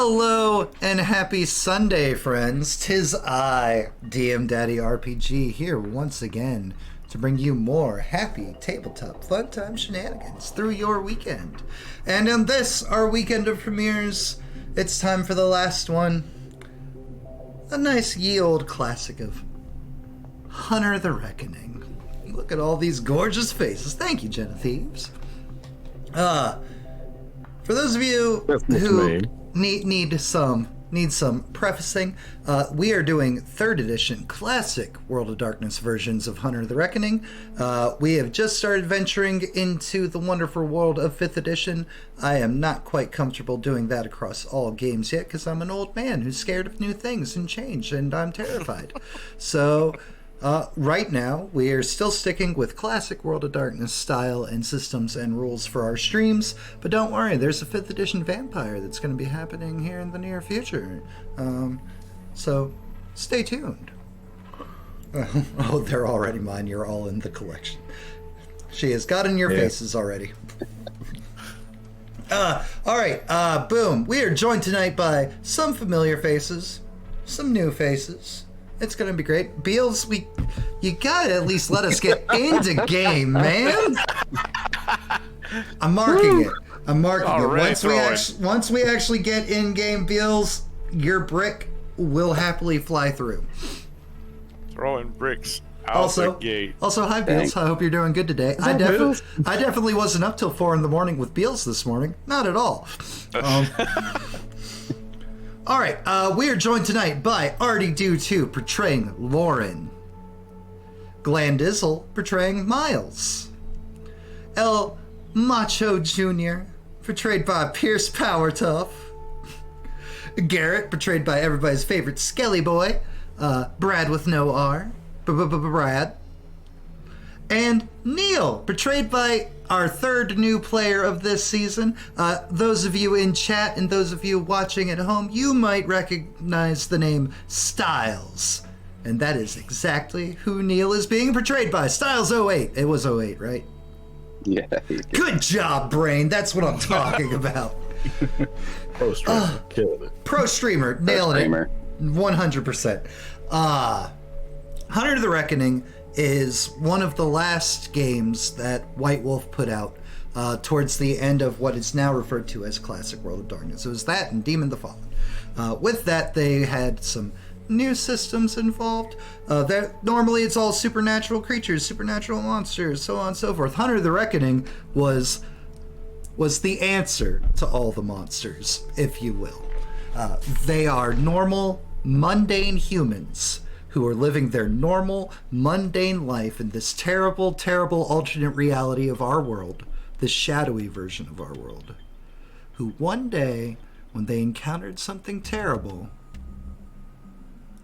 Hello and happy Sunday, friends. 'Tis I, DM Daddy RPG, here once again to bring you more happy tabletop fun time shenanigans through your weekend. And on this, our weekend of premieres, it's time for the last one. A nice ye old classic of Hunter the Reckoning. Look at all these gorgeous faces. Thank you, JenOfThieves. For those of you who need some prefacing, we are doing 3rd edition classic World of Darkness versions of Hunter the Reckoning. We have just started venturing into the wonderful world of 5th edition. I am not quite comfortable doing that across all games yet because I'm an old man who's scared of new things and change, and I'm terrified. So right now, we are still sticking with classic World of Darkness style and systems and rules for our streams, but don't worry, there's a 5th edition vampire that's going to be happening here in the near future. So stay tuned. Oh, they're already mine. You're all in the collection. She has gotten your faces already. All right, boom. We are joined tonight by some familiar faces, some new faces. It's gonna be great. Beals, you gotta at least let us get into game, man. I'm marking it. Once we actually get in game, Beals, your brick will happily fly through. Throwing bricks out the gate. Also, hi Beals. I hope you're doing good today. I definitely wasn't up till 4 in the morning with Beals this morning. Not at all. All right, we are joined tonight by Artie Do 2 portraying Lauren, Glandizzle portraying Miles, El Macho Jr. portrayed by Pierce Powertough, Garrett portrayed by everybody's favorite Skelly Boy, Brad with no R, Brad, and Neil portrayed by our 3rd new player of this season. Those of you in chat and those of you watching at home, you might recognize the name Styles. And that is exactly who Neil is being portrayed by. Styles 08. It was 08, right? Yeah. Good job, Brain. That's what I'm talking about. Pro streamer. Killing it. Pro streamer. Nailing it. 100%. Hunter the Reckoning is one of the last games that White Wolf put out towards the end of what is now referred to as Classic World of Darkness. It was that and Demon the Fallen. With that, they had some new systems involved. Normally it's all supernatural creatures, supernatural monsters, so on and so forth. Hunter the Reckoning was the answer to all the monsters, if you will. They are normal, mundane humans who are living their normal, mundane life in this terrible, terrible alternate reality of our world, this shadowy version of our world, who one day, when they encountered something terrible,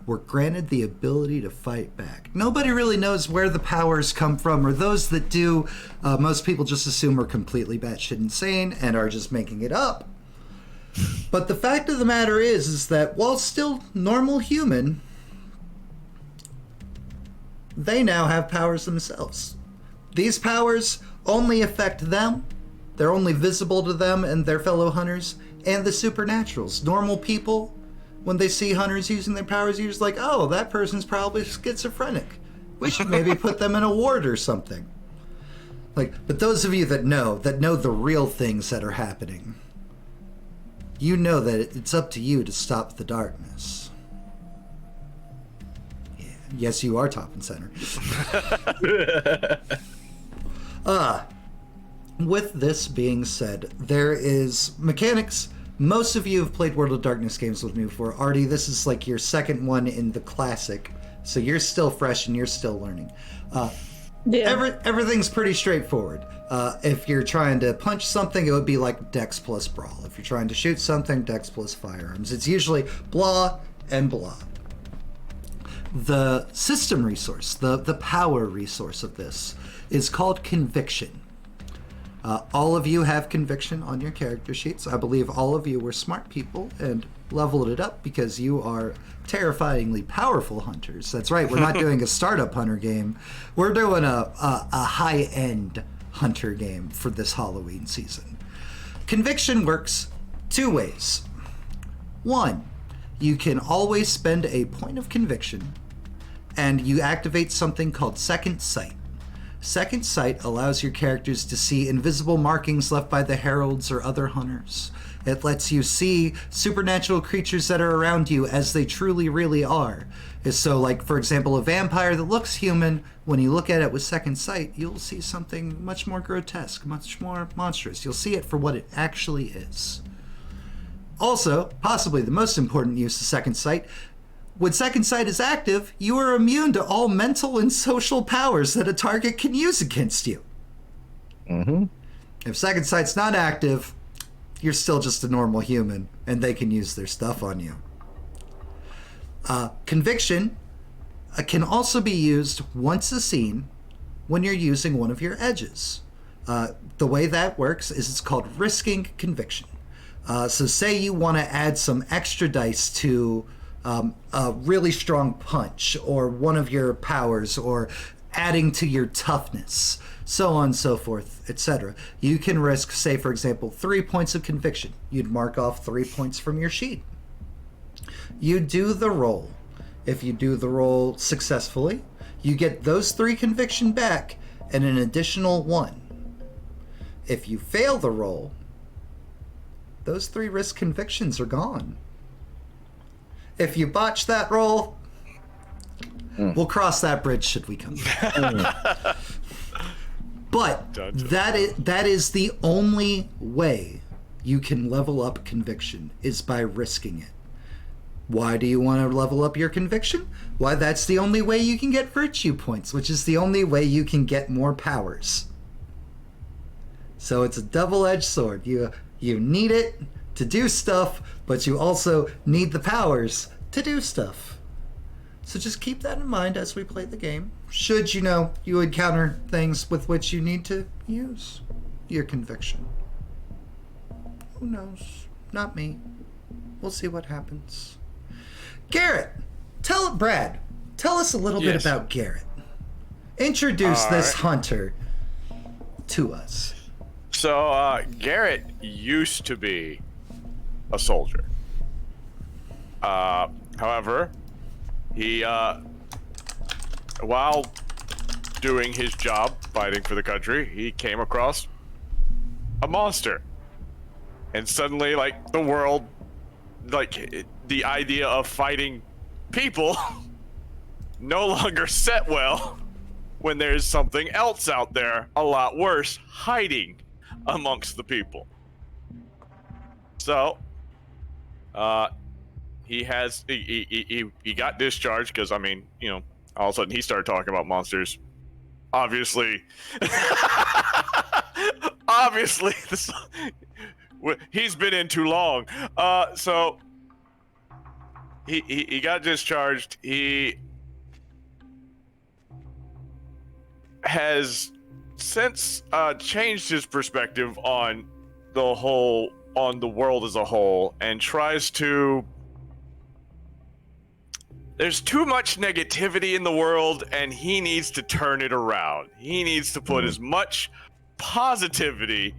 were granted the ability to fight back. Nobody really knows where the powers come from, or those that do, most people just assume are completely batshit insane and are just making it up. But the fact of the matter is that while still normal human, they now have powers themselves. These powers only affect them. They're only visible to them and their fellow hunters and the supernaturals. Normal people, when they see hunters using their powers, you're just like, oh, that person's probably schizophrenic. We should maybe put them in a ward or something. But those of you that know the real things that are happening, you know that it's up to you to stop the darkness. Yes, you are top and center. With this being said, there is mechanics. Most of you have played World of Darkness games with me before. Artie, this is like your 2nd one in the classic, so you're still fresh and you're still learning. Everything's pretty straightforward. If you're trying to punch something, it would be like Dex plus Brawl. If you're trying to shoot something, Dex plus Firearms. It's usually blah and blah. The system resource, the power resource of this, is called Conviction. All of you have Conviction on your character sheets. I believe all of you were smart people and leveled it up because you are terrifyingly powerful hunters. That's right, we're not doing a startup hunter game. We're doing a high-end hunter game for this Halloween season. Conviction works 2 ways. One, you can always spend a point of conviction, and you activate something called Second Sight. Second Sight allows your characters to see invisible markings left by the heralds or other hunters. It lets you see supernatural creatures that are around you as they truly really are. So, like, for example, a vampire that looks human, when you look at it with Second Sight, you'll see something much more grotesque, much more monstrous. You'll see it for what it actually is. Also, possibly the most important use of Second Sight, when Second Sight is active, you are immune to all mental and social powers that a target can use against you. Mm-hmm. If Second Sight's not active, you're still just a normal human, and they can use their stuff on you. Conviction can also be used once a scene when you're using one of your edges. The way that works is it's called risking conviction. So say you want to add some extra dice to a really strong punch, or one of your powers, or adding to your toughness, so on and so forth, etc. You can risk, say, for example, 3 points of conviction. You'd mark off 3 points from your sheet. You do the roll. If you do the roll successfully, you get those 3 conviction back and an additional 1. If you fail the roll, those 3 risk convictions are gone. If you botch that roll, we'll cross that bridge should we come to it. But that is the only way you can level up conviction, is by risking it. Why do you want to level up your conviction? Why, that's the only way you can get virtue points, which is the only way you can get more powers. So it's a double-edged sword. You need it to do stuff, but you also need the powers to do stuff. So just keep that in mind as we play the game. Should you encounter things with which you need to use your conviction. Who knows? Not me. We'll see what happens. Garrett, Brad, tell us a little bit about Garrett. Introduce this hunter to us. So, Garrett used to be a soldier. However, he, while doing his job, fighting for the country, he came across a monster. And suddenly, like, the world, like, the idea of fighting people no longer set well when there's something else out there, a lot worse, hiding amongst the people. So, he got discharged because, I mean, all of a sudden he started talking about monsters. Obviously, he's been in too long. So he got discharged. He has since changed his perspective on the world as a whole, and tries to. There's too much negativity in the world, and he needs to turn it around. He needs to put as much positivity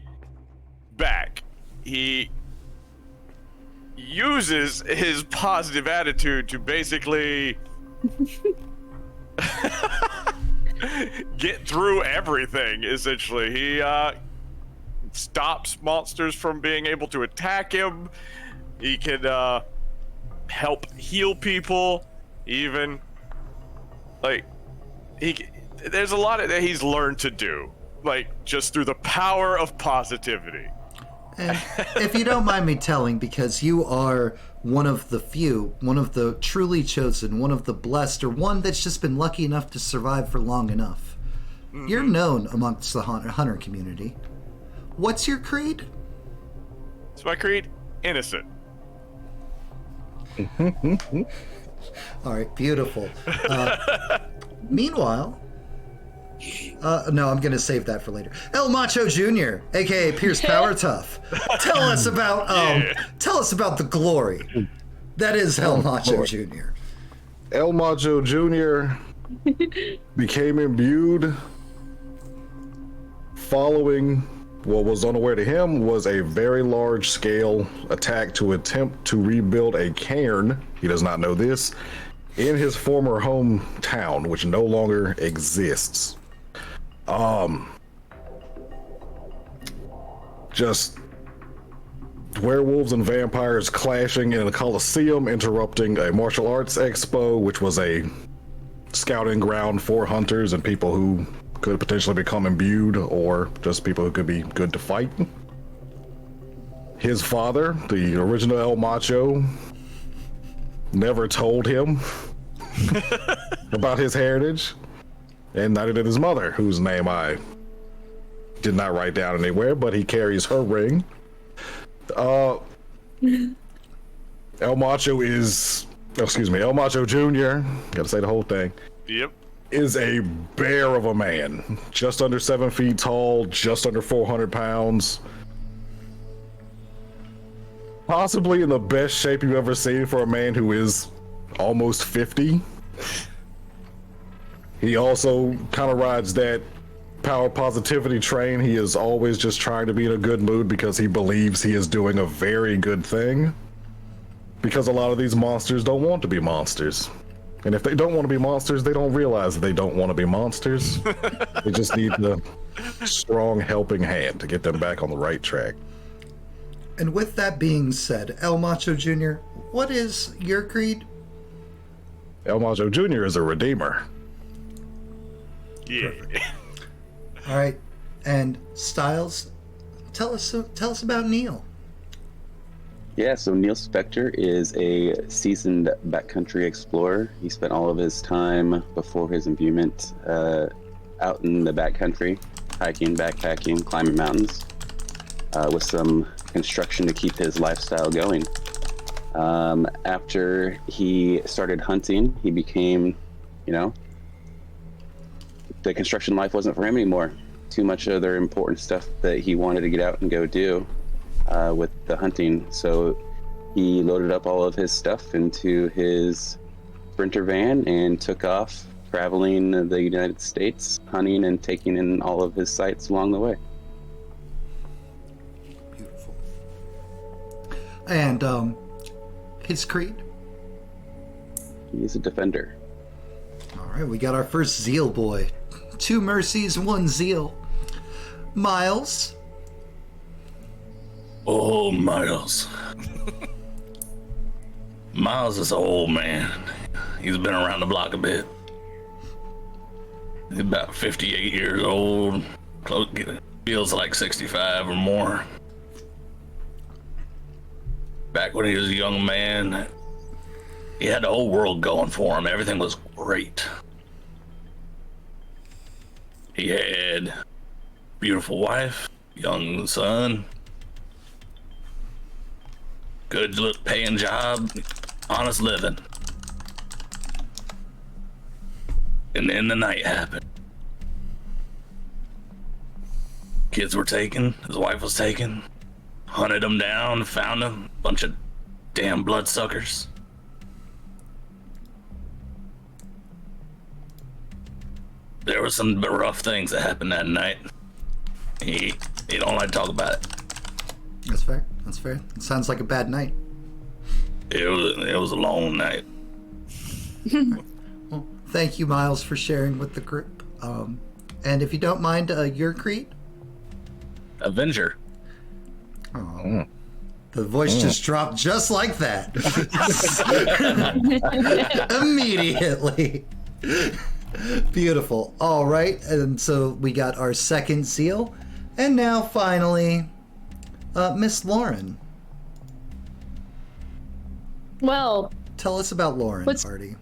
back. He uses his positive attitude to basically get through everything, essentially. He stops monsters from being able to attack him. He can help heal people. Even, like, there's a lot that he's learned to do, like, just through the power of positivity. And if you don't mind me telling, because you are one of the few, one of the truly chosen, one of the blessed, or one that's just been lucky enough to survive for long enough, you're known amongst the hunter community. What's your creed? It's my creed, innocent. All right, beautiful. Meanwhile, no, I'm going to save that for later. El Macho Jr., aka Pierce Power Tough. Tell us about the glory that is El Macho Jr. El Macho Jr. became imbued following What was unaware to him was a very large-scale attack to attempt to rebuild a cairn, he does not know this, in his former hometown, which no longer exists. Just werewolves and vampires clashing in a coliseum, interrupting a martial arts expo, which was a scouting ground for hunters and people who could potentially become imbued, or just people who could be good to fight. His father, the original El Macho, never told him about his heritage, and neither did his mother, whose name I did not write down anywhere, but he carries her ring. El Macho Jr., gotta say the whole thing. Yep. Is a bear of a man. Just under 7 feet tall, just under 400 pounds. Possibly in the best shape you've ever seen for a man who is almost 50. He also kind of rides that power positivity train. He is always just trying to be in a good mood because he believes he is doing a very good thing. Because a lot of these monsters don't want to be monsters. And if they don't want to be monsters, they don't realize that they don't want to be monsters. They just need the strong helping hand to get them back on the right track. And with that being said, El Macho Jr., what is your creed? El Macho Jr. is a redeemer. Yeah. All right. And Styles, tell us about Neil. Yeah, so Neil Spector is a seasoned backcountry explorer. He spent all of his time before his imbuement out in the backcountry, hiking, backpacking, climbing mountains, with some construction to keep his lifestyle going. After he started hunting, he became, the construction life wasn't for him anymore. Too much other important stuff that he wanted to get out and go do. With the hunting, so he loaded up all of his stuff into his Sprinter van and took off, traveling the United States, hunting and taking in all of his sights along the way. Beautiful. And his creed? He's a defender. All right, we got our first Zeal boy. 2 mercies, 1 zeal. Miles? Oh, Miles. Miles is an old man. He's been around the block a bit. He's about 58 years old. Feels like 65 or more. Back when he was a young man, he had the whole world going for him. Everything was great. He had a beautiful wife, young son, good paying job, honest living. And then the night happened. Kids were taken, his wife was taken, hunted him down, found him, bunch of damn bloodsuckers. There were some rough things that happened that night. He don't like to talk about it. That's fair. That's fair. It sounds like a bad night. It was a long night. Well, thank you, Miles, for sharing with the group. And if you don't mind, your creed? Avenger. Oh. The voice just dropped just like that. Immediately. Beautiful. All right. And so we got our second seal. And now, finally, Miss Lauren. Well, Tell us about Lauren, Party.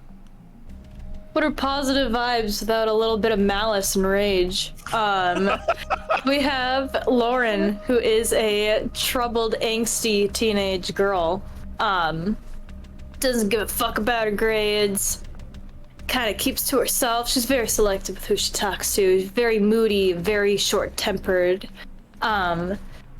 what are positive vibes without a little bit of malice and rage? We have Lauren, who is a troubled, angsty teenage girl. Doesn't give a fuck about her grades. Kind of keeps to herself. She's very selective with who she talks to. She's very moody, very short-tempered.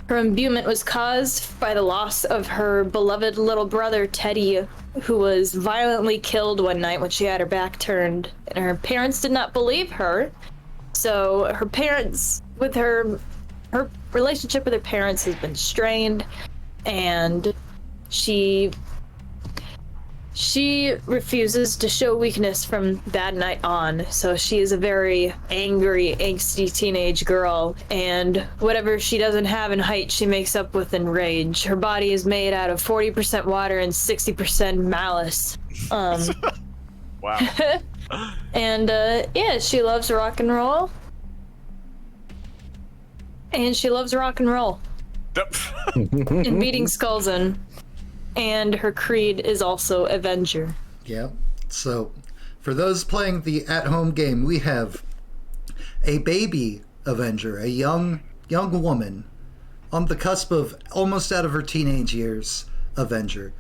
Her imbuement was caused by the loss of her beloved little brother, Teddy, who was violently killed one night when she had her back turned. And her parents did not believe her. So her parents, with her relationship with her parents has been strained, and she refuses to show weakness from that night on. So she is a very angry, angsty teenage girl, and whatever she doesn't have in height, she makes up with in rage. Her body is made out of 40% water and 60% malice. Wow. And yeah, she loves rock and roll. And she loves rock and roll. And beating skulls in. And her creed is also Avenger. Yeah. So, for those playing the at-home game, we have a baby Avenger, a young woman on the cusp of almost out of her teenage years Avenger.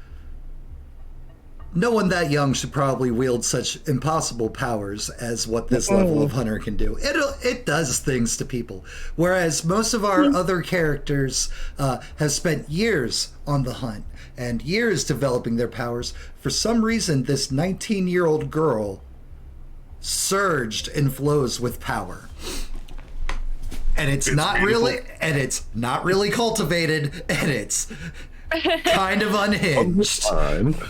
No one that young should probably wield such impossible powers as what this level of hunter can do. It does things to people. Whereas most of our other characters have spent years on the hunt and years developing their powers. For some reason, this 19-year-old girl surged and flows with power. And it's not really cultivated, and it's kind of unhinged.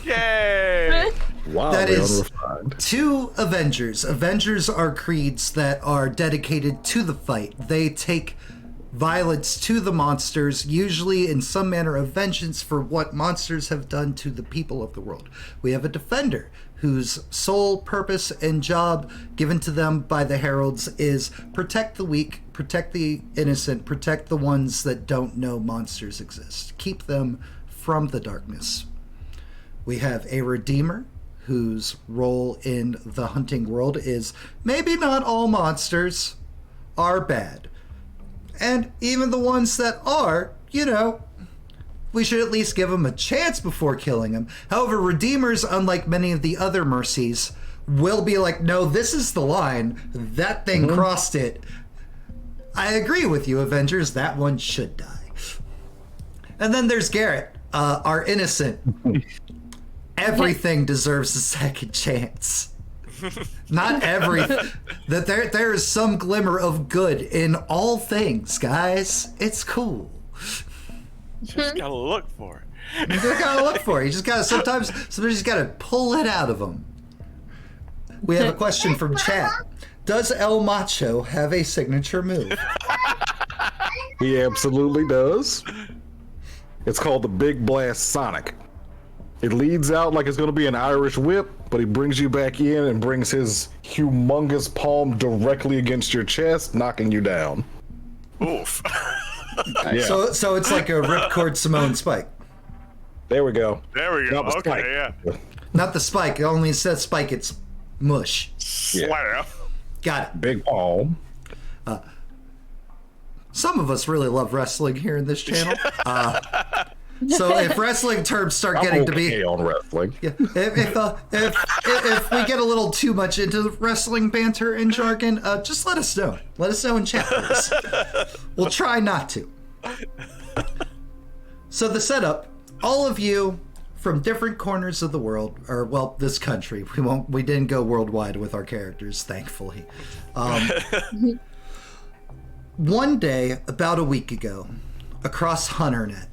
Yay! Wow, That is unrefined. 2 Avengers. Avengers are creeds that are dedicated to the fight. They take violence to the monsters, usually in some manner of vengeance for what monsters have done to the people of the world. We have a Defender, whose sole purpose and job given to them by the heralds is protect the weak, protect the innocent, protect the ones that don't know monsters exist, keep them from the darkness. We have a Redeemer, whose role in the hunting world is maybe not all monsters are bad, and even the ones that are, we should at least give them a chance before killing them. However, Redeemers, unlike many of the other mercies, will be like, no, this is the line. That thing crossed it. I agree with you, Avengers. That one should die. And then there's Garrett, our innocent. Everything deserves a second chance. Not everything. That there is some glimmer of good in all things, guys. It's cool. Just gotta look for it. You just gotta look for it. You just gotta sometimes you just gotta pull it out of them. We have a question from chat. Does El Macho have a signature move? He absolutely does. It's called the Big Blast Sonic. It leads out like it's going to be an Irish whip, but he brings you back in and brings his humongous palm directly against your chest, knocking you down. Oof. Yeah. So it's like a Ripcord Simone spike. There we go. There we go. Not the spike. Okay, yeah. Not the spike. It only says spike. It's mush. Slam. Got it. Big palm. Some of us really love wrestling here in this channel. So if wrestling terms start getting to be on wrestling. Yeah, if we get a little too much into wrestling banter and jargon, just let us know. Let us know in chat, please. We'll try not to. So the setup, all of you from different corners of the world, or well, this country. We didn't go worldwide with our characters, thankfully. One day, about a week ago, across HunterNet,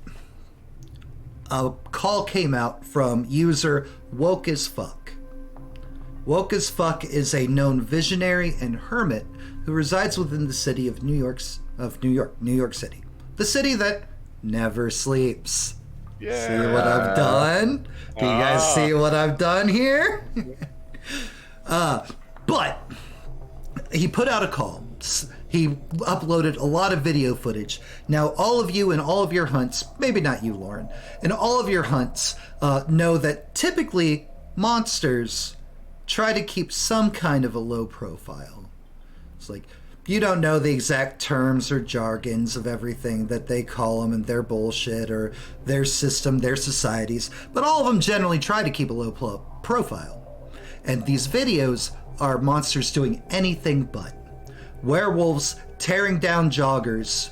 a call came out from user Woke as Fuck. Woke as Fuck is a known visionary and hermit who resides within the city of New York City. The city that never sleeps. Yeah. See what I've done? Do you guys see what I've done here? But he put out a call. He uploaded a lot of video footage. Now, all of you in all of your hunts, maybe not you, Lauren, in all of your hunts know that typically monsters try to keep some kind of a low profile. It's like, you don't know the exact terms or jargons of everything that they call them and their bullshit or their system, their societies, but all of them generally try to keep a low profile. And these videos are monsters doing anything but. Werewolves tearing down joggers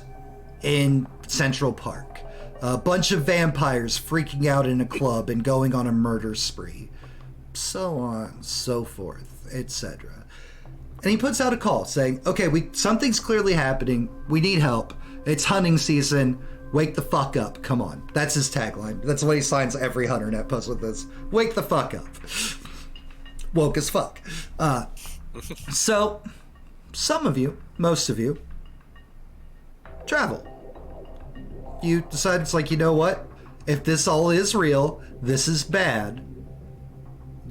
in Central Park. A bunch of vampires freaking out in a club and going on a murder spree. So on, so forth, etc. And he puts out a call saying, okay, something's clearly happening. We need help. It's hunting season. Wake the fuck up. Come on. That's his tagline. That's what he signs every HunterNet post with this. Wake the fuck up. Woke as fuck. So, some of you, most of you, travel. You decide it's like, you know what? If this all is real, this is bad.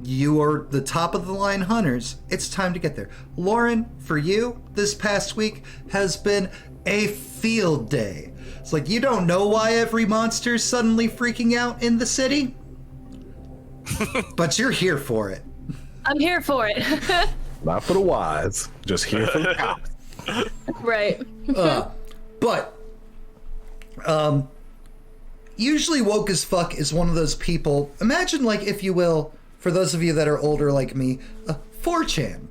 You are the top of the line hunters. It's time to get there. Lauren, for you, this past week has been a field day. It's like, you don't know why every monster is suddenly freaking out in the city, but you're here for it. I'm here for it. Not for the wise, just here for the cops. Right. But usually woke as fuck is one of those people. Imagine, like, if you will, for those of you that are older like me, a 4chan,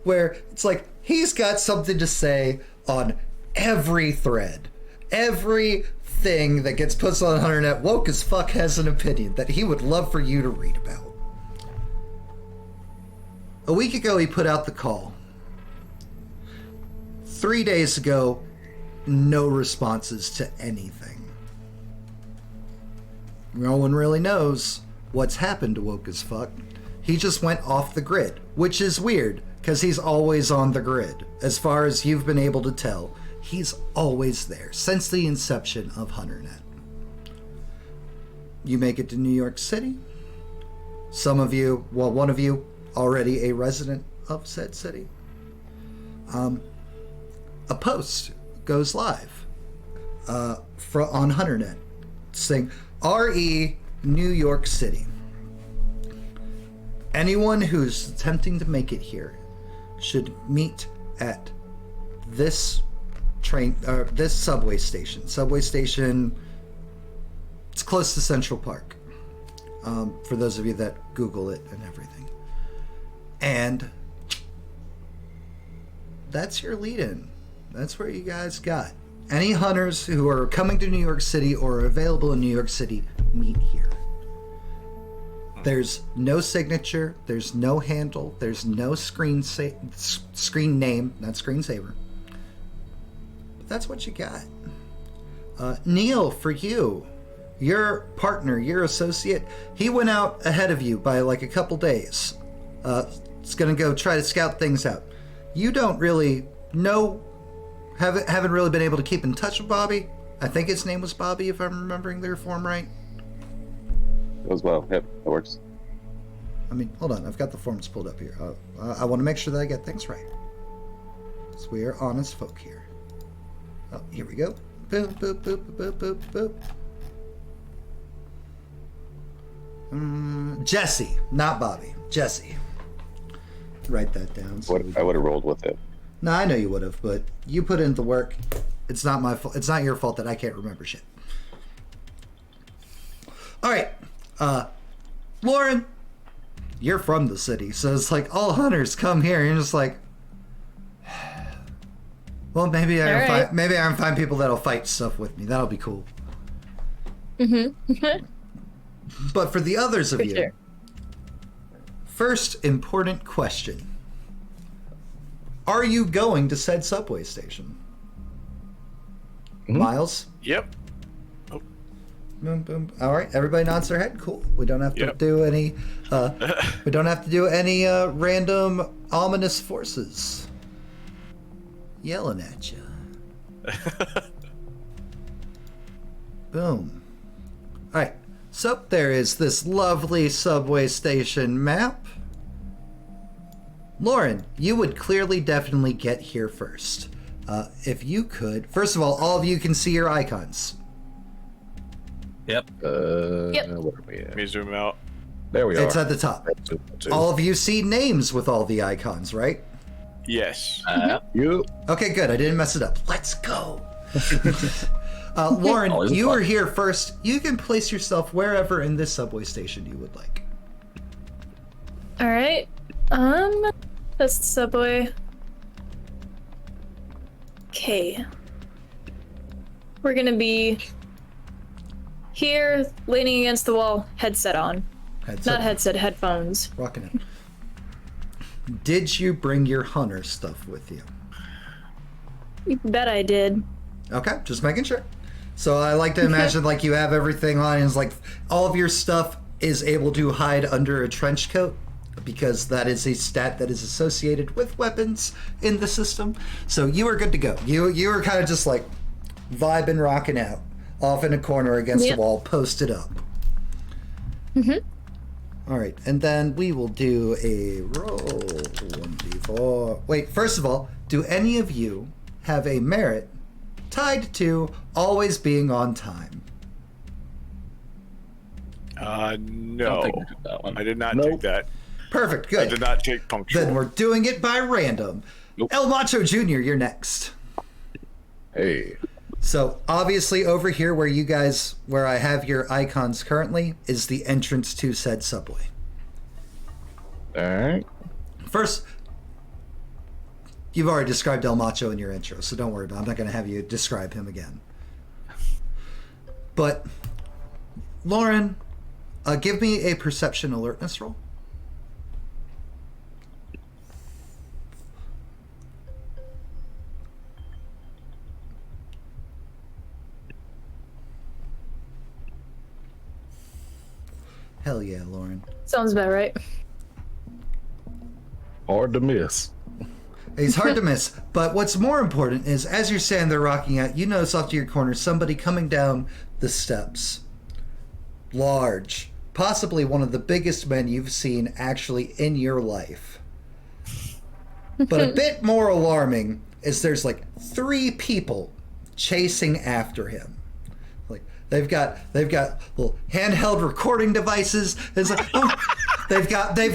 where it's like he's got something to say on every thread. Everything that gets put on HunterNet, woke as fuck has an opinion that he would love for you to read about. A week ago, he put out the call. 3 days ago, no responses to anything. No one really knows what's happened to woke as fuck. He just went off the grid, which is weird, because he's always on the grid. As far as you've been able to tell, he's always there, since the inception of HunterNet. You make it to New York City. Some of you, well, one of you, already a resident of said city. A post goes live on HunterNet saying, RE New York City. Anyone who's attempting to make it here should meet at this this subway station. Subway station, it's close to Central Park. For those of you that Google it and everything. And that's your lead-in. That's where you guys got. Any hunters who are coming to New York City or are available in New York City, meet here. There's no signature, there's no handle, there's no screen name, not screensaver. But that's what you got. Neil, for you, your partner, your associate, he went out ahead of you by like a couple days. It's gonna go try to scout things out. You don't really know, haven't really been able to keep in touch with Bobby. I think his name was Bobby, if I'm remembering their form right. As well. Yep, that works. I mean, hold on. I've got the forms pulled up here. I want to make sure that I get things right. So we are honest folk here. Oh, here we go. Boop, boop, boop, boop, boop, boop. Jesse, not Bobby. Jesse. Write that down. I would have rolled with it. No, I know you would have, but you put in the work. It's not my fault. It's not your fault that I can't remember shit. All right. Lauren, you're from the city, so it's like all hunters come here. And you're just like, well, maybe I can find people that'll fight stuff with me. That'll be cool. Mm-hmm. But for the others of you, sure. First important question: are you going to said subway station? Miles? Yep. Boom, boom. All right, everybody nods their head. Cool. We don't have to do any. We don't have to do any random ominous forces yelling at you. Boom. All right. So there is this lovely subway station map. Lauren, you would clearly, definitely get here first. If you could, first of all of you can see your icons. Yep. Where are we at? Let me zoom out. There we are. It's at the top. All of you see names with all the icons, right? Yes. You. Okay, good. I didn't mess it up. Let's go. Lauren, Always you fun. are here first. You can place yourself wherever in this subway station you would like. All right. That's the subway. Okay. We're gonna be here, leaning against the wall, headset on. Not headset, headphones. Rocking it. Did you bring your hunter stuff with you? You bet I did. Okay, just making sure. So I like to imagine like you have everything on, and it's like all of your stuff is able to hide under a trench coat, because that is a stat that is associated with weapons in the system. So you are good to go. You were kind of just like vibing, rocking out, off in a corner against a wall, posted up. All right, and then we will do a roll 1d4. Wait, first of all, do any of you have a merit tied to always being on time? No. think I took that one. I did not Nope. take that. Perfect, I good. did not take punctual. Then we're doing it by random. Nope. El Macho Jr., you're next. Hey. So obviously over here where I have your icons currently is the entrance to said subway. All right. First, you've already described El Macho in your intro, so don't worry about it. I'm not going to have you describe him again. But, Lauren, give me a perception alertness roll. Hell yeah, Lauren. Sounds about right. Hard to miss. He's hard to miss. But what's more important is as you're standing there rocking out, you notice off to your corner somebody coming down the steps. Large. Possibly one of the biggest men you've seen actually in your life. But a bit more alarming is there's like 3 people chasing after him. Like they've got little handheld recording devices. It's like they've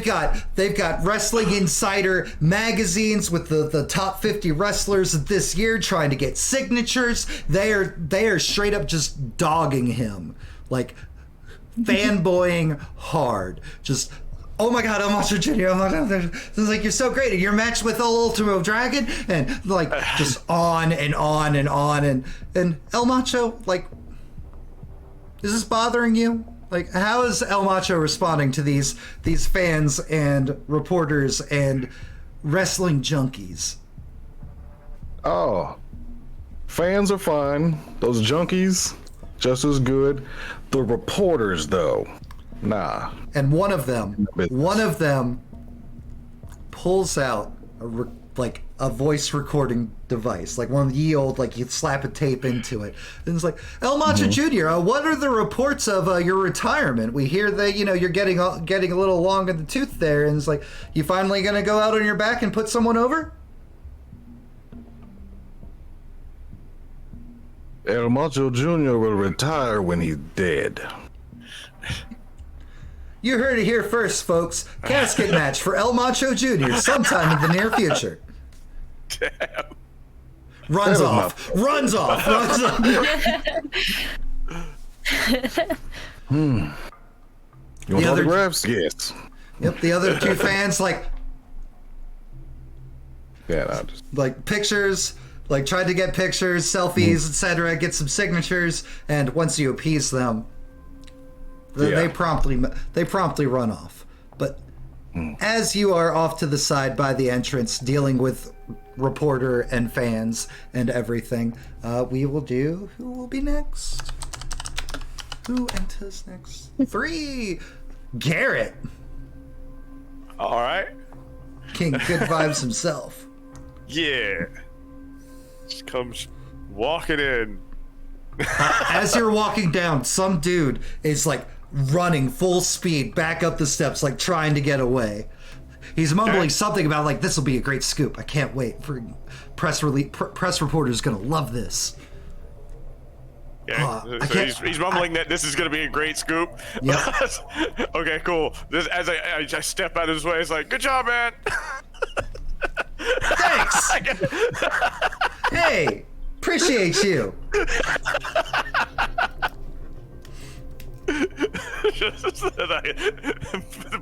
got Wrestling Insider magazines with the top 50 wrestlers of this year trying to get signatures. They are straight up just dogging him, like fanboying hard. Just oh my god, El Macho Jr. Oh my god, it's like you're so great. Your match with Ultimo Dragon, and like just on and on and on and El Macho, like, is this bothering you? Like, how is El Macho responding to these fans and reporters and wrestling junkies? Oh, fans are fine. Those junkies, just as good. The reporters, though, nah. And one of them pulls out a voice recording device, like one of the ye old, like you slap a tape into it, and it's like, El Macho Jr., what are the reports of your retirement? We hear that you're getting a little long in the tooth there, and it's like, you finally gonna go out on your back and put someone over? El Macho Jr. will retire when he's dead. You heard it here first, folks. Casket match for El Macho Jr. sometime in the near future. Damn. Runs off. You want other- autographs? Yes. Yep, the other 2 fans Yeah, no, just like pictures, like tried to get pictures, selfies, etc., get some signatures, and once you appease them, they promptly run off. But as you are off to the side by the entrance dealing with reporter and fans and everything, we will do who will be next. Who enters next? 3. Garrett. All right. King Good Vibes himself. Yeah. Just comes walking in. As you're walking down, some dude is like running full speed back up the steps, like trying to get away. He's mumbling something about like, this will be a great scoop. I can't wait for press reporters gonna love this. Yeah. So he's mumbling that this is going to be a great scoop. Yep. Okay, cool. As I step out of his way, it's like, good job, man. Thanks. Hey, appreciate you.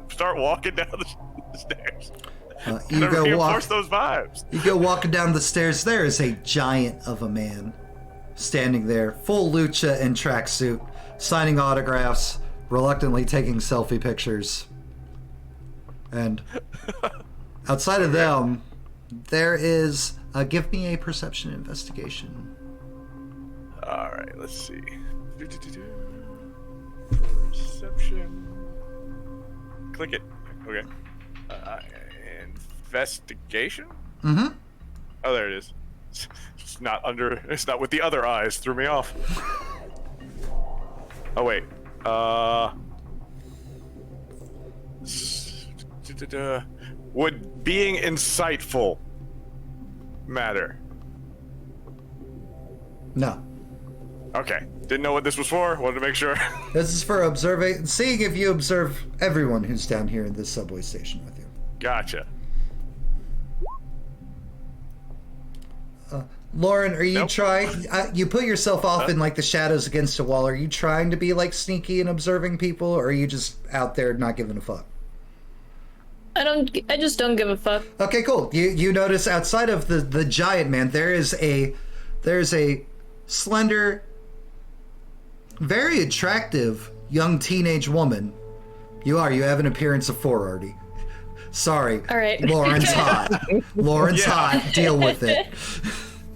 Start walking down the stairs. You To go reinforce those vibes. You go walking down the stairs. There is a giant of a man standing there, full lucha and tracksuit, signing autographs, reluctantly taking selfie pictures. And Outside of them, there is. Give me a perception investigation. All right, let's see. Perception. Click it. Okay. Investigation. Mm-hmm. Oh, there it is. It's not under. It's not with the other eyes. Threw me off. Oh wait. Would being insightful matter? No. Okay. Didn't know what this was for. Wanted to make sure. This is for seeing if you observe everyone who's down here in this subway station with you. Gotcha. Lauren, are you Nope. trying? You put yourself off in like the shadows against a wall. Are you trying to be like sneaky and observing people, or are you just out there not giving a fuck? I just don't give a fuck. Okay, cool. You notice outside of the giant man, there's a slender, very attractive young teenage woman. You have an appearance of 4 already. Sorry. All right. Lauren's hot. Lauren's hot. Deal with it.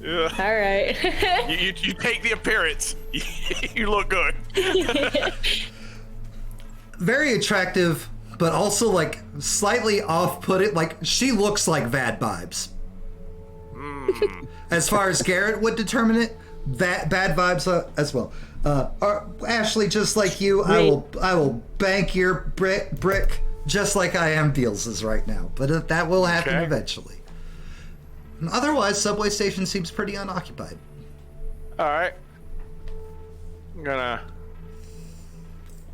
Yeah. All right. You take the appearance. You look good. Very attractive, but also like slightly off-putting. Like she looks like bad vibes. As far as Garrett would determine it, bad vibes as well. Ashley, just like you, I will bank your brick just like I am Beals's right now. But that will happen Okay. eventually. And otherwise, subway station seems pretty unoccupied. All right. I'm gonna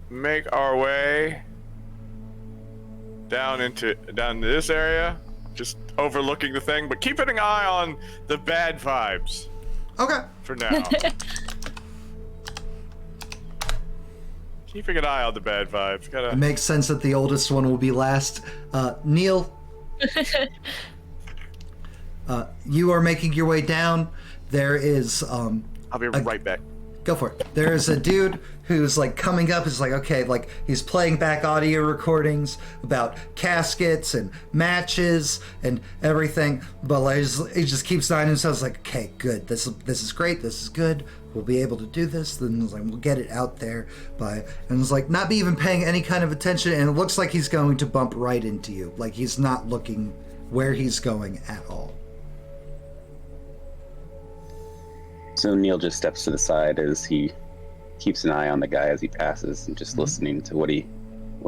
make our way down to this area, just overlooking the thing, but keeping an eye on the bad vibes Okay. for now. Keeping an eye on the bad vibes. Gotta. It makes sense that the oldest one will be last. Neil, you are making your way down. There is I'll be right back. go for it. There's a dude who's like coming up. Is like, okay, like he's playing back audio recordings about caskets and matches and everything. But like, he just keeps nodding himself. Like, okay, good. This is great. This is good. We'll be able to do this. Then it's like, we'll get it out there and it's like not be even paying any kind of attention. And it looks like he's going to bump right into you. Like he's not looking where he's going at all. So Neil just steps to the side as he keeps an eye on the guy as he passes and just listening to what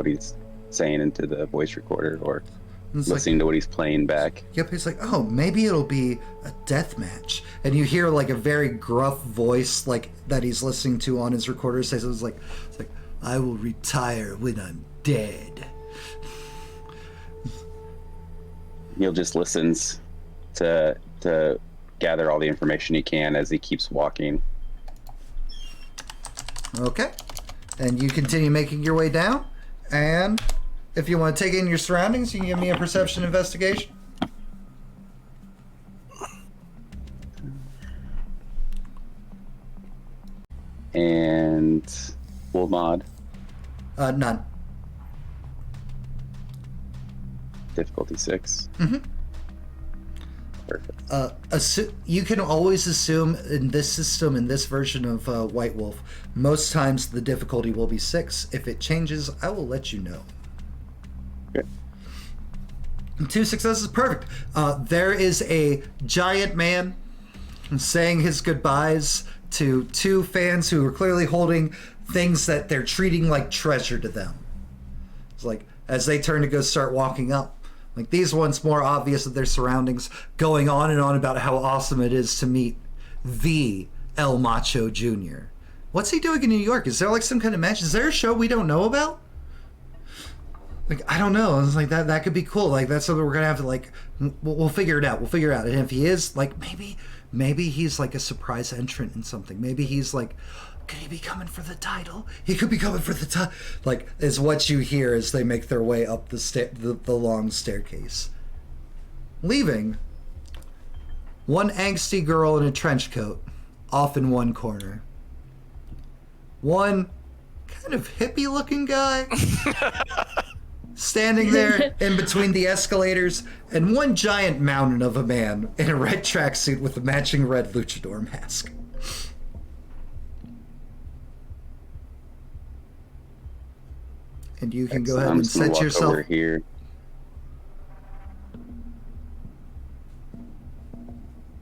he's saying into the voice recorder or And it's listening to what he's playing back. Yep, he's like, oh, maybe it'll be a death match. And you hear like a very gruff voice like that he's listening to on his recorder says it's like, I will retire when I'm dead. Neil just listens to gather all the information he can as he keeps walking. Okay. And you continue making your way down. And if you want to take in your surroundings, you can give me a perception investigation. And we'll nod. None. Difficulty 6. Mm-hmm. Perfect. You can always assume in this system, in this version of White Wolf, most times the difficulty will be 6. If it changes, I will let you know. Okay. 2 successes, perfect. There is a giant man saying his goodbyes to 2 fans who are clearly holding things that they're treating like treasure to them. It's like, as they turn to go start walking up, like these ones more obvious of their surroundings, going on and on about how awesome it is to meet the El Macho Jr. What's he doing in New York? Is there like some kind of match? Is there a show we don't know about? Like, I don't know. It's like that could be cool. Like that's something we're gonna have to like. We'll figure it out. We'll figure it out. And if he is like, maybe he's like a surprise entrant in something. Maybe he's like, could he be coming for the title? He could be coming for the title. Like, is what you hear as they make their way up the long staircase, leaving one angsty girl in a trench coat off in one corner. One kind of hippie-looking guy standing there in between the escalators, and one giant mountain of a man in a red tracksuit with a matching red luchador mask. And you can go ahead and set yourself over here.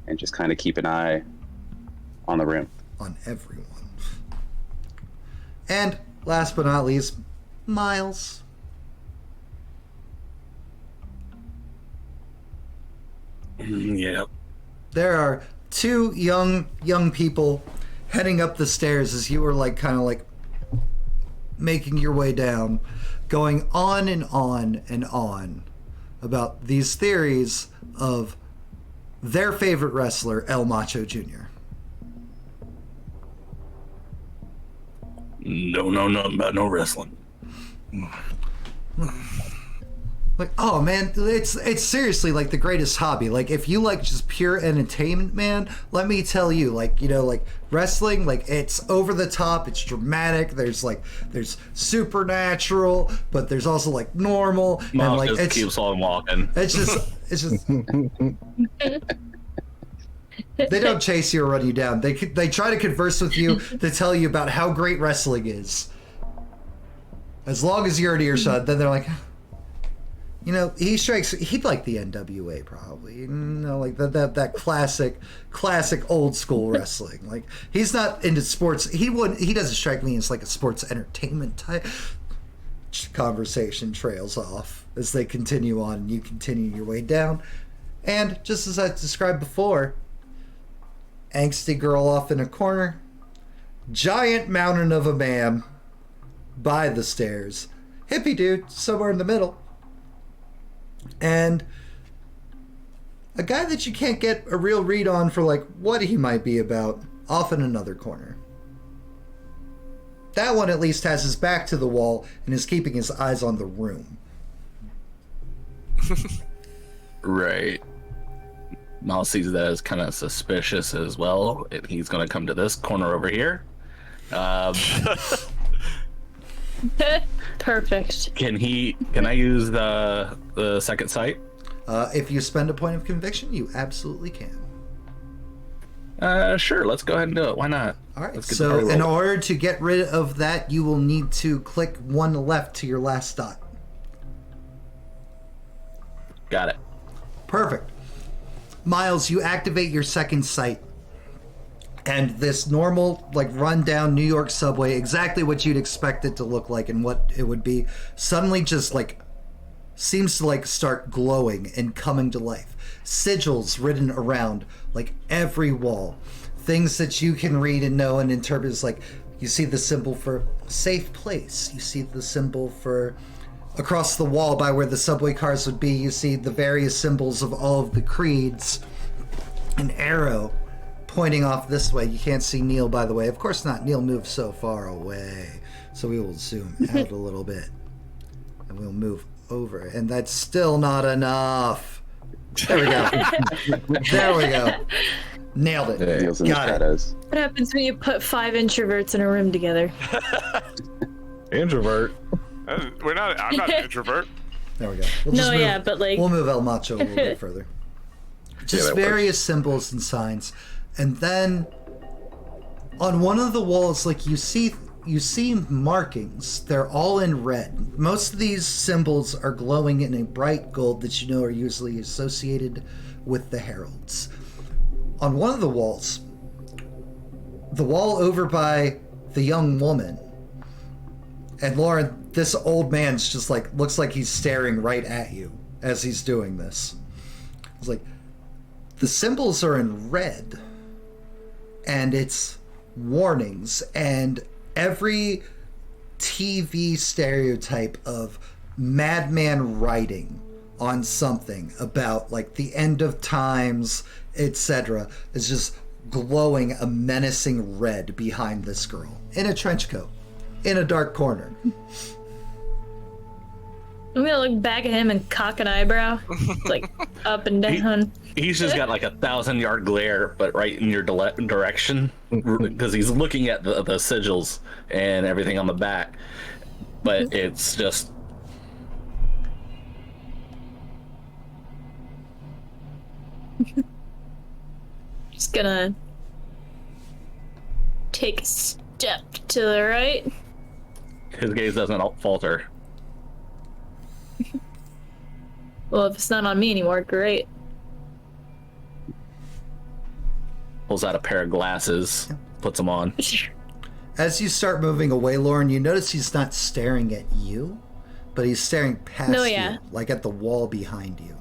And just kind of keep an eye on the room. On everyone. And last but not least, Miles. Yep. There are two young people heading up the stairs as you were like kind of like making your way down, going on and on and on about these theories of their favorite wrestler, El Macho Jr. No wrestling. Like, oh man, it's seriously like the greatest hobby. Like, if you like just pure entertainment, man, let me tell you, like, you know, like wrestling, like it's over the top, it's dramatic. There's supernatural, but there's also like normal, Miles and like just it's keeps on walking. it's just they don't chase you or run you down. They try to converse with you to tell you about how great wrestling is. As long as you're in earshot, then they're like, you know, he'd like the NWA probably. You know, like that classic old school wrestling. Like, he's not into sports. He doesn't strike me as like a sports entertainment type. Conversation trails off as they continue on and you continue your way down. And just as I described before, angsty girl off in a corner, giant mountain of a man by the stairs, hippie dude somewhere in the middle, and a guy that you can't get a real read on for like what he might be about off in another corner. That one at least has his back to the wall and is keeping his eyes on the room. Right. Miles sees that as kind of suspicious as well. He's going to come to this corner over here. Perfect. Can I use the second sight? If you spend a point of conviction, you absolutely can. Sure. Let's go ahead and do it. Why not? All right. Let's get the So party in rolling. order to get rid of that, you will need to click one left to your last dot. Got it. Perfect. Miles, you activate your second sight. And this normal, like, run-down New York subway, exactly what you'd expect it to look like and what it would be, suddenly just, like, seems to, like, start glowing and coming to life. Sigils written around, like, every wall. Things that you can read and know and interpret as, like, you see the symbol for safe place. You see the symbol for across the wall by where the subway cars would be. You see the various symbols of all of the creeds. An arrow pointing off this way. You can't see Neil, by the way. Of course not. Neil moves so far away. So we will zoom out a little bit. And we'll move over. And that's still not enough. There we go. There we go. Nailed it. Deals in the Got it. shadows. What happens when you put 5 introverts in a room together? Introvert. I'm not an introvert. There we go. We'll No, move, yeah, but like, we'll move El Macho a little bit further. Just that various symbols and signs. And then on one of the walls, like you see markings. They're all in red. Most of these symbols are glowing in a bright gold that you know are usually associated with the heralds. On one of the walls, the wall over by the young woman, and Lauren, this old man's just like, looks like he's staring right at you as he's doing this. It's like, the symbols are in red, and it's warnings, and every TV stereotype of madman writing on something about like the end of times, etc., is just glowing a menacing red behind this girl in a trench coat in a dark corner. I'm gonna look back at him and cock an eyebrow, like up and down. He's just got like 1,000-yard glare, but right in your direction, because he's looking at the sigils and everything on the back. But it's just Just gonna take a step to the right. His gaze doesn't falter. Well, if it's not on me anymore, great. Pulls out a pair of glasses, puts them on. As you start moving away, Lauren, you notice he's not staring at you, but he's staring past you, like at the wall behind you.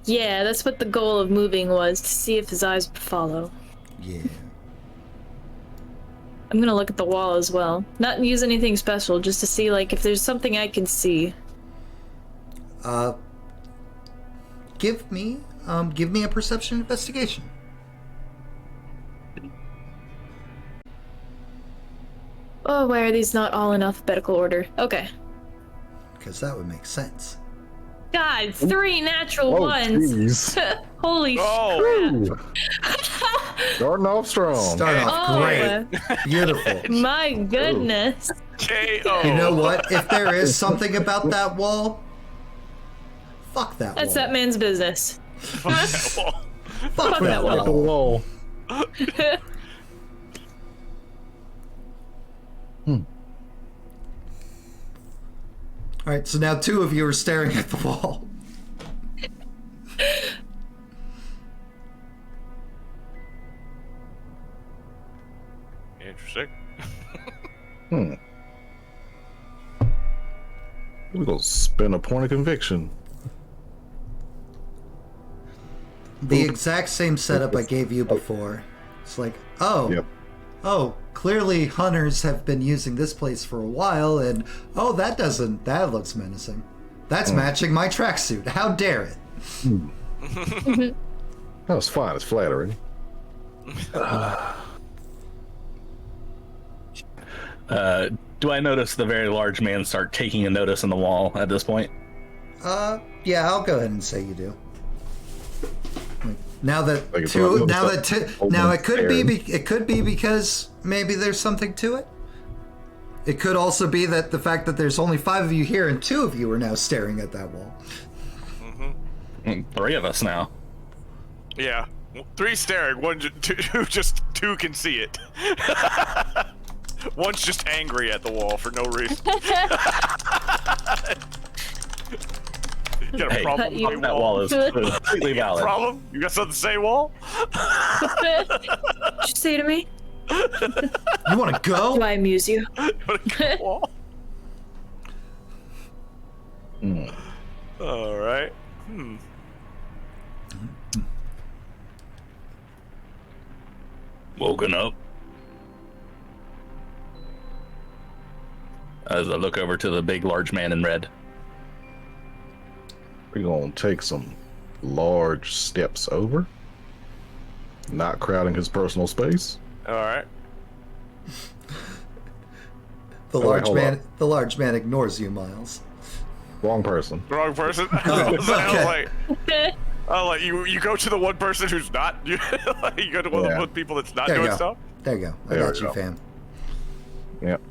Yeah, that's what the goal of moving was, to see if his eyes would follow. Yeah. I'm gonna look at the wall as well. Not use anything special, just to see, like, if there's something I can see. Give me a perception investigation. Oh, why are these not all in alphabetical order? Okay. Because that would make sense. God, 3 natural ones! Jeez. Holy Oh. crap! Starting off strong. Start off great. Beautiful. My goodness. K.O. You know what? If there is something about that wall, fuck that That's wall. that man's business. Fuck that that wall. wall. Whoa. All right, so now 2 of you are staring at the wall. Interesting. We're gonna spin a point of conviction. The exact same setup I gave you before. It's like, oh, Yep. oh, clearly hunters have been using this place for a while, and oh, that looks menacing. That's matching my tracksuit. How dare it? That was fine. It's flattering. Do I notice the very large man start taking a notice in the wall at this point? Yeah, I'll go ahead and say you do. Now that Like it could be because maybe there's something to it. It could also be that the fact that there's only 5 of you here and 2 of you are now staring at that wall. 3 of us now. Yeah. 3 staring, 2 can see it. One's just angry at the wall for no reason. You got a problem? You- with That wall is completely valid. Problem? You got something to say, wall? What'd you say to me? You want to go? Do I amuse you? Wall? All right. Woken up. As I look over to the big, large man in red. We're gonna take some large steps over, not crowding his personal space. All right. The large man ignores you, Miles. Wrong person. Wrong person. okay. I was like, you go to the one person who's not. You go to one of the people that's not There you doing go. stuff. There you go. I There got we you, go. fam. Yep.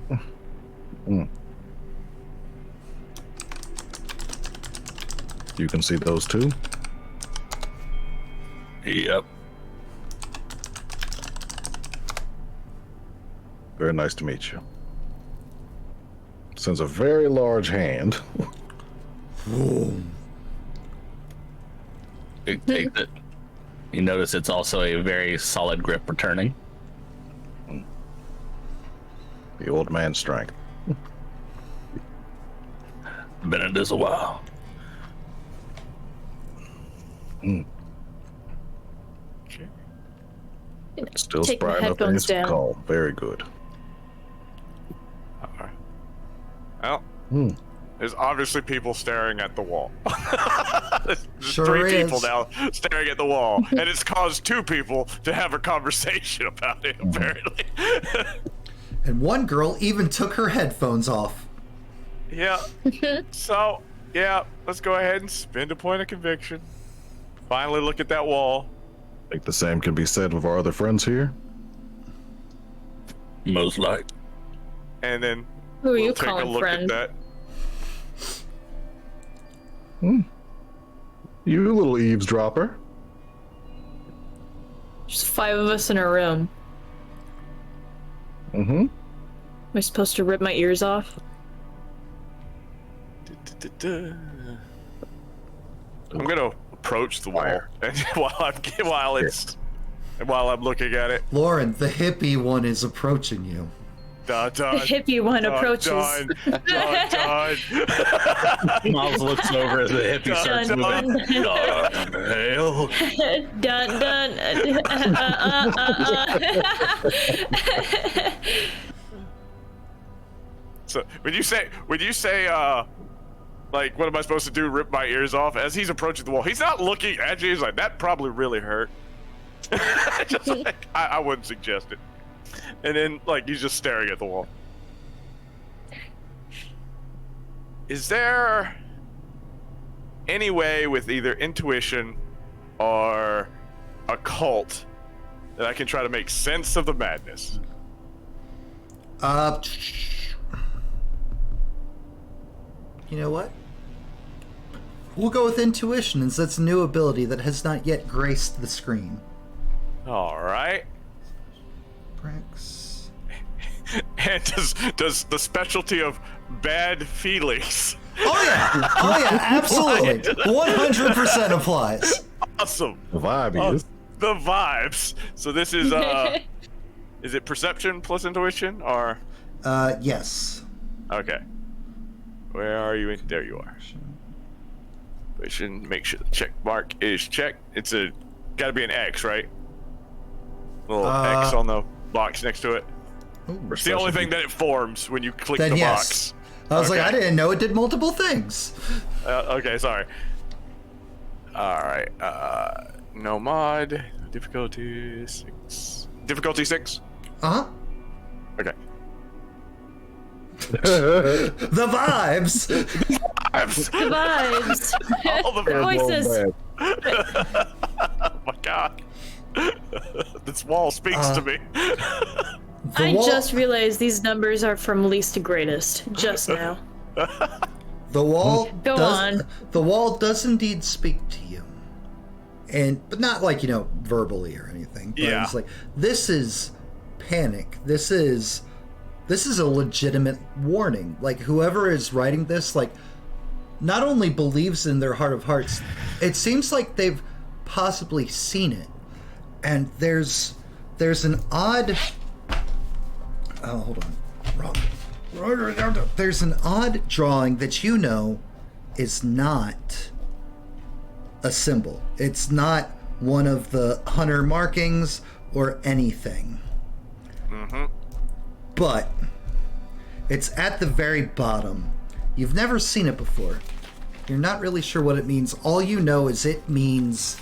You can see those 2. Yep. Very nice to meet you. Sends a very large hand. It takes it. You notice it's also a very solid grip returning. The old man's strength. Been in this a while. Still Take my sprying up in headphones his down. call. Very good. All right. Well, there's obviously people staring at the wall. There's Sure 3 is. people now staring at the wall, and it's caused 2 people to have a conversation about it. Apparently. And one girl even took her headphones off. Yeah. So, yeah, let's go ahead and spin a point of conviction. Finally look at that wall. I think the same can be said of our other friends here. Most like. And then Who are we'll you take a calling look friend? at that. You little eavesdropper. There's 5 of us in a room. Mm-hmm. Am I supposed to rip my ears off? I'm gonna approach the wall and while I'm looking at it. Lauren, the hippie one is approaching you. Dun, The dun, hippie one dun, approaches. dun, dun, dun. Miles looks over as the hippie starts Dun, moving. dun. Hell. Dun dun. So when you say like, what am I supposed to do? Rip my ears off? As he's approaching the wall, he's not looking at you. He's like, that probably really hurt. Just like, I wouldn't suggest it. And then, like, he's just staring at the wall. Is there any way with either intuition or occult that I can try to make sense of the madness? You know what? We'll go with intuition, as that's a new ability that has not yet graced the screen. All right. Brax. And does the specialty of bad feelings? Oh yeah, absolutely. 100% applies. Awesome. The vibe is. The vibes. So this is is it perception plus intuition or? Yes. Okay. Where are you? There you are. Make sure the check mark is checked. It's got to be an X, right? Little X on the box next to it. It's the only thing that it forms when you click Then the yes. box. I was like, Okay. I didn't know it did multiple things. Okay, sorry. All right. No mod. Difficulty 6. Difficulty 6. Uh-huh. Okay. The vibes. The vibes. All the Voices. Oh my god. This wall speaks to me. I wall- just realized these numbers are from least to greatest. Just now. The wall Go on. The wall does indeed speak to you. But not like, verbally or anything. But Yeah. it's like, this is panic. This is a legitimate warning. Like, whoever is writing this, like, not only believes in their heart of hearts, it seems like they've possibly seen it. And there's an odd... Oh, hold on. Wrong. There's an odd drawing that is not a symbol. It's not one of the hunter markings or anything. Mm-hmm. But it's at the very bottom. You've never seen it before. You're not really sure what it means. All you know is it means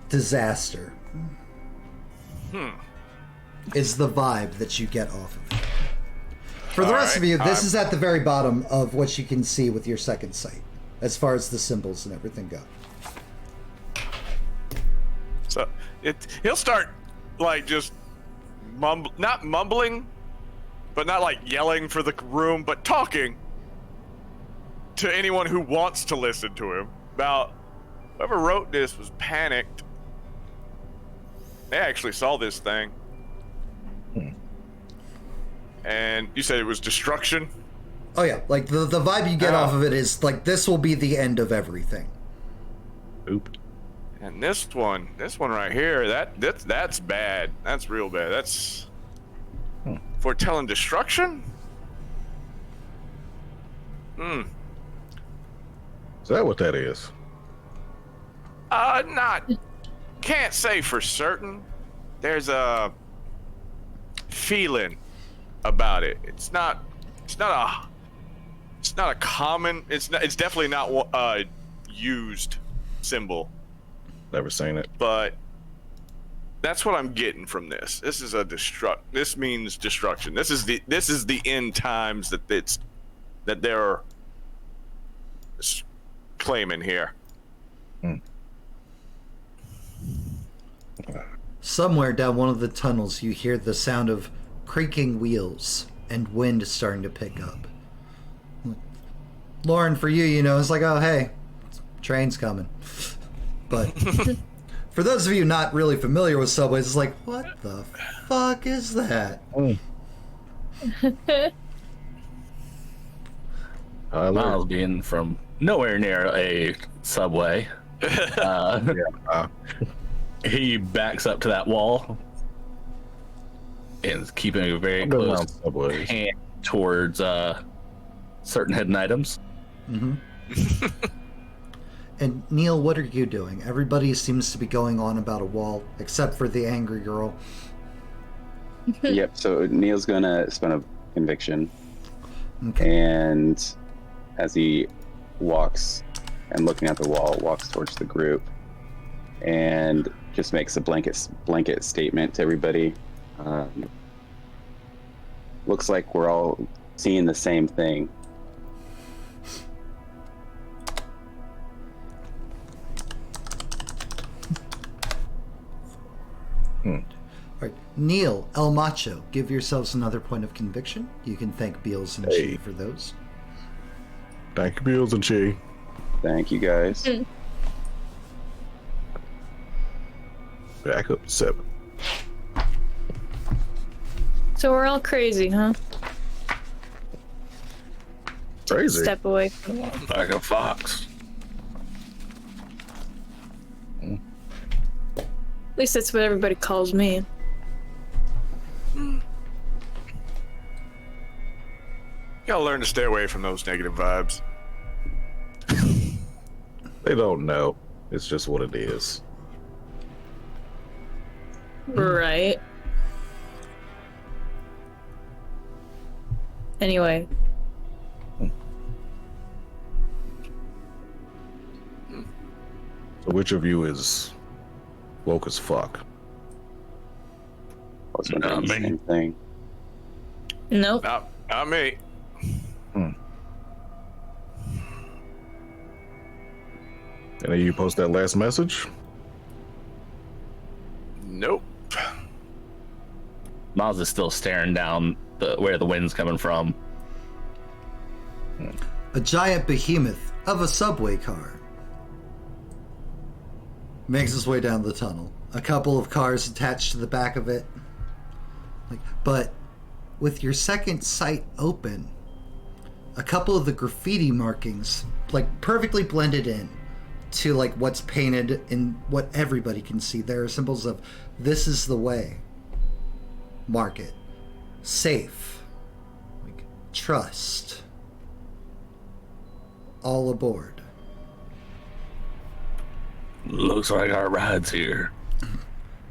disaster. Is the vibe that you get off of it. For the rest of you, this is at the very bottom of what you can see with your second sight, as far as the symbols and everything go. So he'll start like just not mumbling, but not like yelling for the room, but talking to anyone who wants to listen to him about whoever wrote this was panicked. They actually saw this thing. And you said it was destruction? Oh yeah, like the vibe you get off of it is like, this will be the end of everything. Oop. And this one right here, that's bad. That's real bad. That's foretelling destruction? Is that what that is? Can't say for certain. There's a feeling about it. It's not a common. It's definitely not a used symbol. Never seen it. But that's what I'm getting from this. This is This means destruction. This is the end times that they're claiming here. Somewhere down one of the tunnels, you hear the sound of creaking wheels and wind starting to pick up. Lauren, for you, it's like, oh, hey, train's coming. But For those of you not really familiar with subways, it's like, what the fuck is that? Miles being from nowhere near a subway, he backs up to that wall and is keeping a very close hand towards certain hidden items. And Neil, what are you doing? Everybody seems to be going on about a wall, except for the angry girl. Yep, so Neil's gonna spend a conviction. Okay. And as he walks and looking at the wall, walks towards the group and just makes a blanket statement to everybody. Looks like we're all seeing the same thing. All right, Neil, El Macho, give yourselves another point of conviction. You can thank Beals and Chi for those. Thank you, Beals and Chi. Thank you, guys. Back up to 7. So we're all crazy, huh? Crazy. Step away from the wall. Like a fox. At least that's what everybody calls me. Gotta learn to stay away from those negative vibes. They don't know. It's just what it is. Right. Anyway. So which of you is woke as fuck? I was wondering the Not me. same thing. Nope. Not me. Any of you post that last message? Nope. Miles is still staring down where the wind's coming from. A giant behemoth of a subway car makes its way down the tunnel. A couple of cars attached to the back of it. But with your second sight open, a couple of the graffiti markings perfectly blended in to what's painted in what everybody can see. There are symbols of "This is the way," market, safe, trust, all aboard. Looks like our ride's here.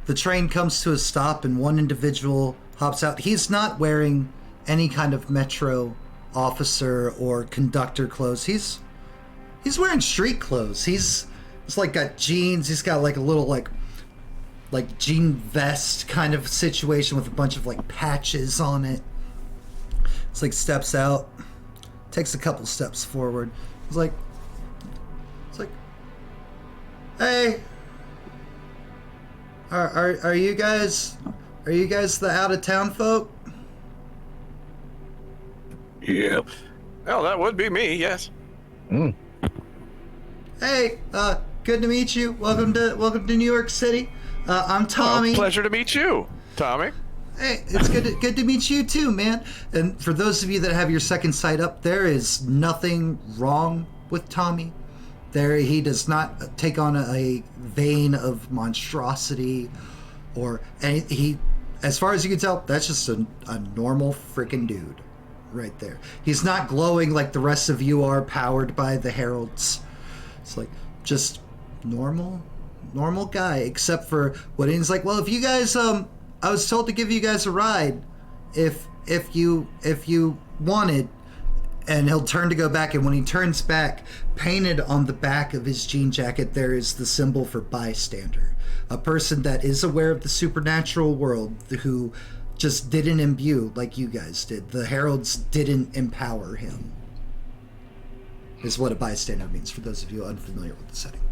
The train comes to a stop and one individual hops out. He's not wearing any kind of metro officer or conductor clothes. He's wearing street clothes. He's got jeans. He's got a little jean vest kind of situation with a bunch of patches on it. It's steps out, takes a couple steps forward. It's like, hey, are you guys the out of town folk? Yep. Well, that would be me, yes. Hey, good to meet you. Welcome to New York City. I'm Tommy. Pleasure to meet you, Tommy. Hey, it's good to meet you too, man. And for those of you that have your second sight up, there is nothing wrong with Tommy. He does not take on a vein of monstrosity or any. As far as you can tell, that's just a normal freaking dude, right there. He's not glowing like the rest of you are, powered by the heralds. It's just normal guy, except for when he's well, if you guys, I was told to give you guys a ride, if you wanted. And he'll turn to go back, and when he turns back, painted on the back of his jean jacket, there is the symbol for bystander. A person that is aware of the supernatural world, who just didn't imbue like you guys did. The heralds didn't empower him, is what a bystander means, for those of you unfamiliar with the setting.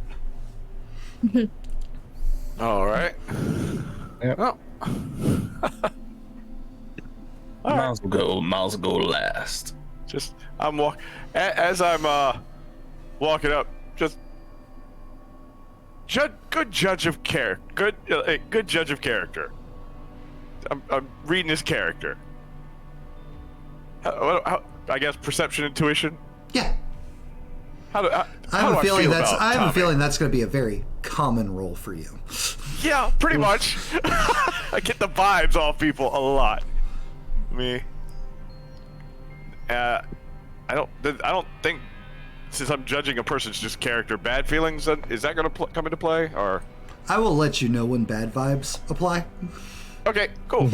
All right. Yep. Oh. Miles will go last. I'm walking up. good judge of character. Good judge of character. I'm reading his character. How, I guess perception, intuition. Yeah. I have a feeling that's going to be a very common role for you. Yeah, pretty much. I get the vibes off people a lot. I don't think, since I'm judging a person's just character, bad feelings, is that going to come into play, or? I will let you know when bad vibes apply. Okay, cool.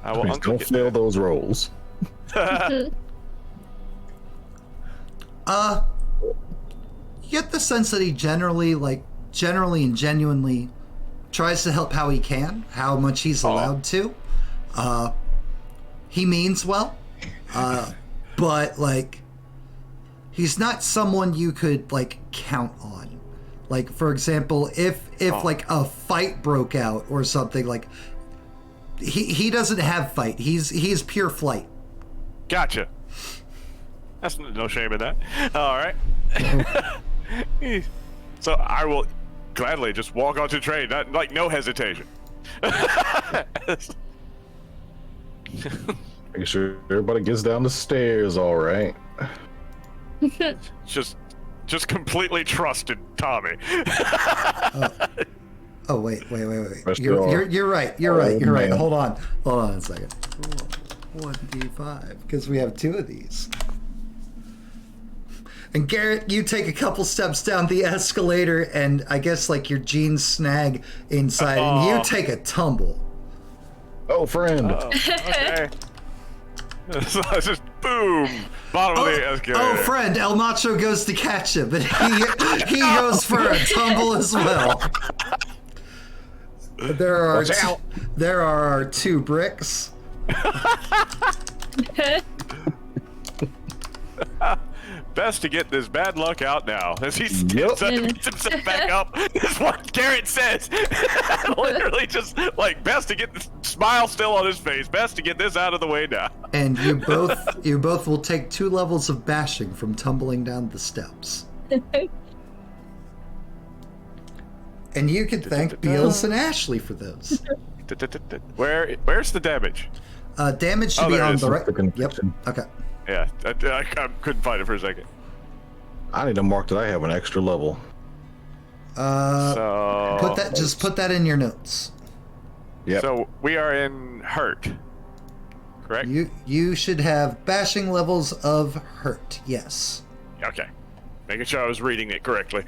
I will don't fail those rolls. You get the sense that he generally and genuinely tries to help how he can, how much he's allowed to. He means well, but he's not someone you could count on. Like, for example, if a fight broke out or something, he doesn't have fight. He's pure flight. Gotcha. That's no shame in that. All right. So I will gladly just walk onto the train, no hesitation. Make sure everybody gets down the stairs, all right. Just completely trusted Tommy. Oh wait. You're right. You're right. Hold on a second. 1d5, because we have 2 of these. And Garrett, you take a couple steps down the escalator, and I guess your jeans snag inside, and you take a tumble. Oh, friend. Okay. So it's just boom, bottom of the escalator. Oh, friend, El Macho goes to catch him, but he goes for a tumble as well. There are 2 bricks. Best to get this bad luck out now. As he gets himself back up, is what Garrett says. Literally just best to get the smile still on his face. Best to get this out of the way now. And you both will take 2 levels of bashing from tumbling down the steps. And you can thank Beals and Ashley for those. Where's the damage? Damage should be on the right. Yep. Okay. Yeah, I couldn't find it for a second. I need to mark that I have an extra level. Put that in your notes. Yep. So we are in hurt, correct? You should have bashing levels of hurt. Yes. Okay. Making sure I was reading it correctly.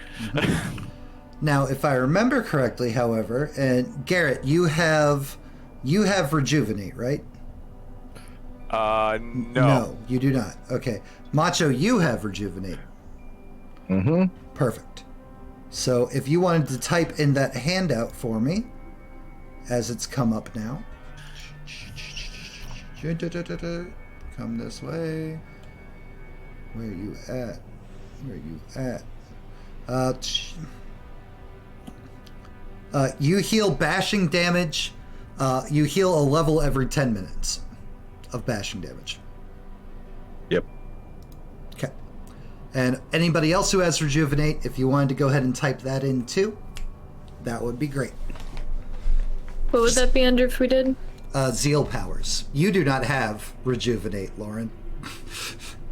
Now, if I remember correctly, however, and Garrett, you have rejuvenate, right? No. No, you do not. Okay. Macho, you have rejuvenate. Mm-hmm. Perfect. So if you wanted to type in that handout for me, as it's come up now. Come this way. Where are you at? You heal bashing damage. You heal a level every 10 minutes of bashing damage. Yep. Okay. And anybody else who has rejuvenate, if you wanted to go ahead and type that in too, that would be great. What would that be under if we did? Zeal powers. You do not have rejuvenate, Lauren.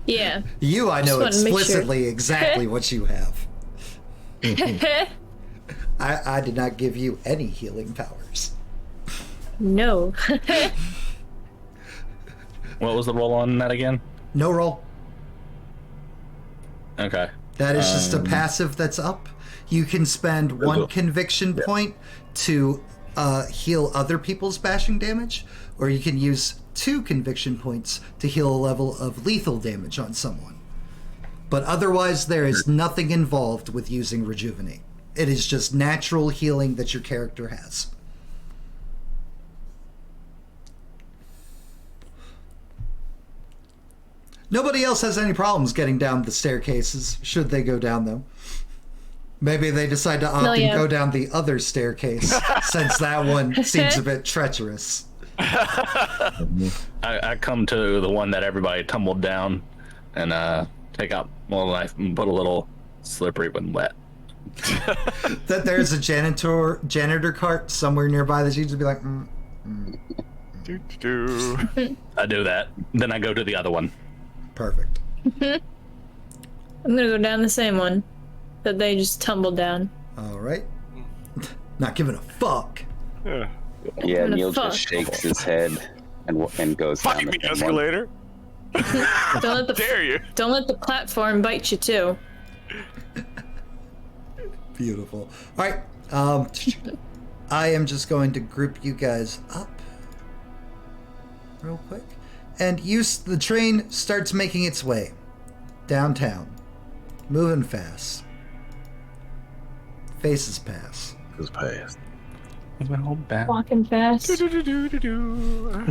Yeah. You, I know explicitly exactly what you have. I did not give you any healing powers. No. What was the roll on that again? No roll. Okay. That is just a passive that's up. You can spend 1 conviction point to heal other people's bashing damage, or you can use 2 conviction points to heal a level of lethal damage on someone. But otherwise, there is nothing involved with using rejuvenate. It is just natural healing that your character has. Nobody else has any problems getting down the staircases, should they go down them. Maybe they decide to opt and go down the other staircase, since that one seems a bit treacherous. I come to the one that everybody tumbled down and take out my knife and put a little slippery when wet that there's a janitor cart somewhere nearby that you just be like, I do that. Then I go to the other one. Perfect. I'm gonna go down the same one that they just tumbled down. All right. Not giving a fuck. Yeah. Yeah, What the Neil fuck? just shakes his head and goes Fight down me, the same one. escalator. Don't let the Dare you? Don't let the platform bite you too. Beautiful. All right. I am just going to group you guys up real quick. And the train starts making its way downtown. Moving fast. Faces pass. His past. Walking fast.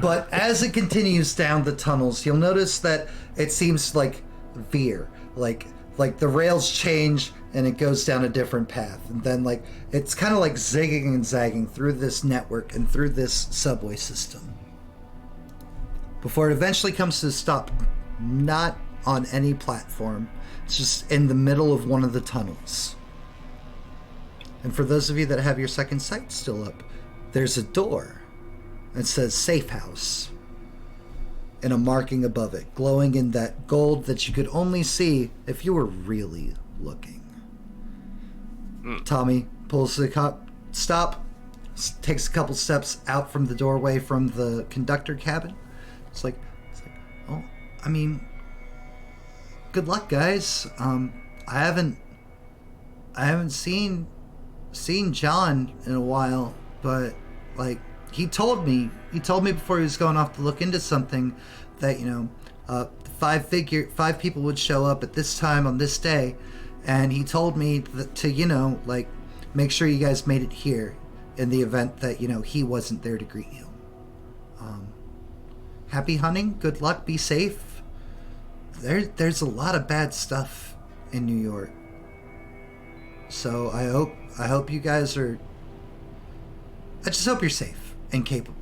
But as it continues down the tunnels, you'll notice that it seems like veer. Like the rails change and it goes down a different path. And then it's kind of like zigging and zagging through this network and through this subway system. Before it eventually comes to a stop, not on any platform. It's just in the middle of one of the tunnels. And for those of you that have your second sight still up, there's a door that says Safe House and a marking above it, glowing in that gold that you could only see if you were really looking. Tommy pulls the stop, takes a couple steps out from the doorway from the conductor cabin. It's like, oh, I mean, good luck, guys. I haven't seen John in a while, but he told me before he was going off to look into something that five people would show up at this time on this day, and he told me to make sure you guys made it here in the event that he wasn't there to greet you. Happy hunting, good luck, be safe. There's a lot of bad stuff in New York, so I hope you guys are. I just hope you're safe and capable.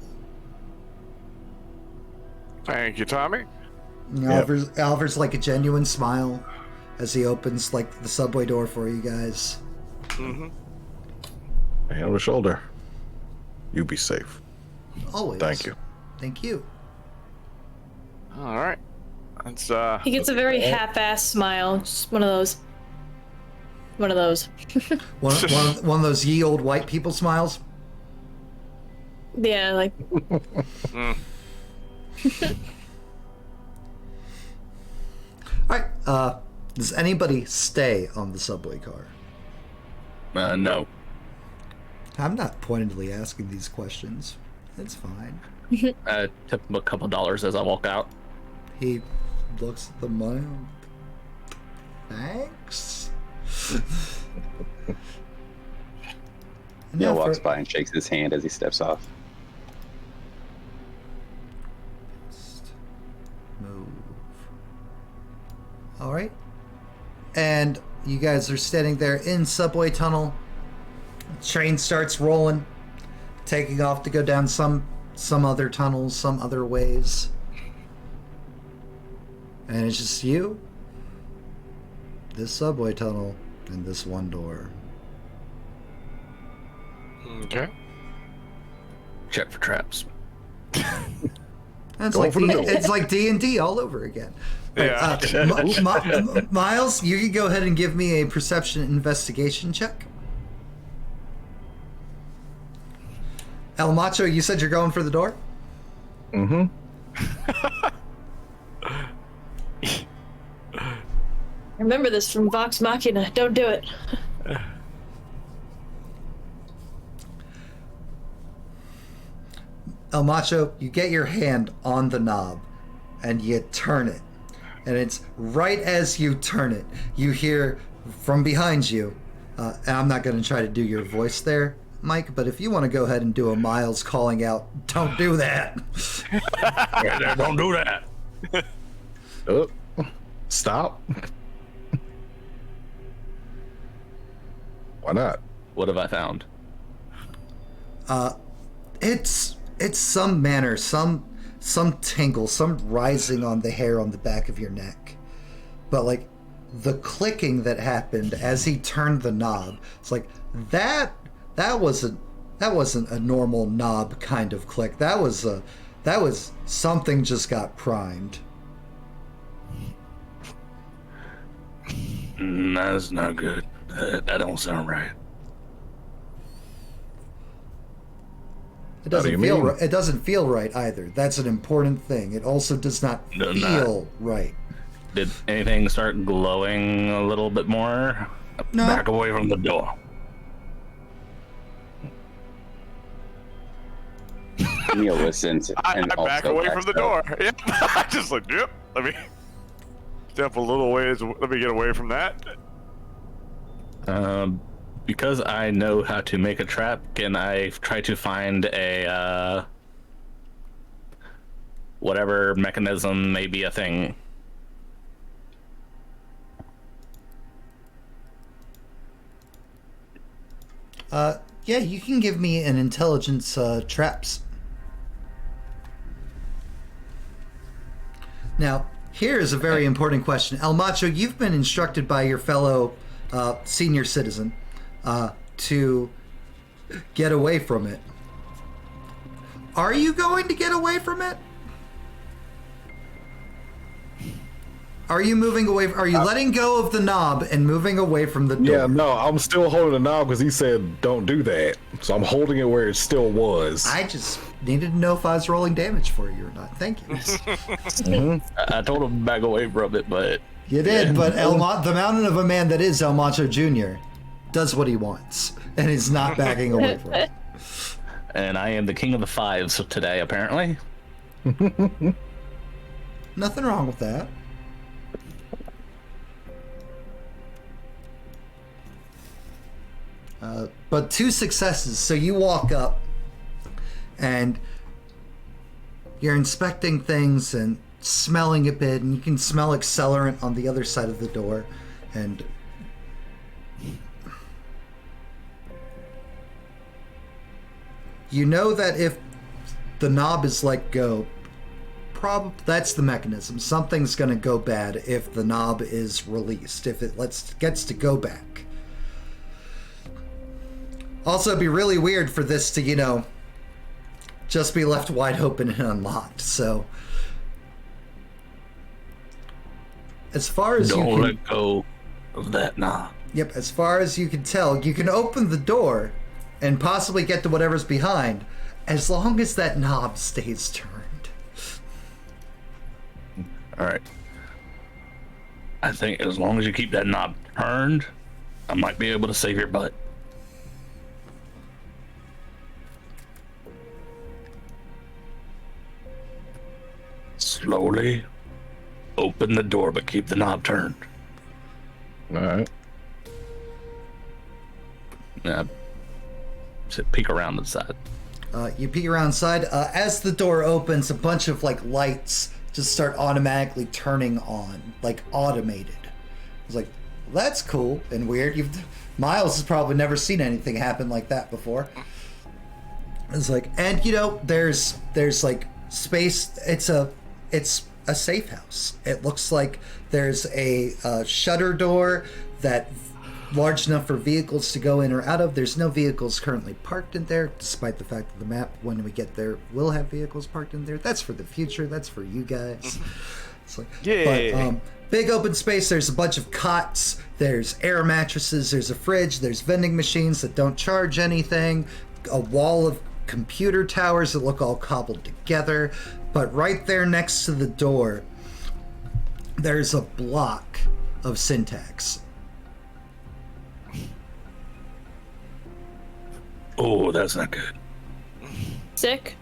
Thank you, Tommy. Oliver's like a genuine smile as he opens the subway door for you guys. Mm-hmm. Hand on the shoulder. You be safe. Always. Thank you. Thank you. All right. That's He gets a very half-assed smile. Just one of those. One of those. One of those ye old white people smiles. Yeah, like. mm. All right. Does anybody stay on the subway car? No. I'm not pointedly asking these questions. It's fine. I tip him a couple dollars as I walk out. He looks at the money. Thanks. Neil walks by and shakes his hand as he steps off. Move. All right. And you guys are standing there in subway tunnel. Train starts rolling, taking off to go down some other tunnels, some other ways. And it's just you, this subway tunnel, and this one door. Okay. Check for traps. It's Go like for the middle. it's like D&D all over again. Yeah. Miles, you can go ahead and give me a perception investigation check. El Macho, you said you're going for the door? Mm-hmm. Remember this from Vox Machina. Don't do it. El Macho, you get your hand on the knob and you turn it. And it's right as you turn it, you hear from behind you, and I'm not going to try to do your voice there, Mike, but if you want to go ahead and do a Miles calling out, don't do that. Don't do that. Oh, stop. Why not? What have I found? It's some manner, some tingle, some rising on the hair on the back of your neck. But the clicking that happened as he turned the knob. It's like that wasn't a normal knob kind of click. That was something just got primed. That's not good. That don't sound right. It doesn't feel right either. That's an important thing. It also does not feel right. Did anything start glowing a little bit more? No. Back away from the door. Neil listens I and also back away from the backs door. Yep. I just like, yep. Let me step a little ways. Let me get away from that. Because I know how to make a trap, can I try to find a whatever mechanism may be a thing? Yeah, you can give me an intelligence traps. Now, here is a very important question. El Macho, you've been instructed by your fellow senior citizen to get away from it. Are you going to get away from it? Are you moving away? Are you letting go of the knob and moving away from the door? Yeah, no, I'm still holding the knob because he said don't do that. So I'm holding it where it still was. I just needed to know if I was rolling damage for you or not. Thank you. I told him to back away from it, but You did, but the mountain of a man that is El Macho Jr. does what he wants and is not backing away from it. and I am the king of the fives today, apparently. Nothing wrong with that. But 2 successes. So you walk up and you're inspecting things and smelling a bit, and you can smell accelerant on the other side of the door. And you know that if the knob is let go, that's the mechanism. Something's going to go bad if the knob is released, if it gets to go back. Also, it'd be really weird for this to, just be left wide open and unlocked. So, as far as don't let go of that knob. Yep, as far as you can tell, you can open the door and possibly get to whatever's behind, as long as that knob stays turned. All right. I think as long as you keep that knob turned, I might be able to save your butt. Slowly open the door, but keep the knob turned. All right. Yeah. Peek around the side. You peek around inside. As the door opens, a bunch of lights just start automatically turning on, automated. It's like, that's cool and weird. Miles has probably never seen anything happen like that before. It's like, and there's space. It's a safe house. It looks like there's a shutter door that large enough for vehicles to go in or out of. There's no vehicles currently parked in there, despite the fact that the map, when we get there, will have vehicles parked in there. That's for the future. That's for you guys. It's like, yeah. But, big open space. There's a bunch of cots. There's air mattresses. There's a fridge. There's vending machines that don't charge anything. A wall of computer towers that look all cobbled together. But right there next to the door, there's a block of syntax. Oh, that's not good. Sick.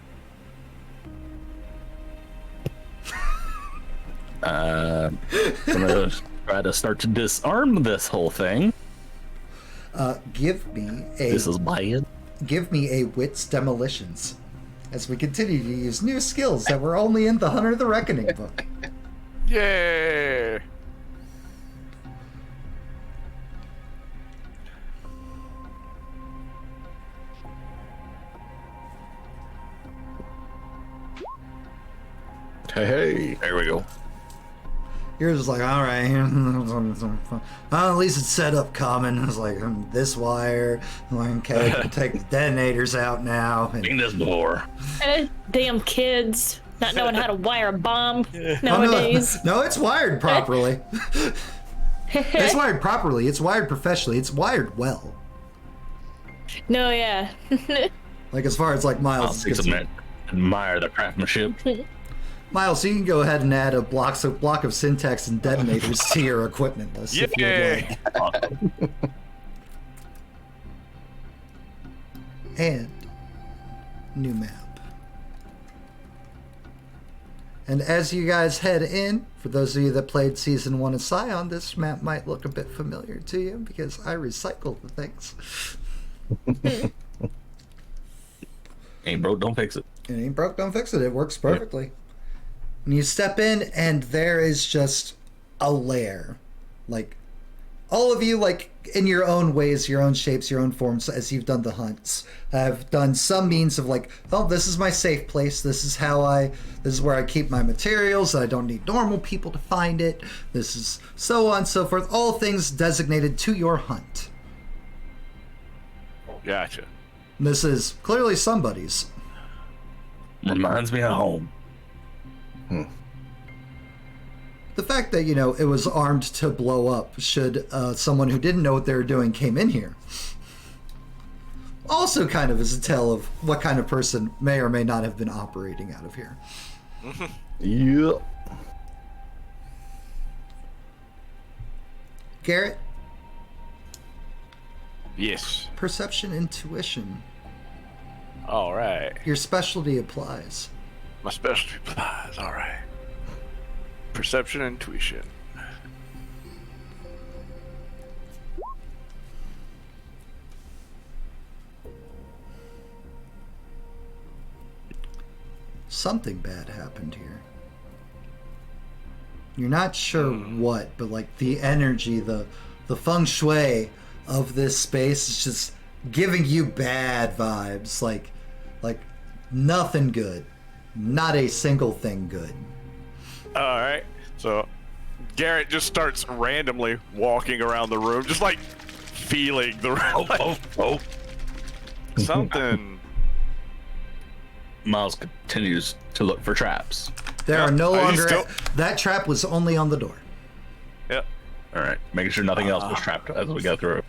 I'm gonna try to start to disarm this whole thing. Give me a This is bad. Give me a wits demolitions as we continue to use new skills that were only in the Hunter the Reckoning book. Yay! Hey. There we go. You're just like, all right. At least it's set up common. It's like, this wire. Okay, I can take the detonators out now. Seen this before. Damn kids not knowing how to wire a bomb nowadays. No, it's wired properly. It's wired properly. It's wired professionally. It's wired well. No, yeah. Like, as far as, like, Miles is concerned. Admire the craftsmanship. Miles, you can go ahead and add a block of syntax and detonators to your equipment list if you would like. And new map. And as you guys head in, for those of you that played Season 1 of Scion, this map might look a bit familiar to you because I recycled the things. Ain't broke, don't fix it. It ain't broke, don't fix it. It works perfectly. Yep. And you step in, and there is just a lair. Like, all of you, like, in your own ways, your own shapes, your own forms, as you've done the hunts, have done some means of, like, oh, this is my safe place. This is where I keep my materials. I don't need normal people to find it. This is so on and so forth. All things designated to your hunt. Gotcha. And this is clearly somebody's. Reminds me of home. The fact that, it was armed to blow up should someone who didn't know what they were doing came in here also kind of is a tell of what kind of person may or may not have been operating out of here. Yep. Garrett? Yes. Perception, intuition. All right. Your specialty applies. My specialty applies. All right. Perception and intuition. Something bad happened here. You're not sure what, but like the energy, the feng shui of this space is just giving you bad vibes. Like nothing good. Not a single thing good. All right. So Garrett just starts randomly walking around the room, just like feeling the room. Something. Miles continues to look for traps. There are no longer. That trap was only on the door. Yep. All right, making sure nothing else was trapped as we go through.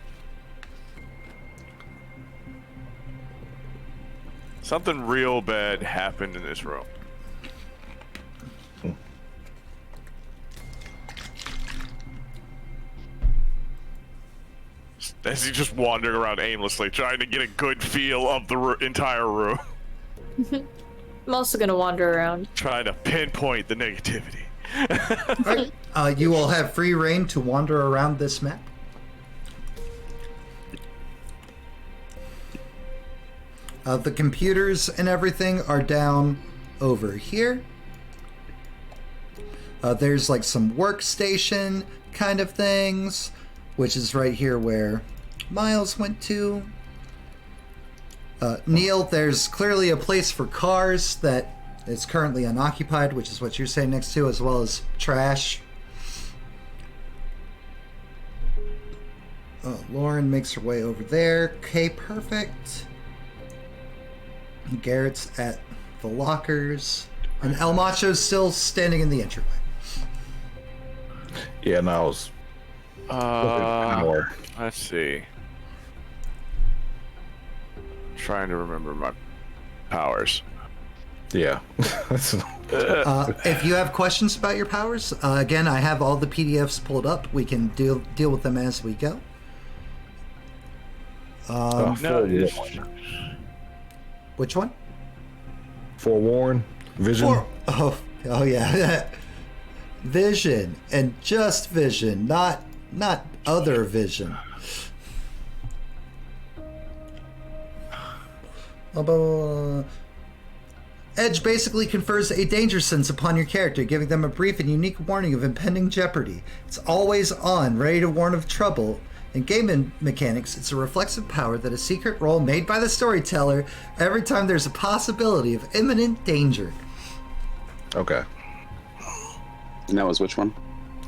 Something real bad happened in this room. As he's just wandering around aimlessly, trying to get a good feel of the entire room. I'm also gonna wander around. Trying to pinpoint the negativity. All right. You will have free reign to wander around this map. The computers and everything are down over here. There's like some workstation kind of things, which is right here where Miles went to. Neil, there's clearly a place for cars that is currently unoccupied, which is what you're saying next to, as well as trash. Lauren makes her way over there. Okay, perfect. Garrett's at the lockers. And El Macho's still standing in the entryway. Yeah, and I was... Let's see. Trying to remember my powers. Yeah. If you have questions about your powers, again, I have all the PDFs pulled up. We can deal with them as we go. Which one? Forewarn. Vision. Oh yeah. Vision, and just vision, not other vision. Edge basically confers a danger sense upon your character, giving them a brief and unique warning of impending jeopardy. It's always on, ready to warn of trouble. In game mechanics, it's a reflexive power that a secret roll made by the storyteller every time there's a possibility of imminent danger. Okay. And that was which one?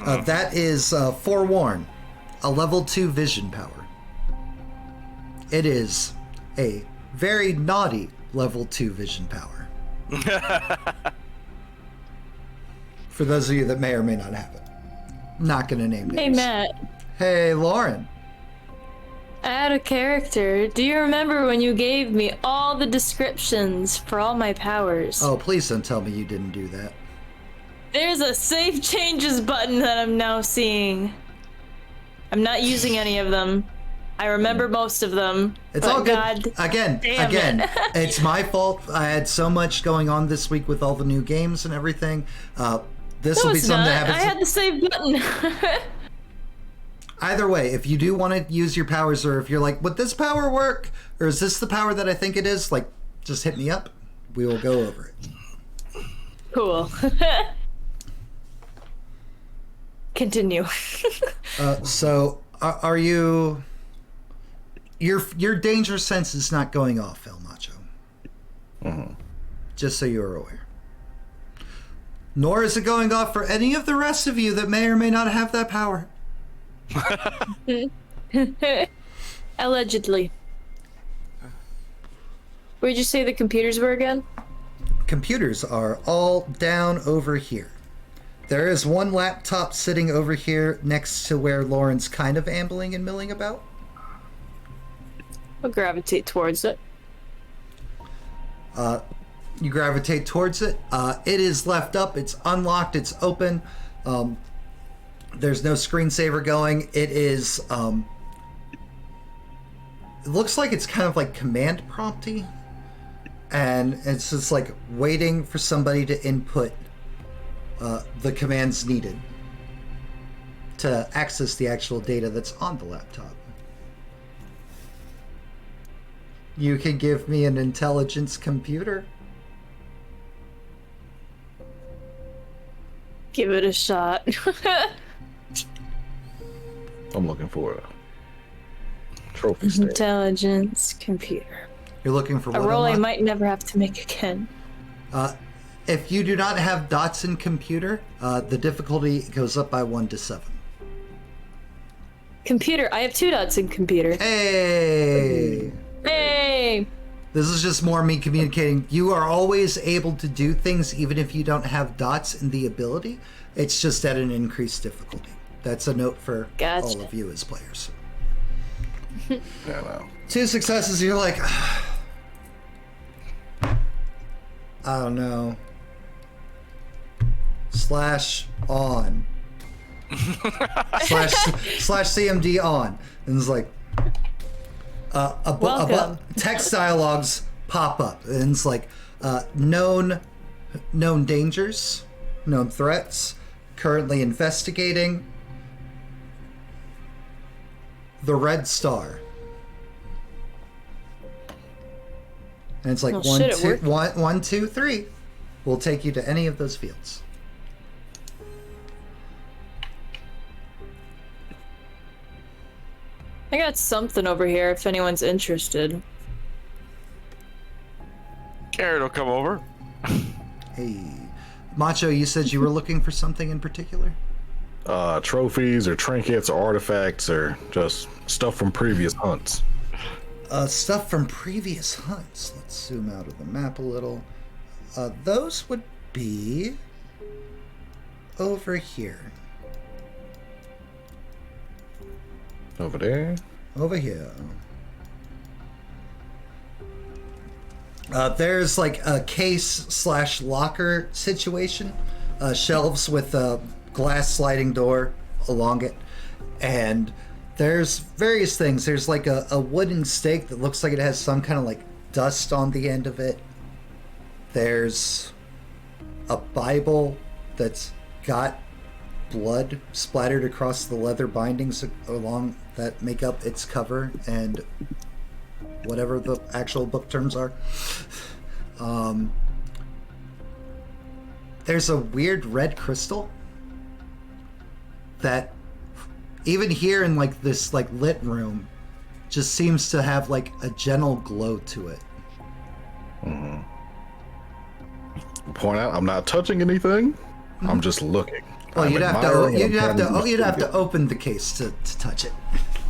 That is Forewarn, a level 2 vision power. It is a very naughty level 2 vision power. For those of you that may or may not have it. Not going to name names. Hey, Matt. Hey, Lauren. Add a character. Do you remember when you gave me all the descriptions for all my powers? Oh, please don't tell me you didn't do that. There's a save changes button that I'm now seeing. I'm not using any of them. I remember most of them. It's but all good. God Again, damn it's my fault. I had so much going on this week with all the new games and everything. This No, will be it's something not. that happens. I had the save button. Either way, if you do want to use your powers, or if you're like, would this power work? Or is this the power that I think it is? Like, just hit me up. We will go over it. Cool. Continue. So, are you... Your danger sense is not going off, El Macho. Just so you're aware. Nor is it going off for any of the rest of you that may or may not have that power. Allegedly. Where'd you say the computers were again? Computers are all down over here. There is one laptop sitting over here next to where Lauren's kind of ambling and milling about. I'll gravitate towards it. You gravitate towards it. It is left up. It's unlocked. It's open. There's no screensaver going. It is... it looks like it's kind of like command prompty. And it's just like waiting for somebody to input the commands needed to access the actual data that's on the laptop. You can give me an intelligence computer. Give it a shot. I'm looking for a trophy state. Intelligence computer. You're looking for A what? roll I Unlock? might never have to make again. If you do not have dots in computer, the difficulty goes up by 1 to 7. Computer. I have 2 dots in computer. Hey! Hey! This is just more me communicating. You are always able to do things even if you don't have dots in the ability. It's just at an increased difficulty. That's a note for Gotcha. all of you as players. Yeah, no. 2 successes, you're like... I don't know. Slash on. slash CMD on. And it's like... Welcome. text dialogues pop up, and it's like known dangers, known threats, currently investigating, the red star, and it's like Well, shit, it worked. 1, 2, 3 will take you to any of those fields. I got something over here if anyone's interested. Garrett will come over. Hey, Macho, you said you were looking for something in particular? Trophies or trinkets or artifacts or just stuff from previous hunts. Stuff from previous hunts. Let's zoom out of the map a little. Those would be over here. Over there. Over here. There's like a case/locker situation. Shelves with a glass sliding door along it. And there's various things. There's like a wooden stake that looks like it has some kind of like dust on the end of it. There's a Bible that's got blood splattered across the leather bindings along that make up its cover and whatever the actual book terms are. There's a weird red crystal that even here in like this like lit room just seems to have like a gentle glow to it. Point out, I'm not touching anything. I'm just looking. Well, I'm you'd have admiring to and I'm trying to you'd have to open the case to touch it.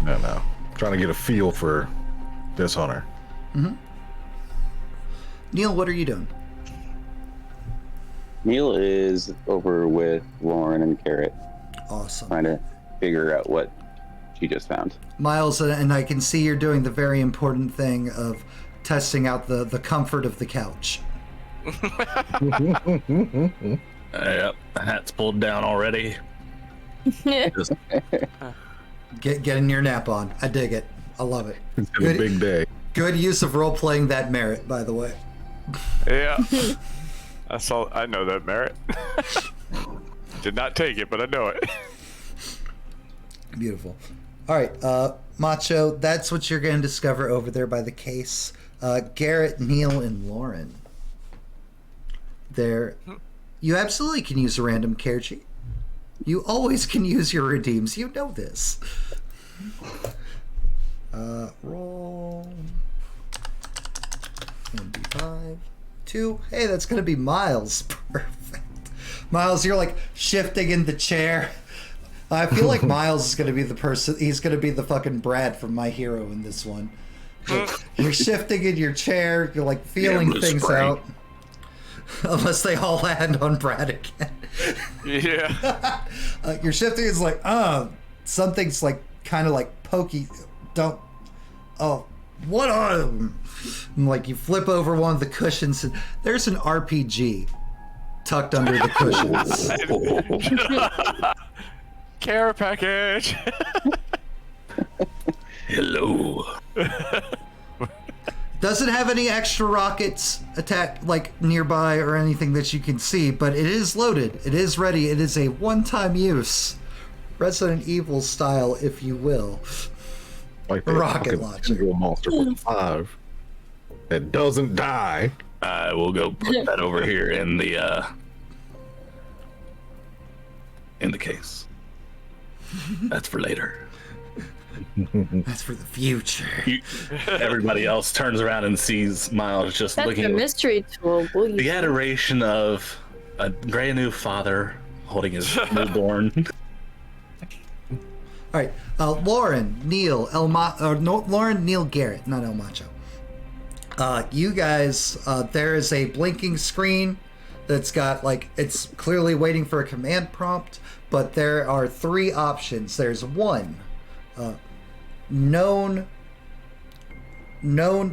No. Trying to get a feel for this hunter. Neil, what are you doing? Neil is over with Lauren and Carrot, Awesome. trying to figure out what she just found. Miles, and I can see you're doing the very important thing of testing out the comfort of the couch. Yep, the hat's pulled down already. Just Getting your nap on. I dig it. I love it. It's been a big day. Good use of role playing that merit, by the way. Yeah. I know that merit. Did not take it, but I know it. Beautiful. All right, Macho, that's what you're going to discover over there by the case. Garrett, Neil, and Lauren. There, you absolutely can use a random care sheet. You always can use your redeems. You know this. Roll 1d5. 2. Hey, that's going to be Miles. Perfect. Miles, you're like shifting in the chair. I feel like Miles is going to be the person. He's going to be the fucking Brad from My Hero in this one. You're shifting in your chair. You're like feeling things out. Unless they all land on Brad again. Yeah. You're shifting. It's like, something's like kind of like pokey. Don't. Oh, what are them? And like you flip over one of the cushions, and there's an RPG tucked under the cushions. Care package. hello. Doesn't have any extra rockets attack like nearby or anything that you can see, but it is loaded. It is ready. It is a one-time use, Resident Evil style, if you will. Like that Rocket fucking launcher. single monster from 5 that doesn't die. I will go put that over here in the case. That's for later. That's for the future. Everybody else turns around and sees Miles just That's looking a at mystery tool. Will you the adoration of a brand new father holding his newborn. All right, Lauren, Neil, Lauren, Neil, Garrett, not El Macho. You guys, there is a blinking screen that's got like it's clearly waiting for a command prompt, but there are 3 options. There's 1, known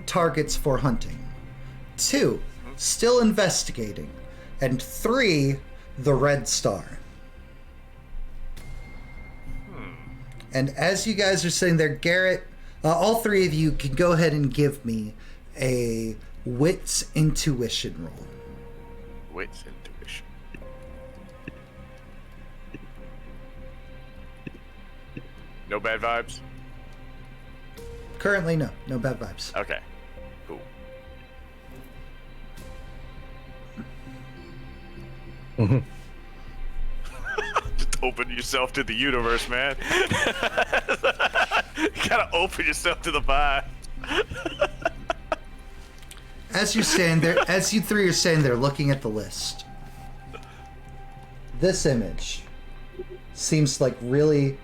targets for hunting. 2, still investigating, and 3, the red star. And as you guys are sitting there, Garrett, all 3 of you can go ahead and give me a wits intuition roll. Wits intuition. No bad vibes? Currently, no bad vibes. Okay. Cool. Just open yourself to the universe, man. You gotta open yourself to the vibe. As you stand there, as you 3 are standing there looking at the list, this image seems to like really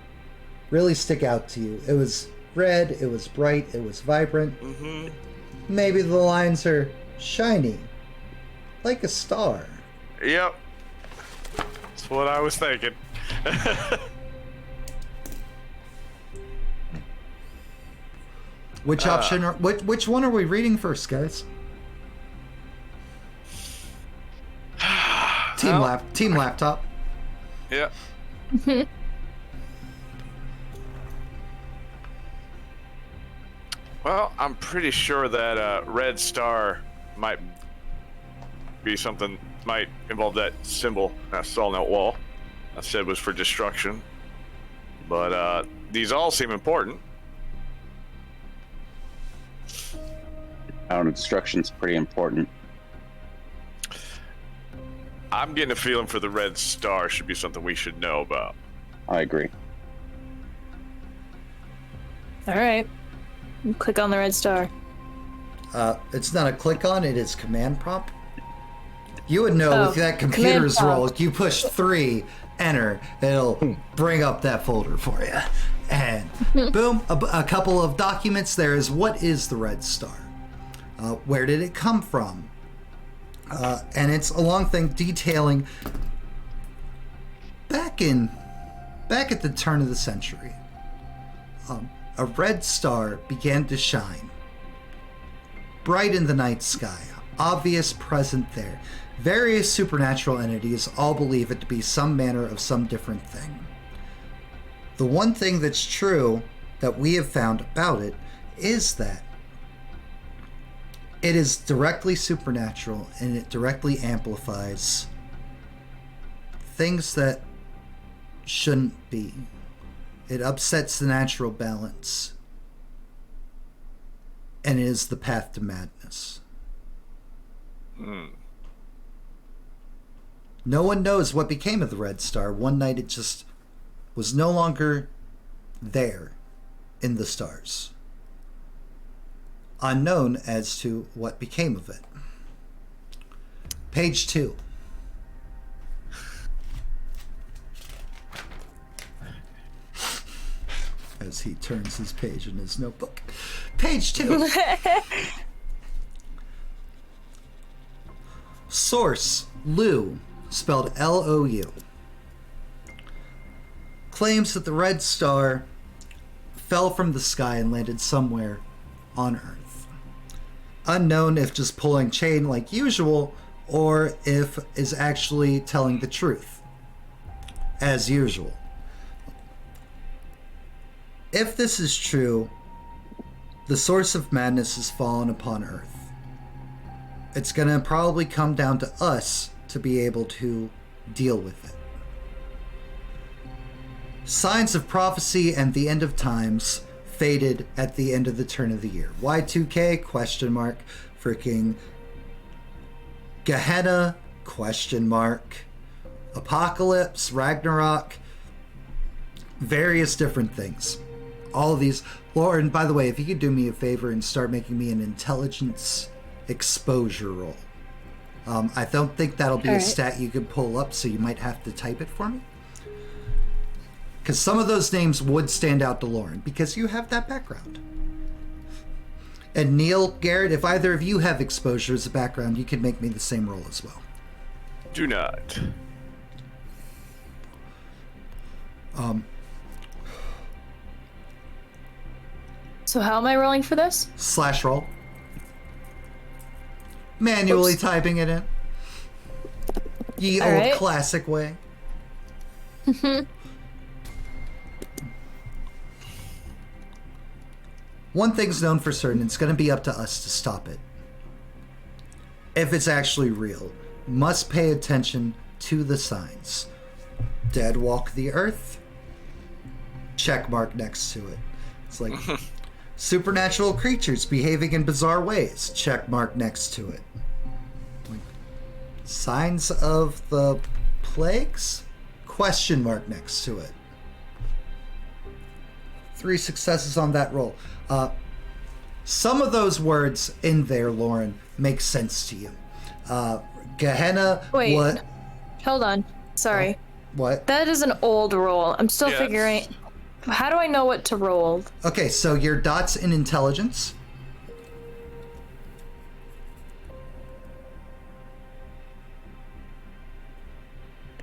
stick out to you. It was red, it was bright, it was vibrant. Mm-hmm. Maybe the lines are shiny, like a star. Yep. That's what I was thinking. Which option? Which one are we reading first, guys? Team laptop. Yeah. Well, I'm pretty sure that red star might be something, might involve that symbol I saw on that wall. I said was for destruction. But these all seem important. Destruction's pretty important. I'm getting a feeling for the red star should be something we should know about. I agree. All right. Click on the red star. It's not a click on, it is command prompt. You would know Oh, with that command computer's prompt. roll, you push 3, enter, it'll bring up that folder for you. And boom, a couple of documents. There is what is the Red Star? Where did it come from? And it's a long thing detailing back at the turn of the century. A red star began to shine, bright in the night sky, obvious present there. Various supernatural entities all believe it to be some manner of some different thing. The one thing that's true that we have found about it is that it is directly supernatural and it directly amplifies things that shouldn't be. It upsets the natural balance. And it is the path to madness. No one knows what became of the Red Star. One night it just was no longer there in the stars. Unknown as to what became of it. Page 2. As he turns his page in his notebook. Page 2. Source, Lou, spelled L-O-U, claims that the Red Star fell from the sky and landed somewhere on Earth. Unknown if just pulling chain like usual, or if is actually telling the truth, as usual. If this is true, the source of madness has fallen upon Earth. It's going to probably come down to us to be able to deal with it. Signs of prophecy and the end of times faded at the end of the turn of the year. Y2K, question mark, freaking Gehenna, question mark, Apocalypse, Ragnarok, various different things. All of these. Lauren, by the way, if you could do me a favor and start making me an intelligence exposure roll. I don't think that'll be a stat you could pull up, so you might have to type it for me. Because some of those names would stand out to Lauren, because you have that background. And Neil, Garrett, if either of you have exposure as a background, you can make me the same roll as well. Do not. So how am I rolling for this? Slash roll. Manually typing it in. Ye All old right. classic way. One thing's known for certain, it's going to be up to us to stop it. If it's actually real, must pay attention to the signs. Dead walk the earth. Check mark next to it. It's like supernatural creatures behaving in bizarre ways. Check mark next to it. Like, signs of the plagues? Question mark next to it. 3 successes on that roll. Some of those words in there, Lauren, make sense to you. Gehenna. Wait. What? Hold on. Sorry. What? That is an old roll. I'm still Yes. figuring. How do I know what to roll? Okay, so your dots in intelligence.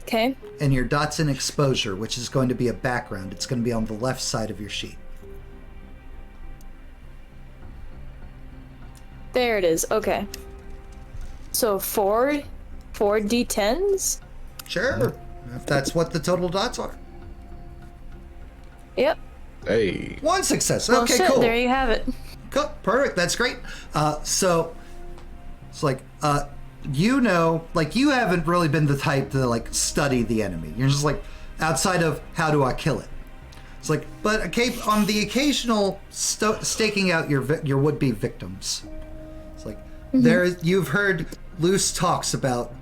Okay. And your dots in exposure, which is going to be a background. It's going to be on the left side of your sheet. There it is. Okay. So four D10s? Sure. If that's what the total dots are. Yep. Hey. 1 success. Well, Okay, shit, cool. there you have it. Cool. Perfect. That's great. So it's like, you know, like you haven't really been the type to like study the enemy. You're just like, outside of how do I kill it? It's like, but on the occasional staking out your would-be victims. It's like, you've heard loose talks about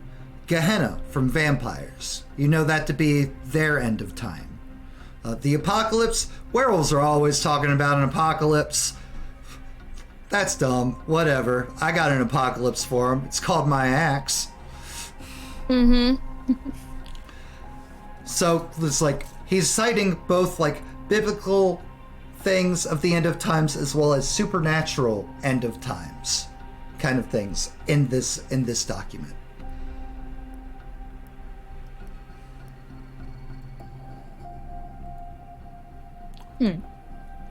Gehenna from vampires. You know that to be their end of time. The apocalypse, werewolves are always talking about an apocalypse. That's dumb. Whatever. I got an apocalypse for them. It's called my axe. So it's like he's citing both like biblical things of the end of times as well as supernatural end of times kind of things in this document.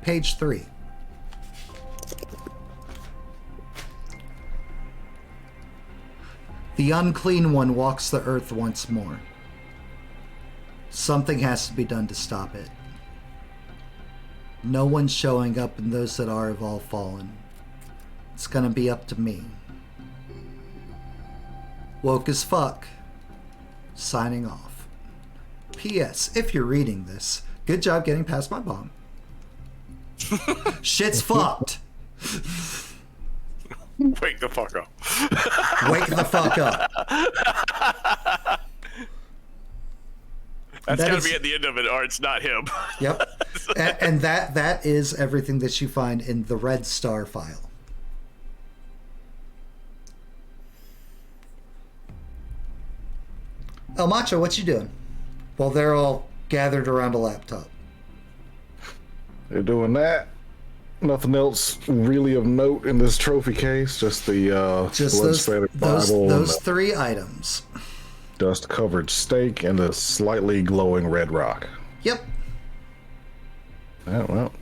Page 3. The unclean one walks the earth once more. Something has to be done to stop it. No one's showing up, and those that are have all fallen. It's gonna be up to me. Woke as fuck. Signing off. P.S. If you're reading this, good job getting past my bomb. Shit's fucked. Wake the fuck up. Wake the fuck up. That's That gotta is- be at the end of it, or it's not him. Yep. And that is everything that you find in the Red Star file. El Macho, what you doing? While they're all gathered around a laptop. They're doing that. Nothing else really of note in this trophy case. Just the Just blood-spattered Bible and those the 3 items. dust-covered steak and the slightly glowing red rock. Yep. Yeah, well,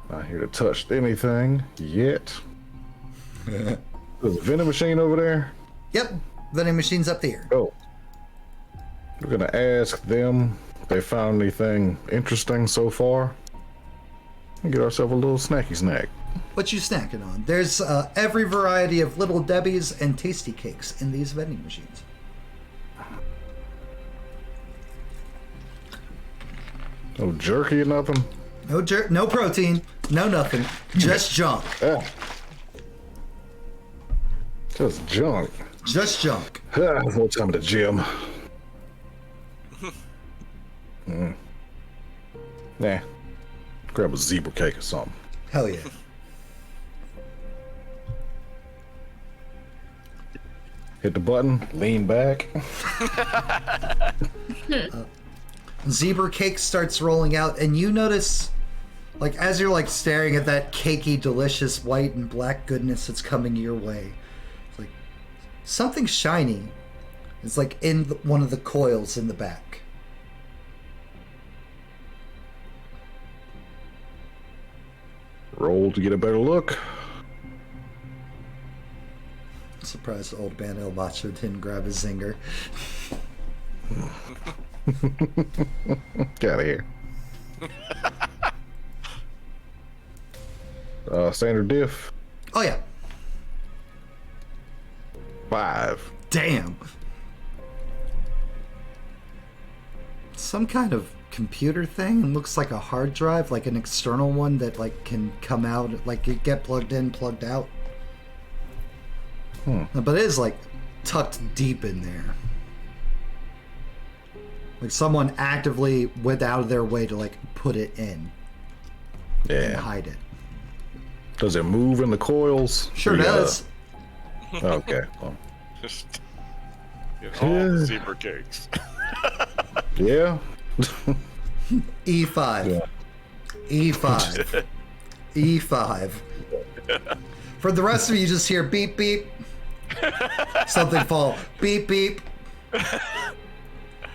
not here to touch anything yet. There's a vending machine over there. Yep. Vending machine's up there. Oh, we're gonna ask them if they found anything interesting so far. And get ourselves a little snacky snack. What you snacking on? There's every variety of Little Debbie's and tasty cakes in these vending machines. No jerky or nothing. No protein, no nothing, just junk. Yeah. Just junk. Just junk. No time at the gym. Nah. Grab a zebra cake or something. Hell yeah. Hit the button, lean back. Zebra cake starts rolling out, and you notice, like, as you're like staring at that cakey, delicious white and black goodness that's coming your way, it's like something shiny is like in one of the coils in the back. Roll to get a better look. Surprised old man El Macho didn't grab a zinger. Get out of here. Standard diff. Oh yeah. 5. Damn. Some kind of computer thing. It looks like a hard drive, like an external one that like can come out, like you get plugged in, plugged out. But it is like tucked deep in there. Like someone actively went out of their way to like put it in and Yeah. hide it. Does it move in the coils? Sure We gotta- does. Okay. Well, Just get all the zebra cakes. yeah. E5. Yeah. E5. E5. For the rest of you, just hear beep beep. Something fall. Beep beep.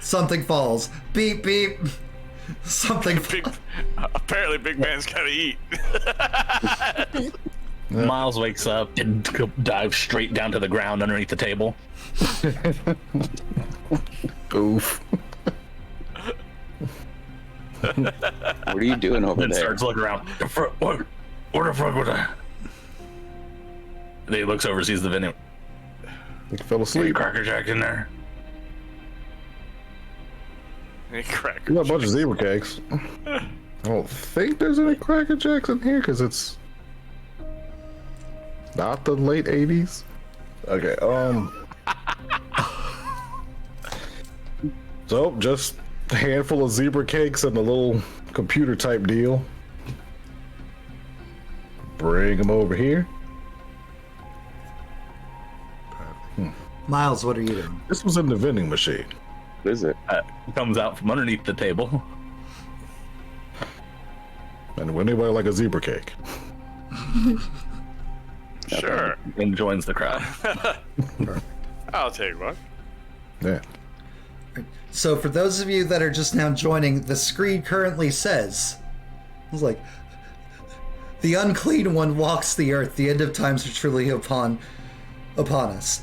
Something falls. Beep beep. Something Big, apparently, big man's gotta eat. Miles wakes up and dives straight down to the ground underneath the table. Oof. What are you doing over And there? starts looking around. What the fuck was that? And he looks over, sees the vending. He fell Any asleep. Cracker Jack in there? Hey, cracker. We got a bunch of zebra cakes. I don't think there's any Cracker Jacks in here because it's not the late 80s. Okay, So, just a handful of zebra cakes and a little computer type deal. Bring them over here. Miles, what are you doing? This was in the vending machine. What is it? Comes out from underneath the table. And would anybody like a zebra cake? Sure. And joins the crowd. I'll take one. Yeah. So for those of you that are just now joining, the screen currently says, it's like, the unclean one walks the earth. The end of times are truly upon us.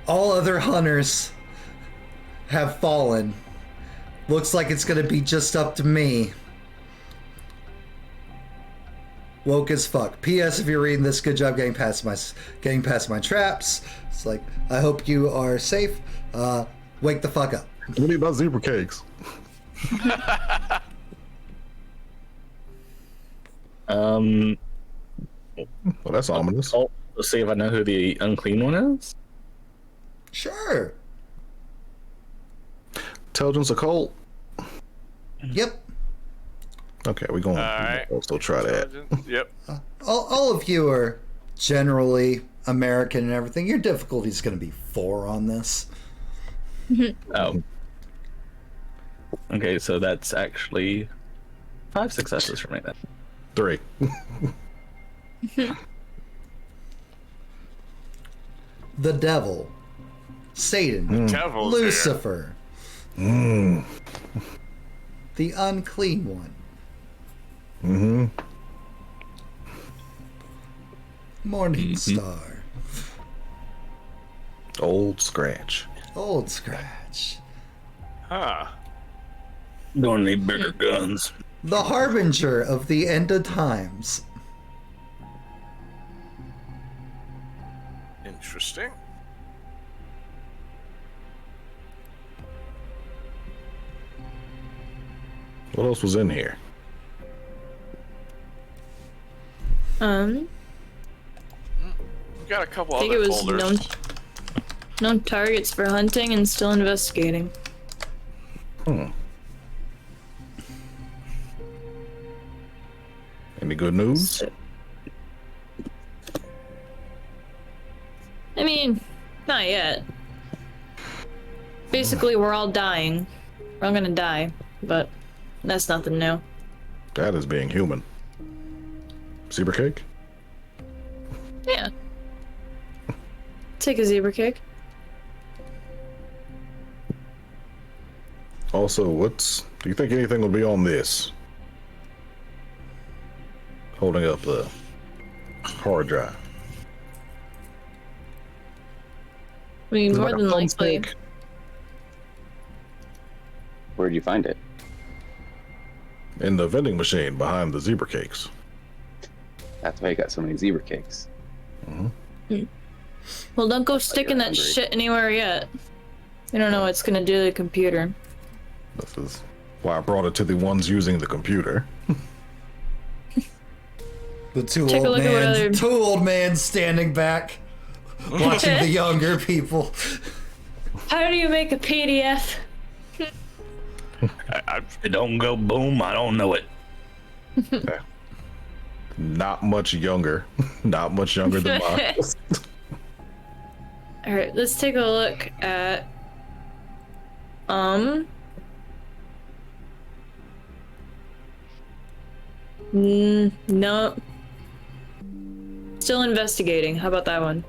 All other hunters have fallen. Looks like it's going to be just up to me. Woke as fuck. P.S. If you're reading this, good job getting past my traps. It's like, I hope you are safe. Wake the fuck up. We need about zebra cakes. Um, Well, that's ominous. let's see if I know who the unclean one is. Sure. Intelligence occult. Yep. Okay, we're going Alright. to still try that. Yep. All of you are generally American and everything. Your difficulty is going to be 4 on this. Oh. Okay, so that's actually 5 successes for me then. 3. The devil, Satan, Devil's here. Lucifer, the unclean one, Morning Star, Old Scratch. Old Scratch, Huh. Gonna need bigger guns. the harbinger of the end of times. Interesting. What else was in here? We got a couple I think it other was folders. known targets for hunting and still investigating. Any good news? I mean, not yet. Basically, we're all dying. We're all gonna die, but that's nothing new. That is being human. Zebra cake? Yeah. Take a zebra cake. Also, do you think anything will be on this? Holding up the hard drive. I mean, Is it more like a than likely. thumbstick? Where'd you find it? In the vending machine behind the zebra cakes. That's why you got so many zebra cakes. Well, don't go sticking that hungry. shit anywhere yet. You don't know what's gonna do to the computer. This is why I brought it to the ones using the computer. The two Take a look at what other- old men standing back, watching the younger people. How do you make a PDF? It don't go boom, I don't know it. Not much younger. Not much younger than mine. Alright, let's take a look at no. Still investigating. How about that one?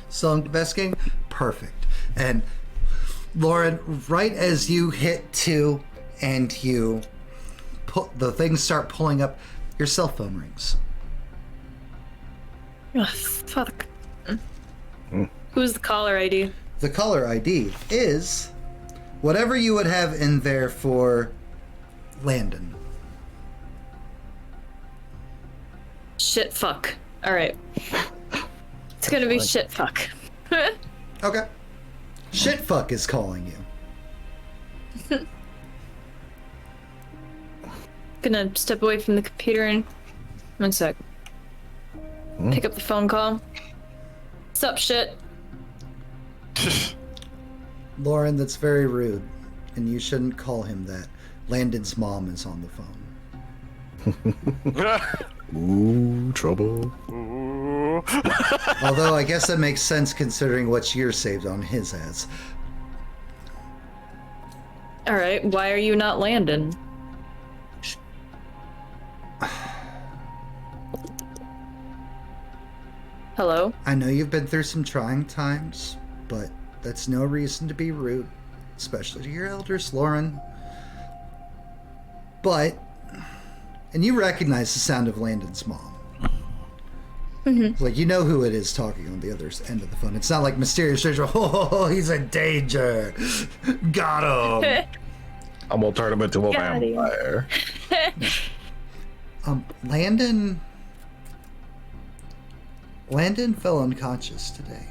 So investigating, perfect. And Lauren, right as you hit 2 and you the things start pulling up, your cell phone rings. Oh, fuck. Who's the caller ID? The caller ID is whatever you would have in there for Landon. Shit fuck. Alright. It's gonna be shit fuck. Okay. Shitfuck is calling you. Gonna step away from the computer and 1 sec. Pick up the phone call. What's up, shit? Lauren, that's very rude, and you shouldn't call him that. Landon's mom is on the phone. Ooh, trouble. Ooh. Although I guess that makes sense considering what you're saved on his as. All right, why are you not landing? Hello? I know you've been through some trying times, but that's no reason to be rude, especially to your elders, Lauren. But, and you recognize the sound of Landon's mom. Like, you know who it is talking on the other end of the phone. It's not like mysterious stranger, oh, he's a danger. Got him. I'm gonna turn him into a Got him. vampire. Landon fell unconscious today.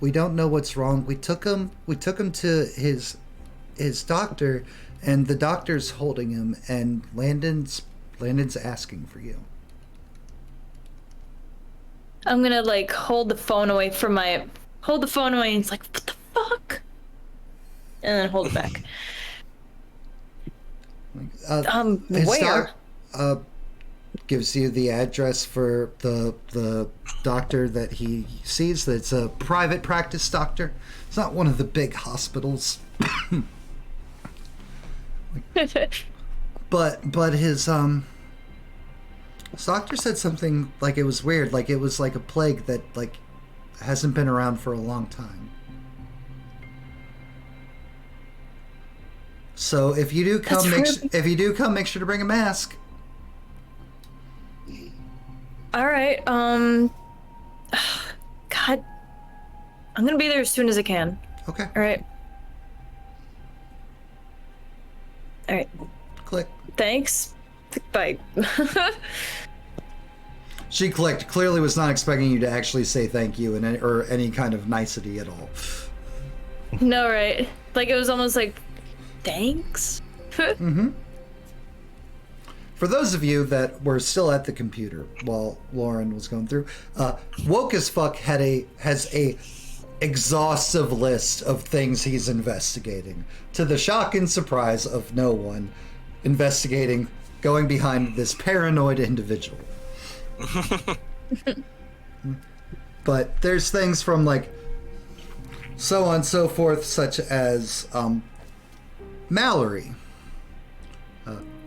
We don't know what's wrong. We took him to his doctor, and the doctor's holding him, and Landon's asking for you. I'm gonna like hold the phone away and it's like, what the fuck? And then hold it back. His Where? Gives you the address for the doctor that he sees. That's a private practice doctor. It's not one of the big hospitals. But his doctor said something like it was weird, like it was like a plague that like hasn't been around for a long time. So if you do come, make sure to bring a mask. All right. God, I'm gonna be there as soon as I can. Okay. All right. All right. Click. Thanks. Bye. She clicked. Clearly was not expecting you to actually say thank you or any kind of nicety at all. No, right? Like it was almost like, thanks. For those of you that were still at the computer while Lauren was going through, Woke as Fuck has a exhaustive list of things he's investigating, to the shock and surprise of no one, investigating going behind this paranoid individual. But there's things from like so on and so forth, such as Mallory,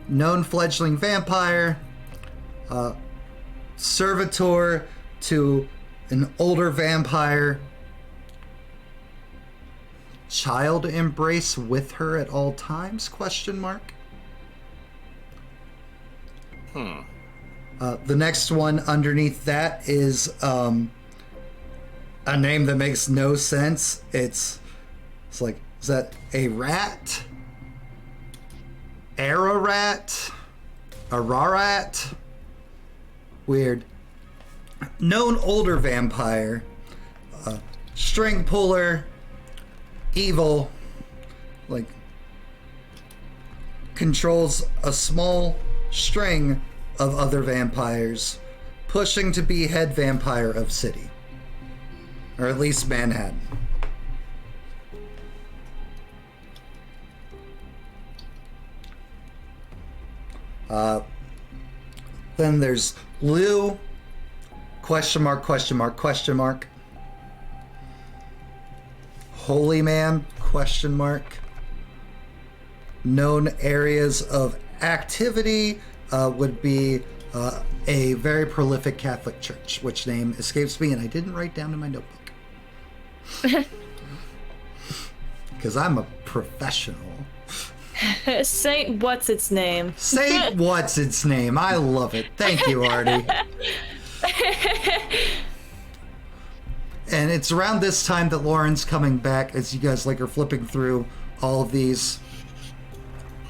known fledgling vampire, servitor to an older vampire, child embrace with her at all times, question mark. The next one underneath that is a name that makes no sense. It's like, is that a rat? Ararat? Ararat? Weird. Known older vampire. String puller. Evil. Like, controls a small string of other vampires, pushing to be head vampire of city. Or at least Manhattan. Then there's Lou, question mark, question mark, question mark. Holy Man, question mark. Known areas of activity would be a very prolific Catholic church, which name escapes me and I didn't write down in my notebook. Because I'm a professional. Saint what's its name? Saint what's its name? I love it. Thank you, Artie. And it's around this time that Lauren's coming back as you guys like are flipping through all of these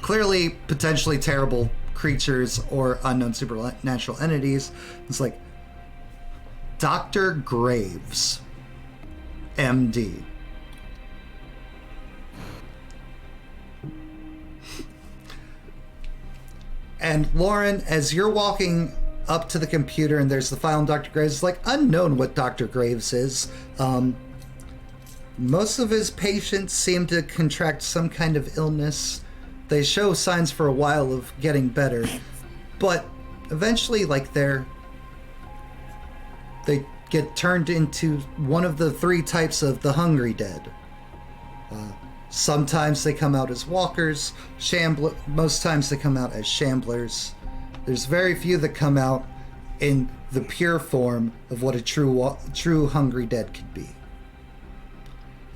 clearly potentially terrible creatures or unknown supernatural entities. It's like Dr. Graves, MD. And Lauren, as you're walking up to the computer and there's the file on Dr. Graves, it's like unknown what Dr. Graves is. Most of his patients seem to contract some kind of illness. They show signs for a while of getting better, but eventually, like, their they get turned into one of the 3 types of the hungry dead. Sometimes they come out as walkers, most times they come out as shamblers. There's very few that come out in the pure form of what a true hungry dead could be.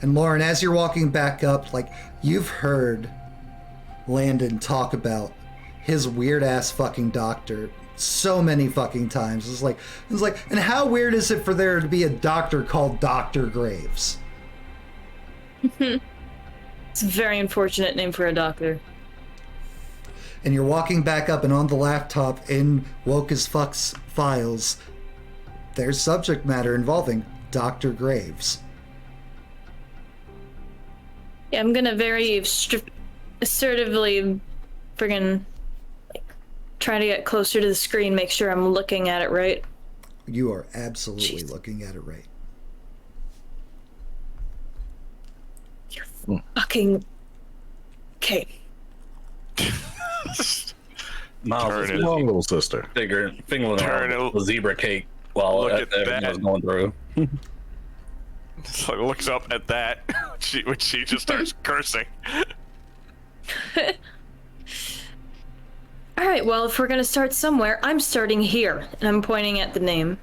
And Lauren, as you're walking back up, like, you've heard Landon talk about his weird ass fucking doctor so many fucking times. It's like, and how weird is it for there to be a doctor called Dr. Graves? It's a very unfortunate name for a doctor. And you're walking back up, and on the laptop in Woke as Fuck's files, there's subject matter involving Dr. Graves. Yeah, I'm gonna very assertively friggin' try to get closer to the screen, make sure I'm looking at it right. You are absolutely Jeez. looking at it right. You're fucking... Okay. Miles Turn was it. busy Long little sister. fingering Turn around it. the zebra cake while Look at everything that. was going through. So looks up at that, when she just starts cursing. Alright, well, if we're gonna start somewhere, I'm starting here. And I'm pointing at the name.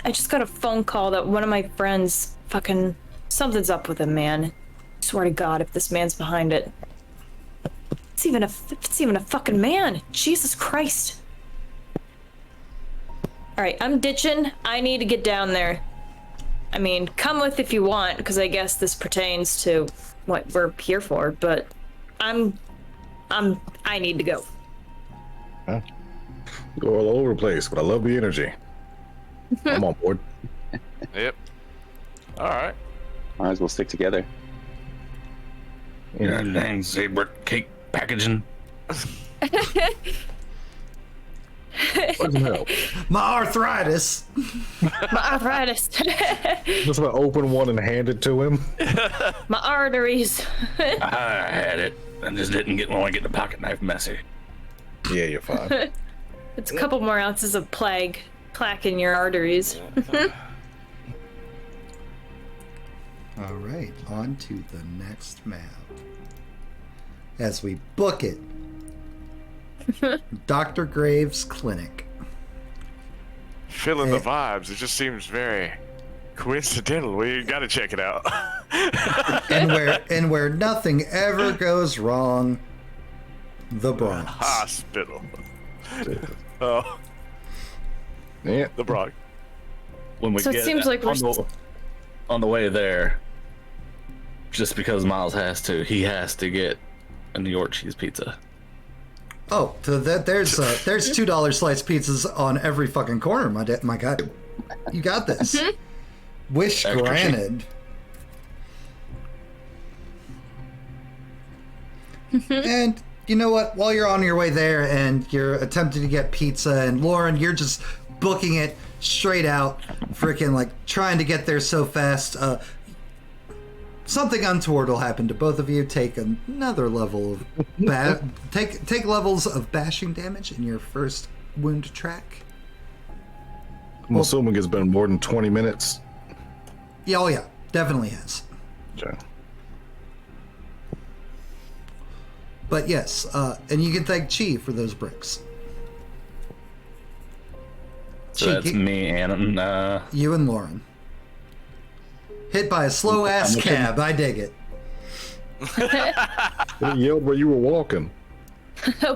I just got a phone call that one of my friends fucking... Something's up with him, man. Swear to God, if this man's behind it. It's even a fucking man. Jesus Christ. Alright, I'm ditching. I need to get down there. I mean, come with if you want, because I guess this pertains to what we're here for, but I need to go. Go all over the place, but I love the energy. I'm on board. Yep. All right. Might as well stick together. You know, dang zebra cake packaging. Doesn't help. My arthritis! My arthritis. Just about open one and hand it to him. My arteries. I had it. I just didn't want to get the pocket knife messy. Yeah, you're fine. It's a couple more ounces of plaque in your arteries. All right, on to the next map. As we book it, Dr. Graves' clinic. Feeling the vibes. It just seems very coincidental. We gotta check it out. and where nothing ever goes wrong, the Bronx. Hospital. Oh, Yeah. the Bronx. When we So it get seems like on the way there, just because Miles has to, he has to get a New York cheese pizza. Oh, so there's $2 sliced pizzas on every fucking corner, my God. You got this. Wish Extra granted. And you know what? While you're on your way there and you're attempting to get pizza, and Lauren, you're just booking it straight out, freaking like trying to get there so fast. Something untoward will happen to both of you. Take another level of take levels of bashing damage in your first wound track. I'm assuming it's been more than 20 minutes. Yeah, oh yeah, definitely has. Okay. But yes, and you can thank Chi for those bricks. So that's me and You and Lauren. Hit by a slow ass cab. I dig it. They yelled where you were walking.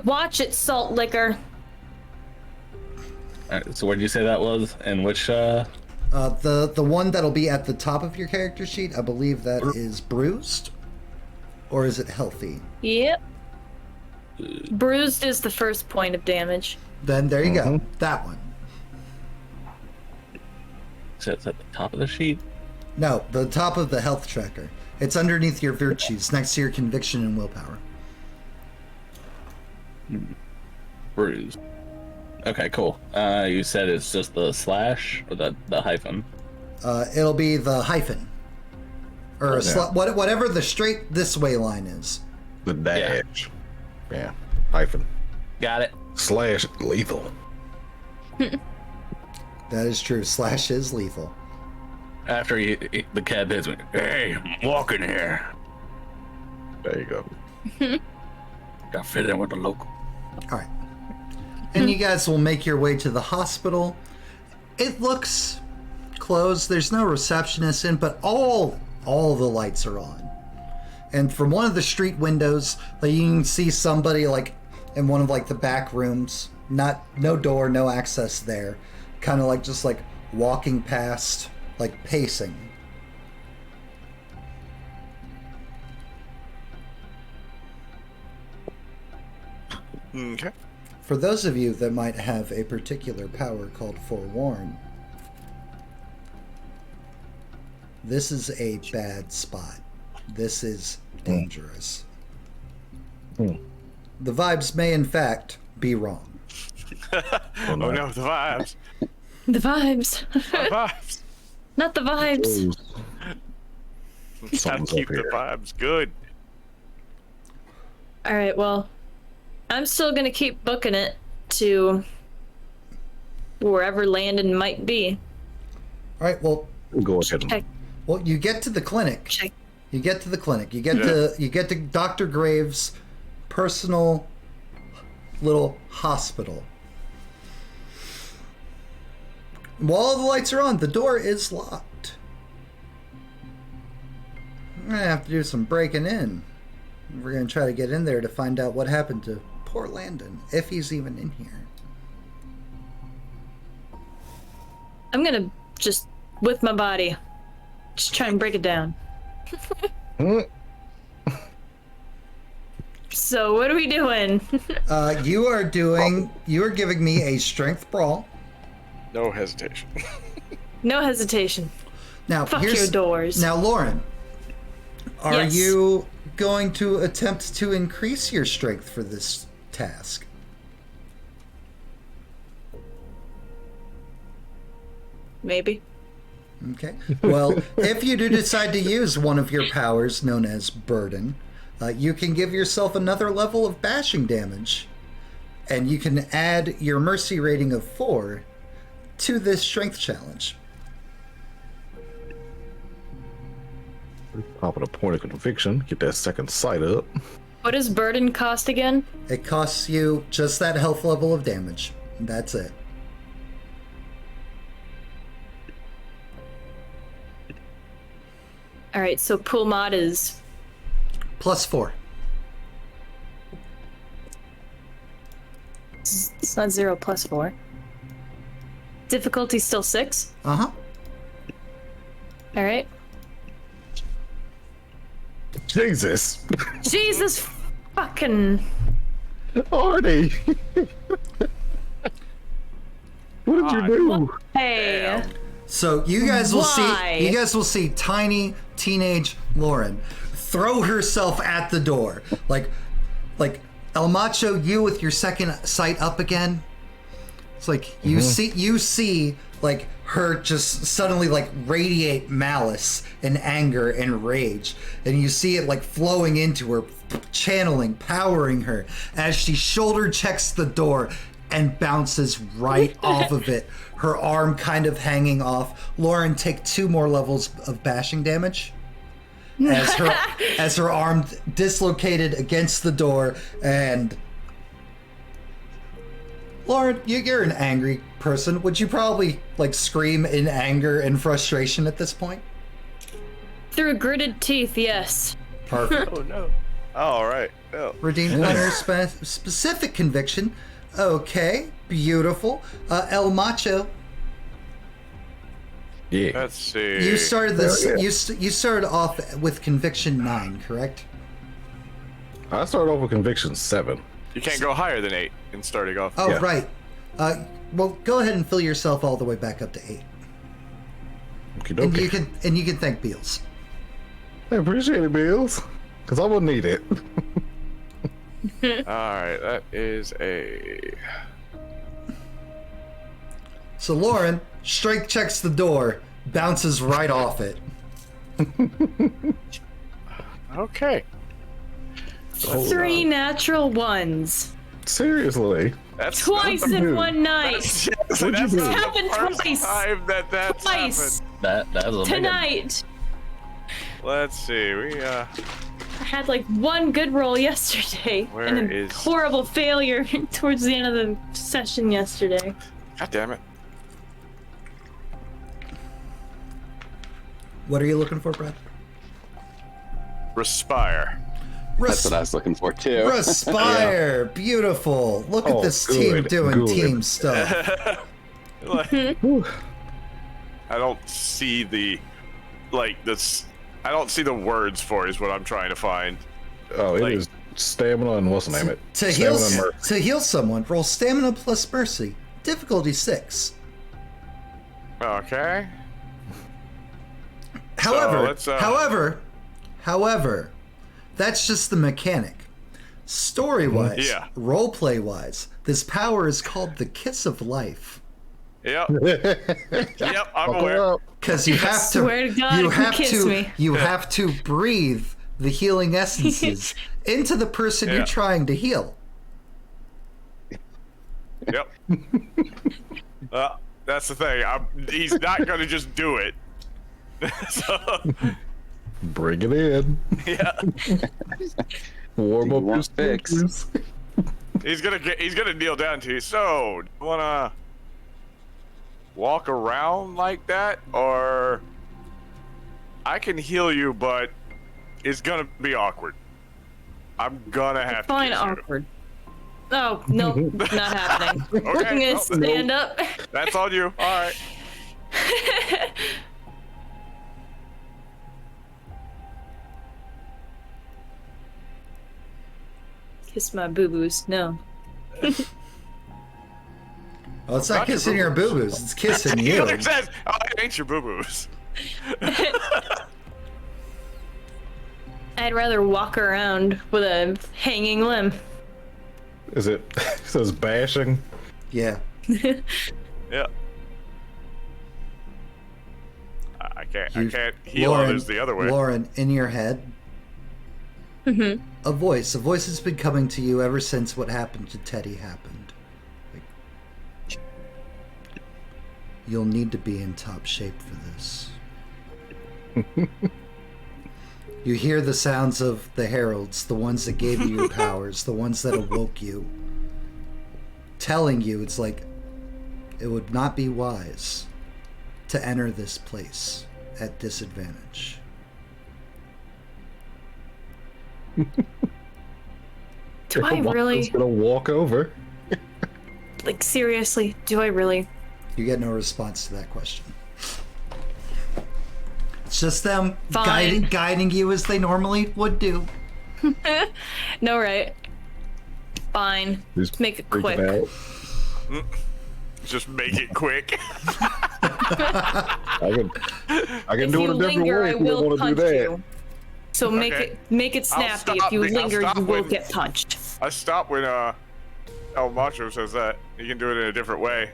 Watch it, salt liquor. Alright, so where did you say that was? And which The one that'll be at the top of your character sheet, I believe that is bruised, or is it healthy? Yep. Bruised is the first point of damage. Then there you go. That one. so it's at the top of the sheet? No, the top of the health tracker. It's underneath your virtues, next to your conviction and willpower. Bruised. Okay, cool. You said it's just the slash or the hyphen? It'll be the hyphen. Or whatever the straight this way line is. The dash. Yeah. Hyphen. Got it. Slash lethal. That is true. Slash is lethal. After the cab hits me, hey, I'm walking here. There you go. Got fit in with the local. All right. And you guys will make your way to the hospital. It looks closed. There's no receptionist in, but all the lights are on. And from one of the street windows, like, you can see somebody like in one of like the back rooms. No door, no access there. Kind of like just like walking past, like pacing. Okay. For those of you that might have a particular power called Forewarn, this is a bad spot. This is dangerous. The vibes may, in fact, be wrong. Oh no, the vibes. The vibes. The vibes. Not the vibes. Gotta Something's keep up the here. vibes good. All right, well, I'm still gonna keep booking it to wherever Landon might be. All right, well, Go ahead. Check. well, you get to the clinic. Check. You get to the clinic. You get to Dr. Graves' personal little hospital. While the lights are on, the door is locked. I'm gonna have to do some breaking in. We're gonna try to get in there to find out what happened to poor Landon, if he's even in here. I'm gonna just, with my body, just try and break it down. So what are we doing? You are giving me a strength brawl. No hesitation. No hesitation. Now, Fuck your doors. Now, Lauren, are Yes. you going to attempt to increase your strength for this task? Maybe. Okay. Well, if you do decide to use one of your powers known as Burden, you can give yourself another level of bashing damage, and you can add your mercy rating of 4 to this strength challenge. Popping a point of conviction. Get that second sight up. What does burden cost again? It costs you just that health level of damage. That's it. All right, so pool mod is Plus 4. it's not 0 plus 4. Difficulty still 6. Uh-huh. All right. Jesus. Jesus fucking. Artie. What did you do? Hey. So you guys will Why? see tiny teenage Lauren throw herself at the door. Like El Macho, you with your second sight up again. It's like you see like her just suddenly like radiate malice and anger and rage, and you see it like flowing into her, channeling, powering her as she shoulder checks the door and bounces right off of it, her arm kind of hanging off. Lauren, take 2 more levels of bashing damage as her arm dislocated against the door. And Lauren, you're an angry person. Would you probably like scream in anger and frustration at this point? Through gritted teeth, yes. Perfect. Oh no. All right. Oh. Redeemed under specific conviction. Okay, beautiful. El Macho, Yeah. Let's see. you started this. Yeah. You started off with conviction 9, correct? I started off with conviction 7. You can't go higher than 8 in starting off. Oh, Yeah. right. Well, go ahead and fill yourself all the way back up to 8, Okie and dokie. you can thank Beals. I appreciate it, Bills. Because I will need it. All right. That is a. So Lauren strength checks the door, bounces right off it. Okay. 3 natural ones. Seriously. That's Twice that's, in one night. that's, What'd you that's do? the Happened first twice. time that's Twice. happened. That was a big one. Tonight. Let's see. I had like one good roll yesterday Where and a is- horrible failure towards the end of the session yesterday. God damn it. What are you looking for, Brad? Respire. That's what I was looking for too. Respire. Beautiful. Look at Oh, this team good, doing good. team stuff. Like, I don't see the this. I don't see the words for it is what I'm trying to find. Oh, it Like- is stamina and what's the name it? To Stamina heal, and to heal someone, roll stamina plus mercy. Difficulty 6. Okay. However, let's, however, that's just the mechanic. Story-wise, Yeah. roleplay-wise, this power is called the Kiss of Life. Yep. Yep. I'm aware. Buckle up. Because you have to, Swear to God, you if you have kiss to, me. you have to breathe the healing essences into the person Yeah. you're trying to heal. Yep. That's the thing. He's not gonna just do it. So, Bring it in. yeah. Warm Do you up your want fix? speakers. He's gonna kneel down to you. So, do you wanna walk around like that, or I can heal you, but it's gonna be awkward. I'm gonna have to Fine, kiss you. awkward. Oh, no, not happening. I'm Okay, gonna well, stand up. That's on you. All right. Kiss my boo-boos. No. Oh, it's not Not your kissing your boo-boos. boo-boos, it's kissing He you. literally says, "Oh, it ain't your boo-boos." I'd rather walk around with a hanging limb. Is it? It says bashing. Yeah. Yeah. I can't heal Lauren, others the other way. Lauren, in your head, a voice has been coming to you ever since what happened to Teddy happened. Like, you'll need to be in top shape for this. You hear the sounds of the heralds, the ones that gave you your powers, the ones that awoke you, telling you it's like it would not be wise to enter this place at disadvantage. Do I Just really, gonna walk over. like, seriously, do I really? You get no response to that question. It's just them Fine. guiding you as they normally would do. No, right. Fine. Just Make it freak quick. out. Just make it quick. I can If do you it a different linger, way I if you will want to do punch that. you. So make Okay. it I'll snappy. stop If you it. I'll linger, stop you will when- get punched. I stop when El Macho says that. You can do it in a different way.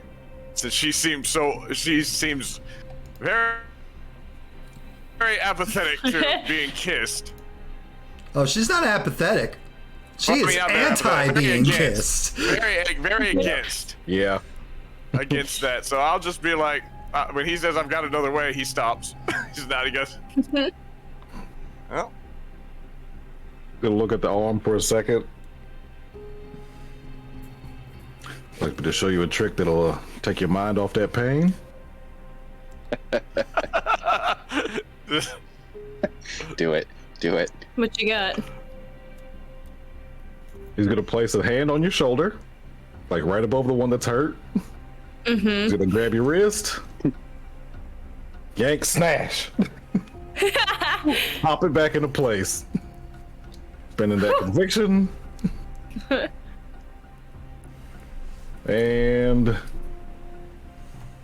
Since she seems very, very apathetic to being kissed. Oh, she's not apathetic. She Well, I is mean, I'm anti being against. kissed. Very against Yeah. that. So I'll just be like, when he says I've got another way, he stops. He's not. He goes, well, Gonna look at the arm for a second. Like to show you a trick that'll take your mind off that pain. Do it. Do it. What you got? He's gonna place a hand on your shoulder, like right above the one that's hurt. He's gonna grab your wrist, yank, smash, pop it back into place. Spending that conviction. And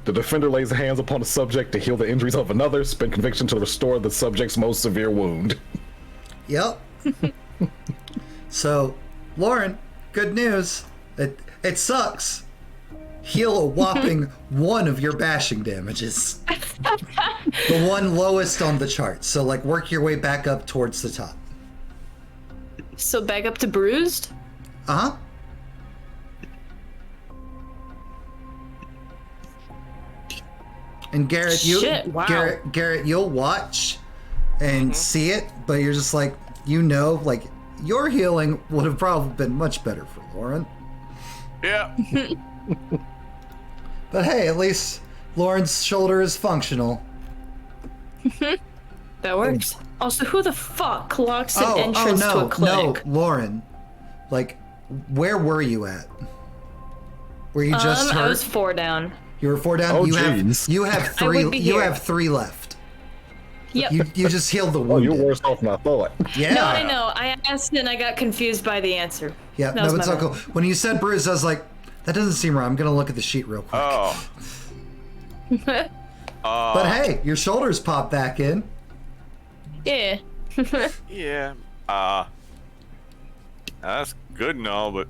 the defender lays hands upon the subject to heal the injuries of another. Spend conviction to restore the subject's most severe wound. Yep. So, Lauren, good news. It sucks. Heal a whopping one of your bashing damages. The one lowest on the chart. So, like, work your way back up towards the top. So back up to bruised? Uh-huh. And Garrett, Shit, wow. Garrett, you'll watch and see it, but you're just like, like your healing would have probably been much better for Lauren. Yeah. But hey, at least Lauren's shoulder is functional. That works. Also, who the fuck locks an entrance to a clinic? No, Lauren. Like, where were you at? Were you just hurt? I was 4 down. You were 4 down. Oh, you jeez. have 3. I would be You here. have 3 left. Yep. You just healed the Oh, wounded. you're worse off than I thought. Yeah. No, I know. I asked and I got confused by the answer. Yeah, That no, was it's my so cool. When you said bruise, I was like, that doesn't seem right. I'm gonna look at the sheet real quick. Oh. But hey, your shoulders pop back in. Yeah. Yeah. That's good and all, but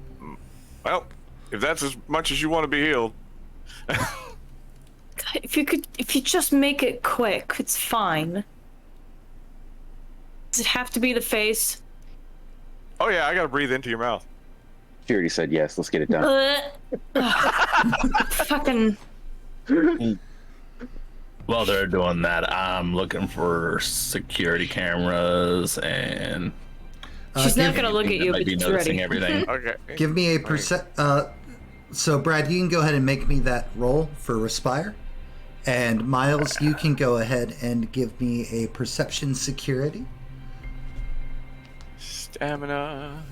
well, if that's as much as you want to be healed. If you just make it quick, it's fine. Does it have to be the face? Oh yeah, I gotta breathe into your mouth. She already said yes. Let's get it done. Fucking. While they're doing that, I'm looking for security cameras and She's not gonna look at you, might but be she's noticing ready. everything. Okay. Give me a percent. So Brad, you can go ahead and make me that roll for Respire, and Miles, you can go ahead and give me a Perception Security. Stamina.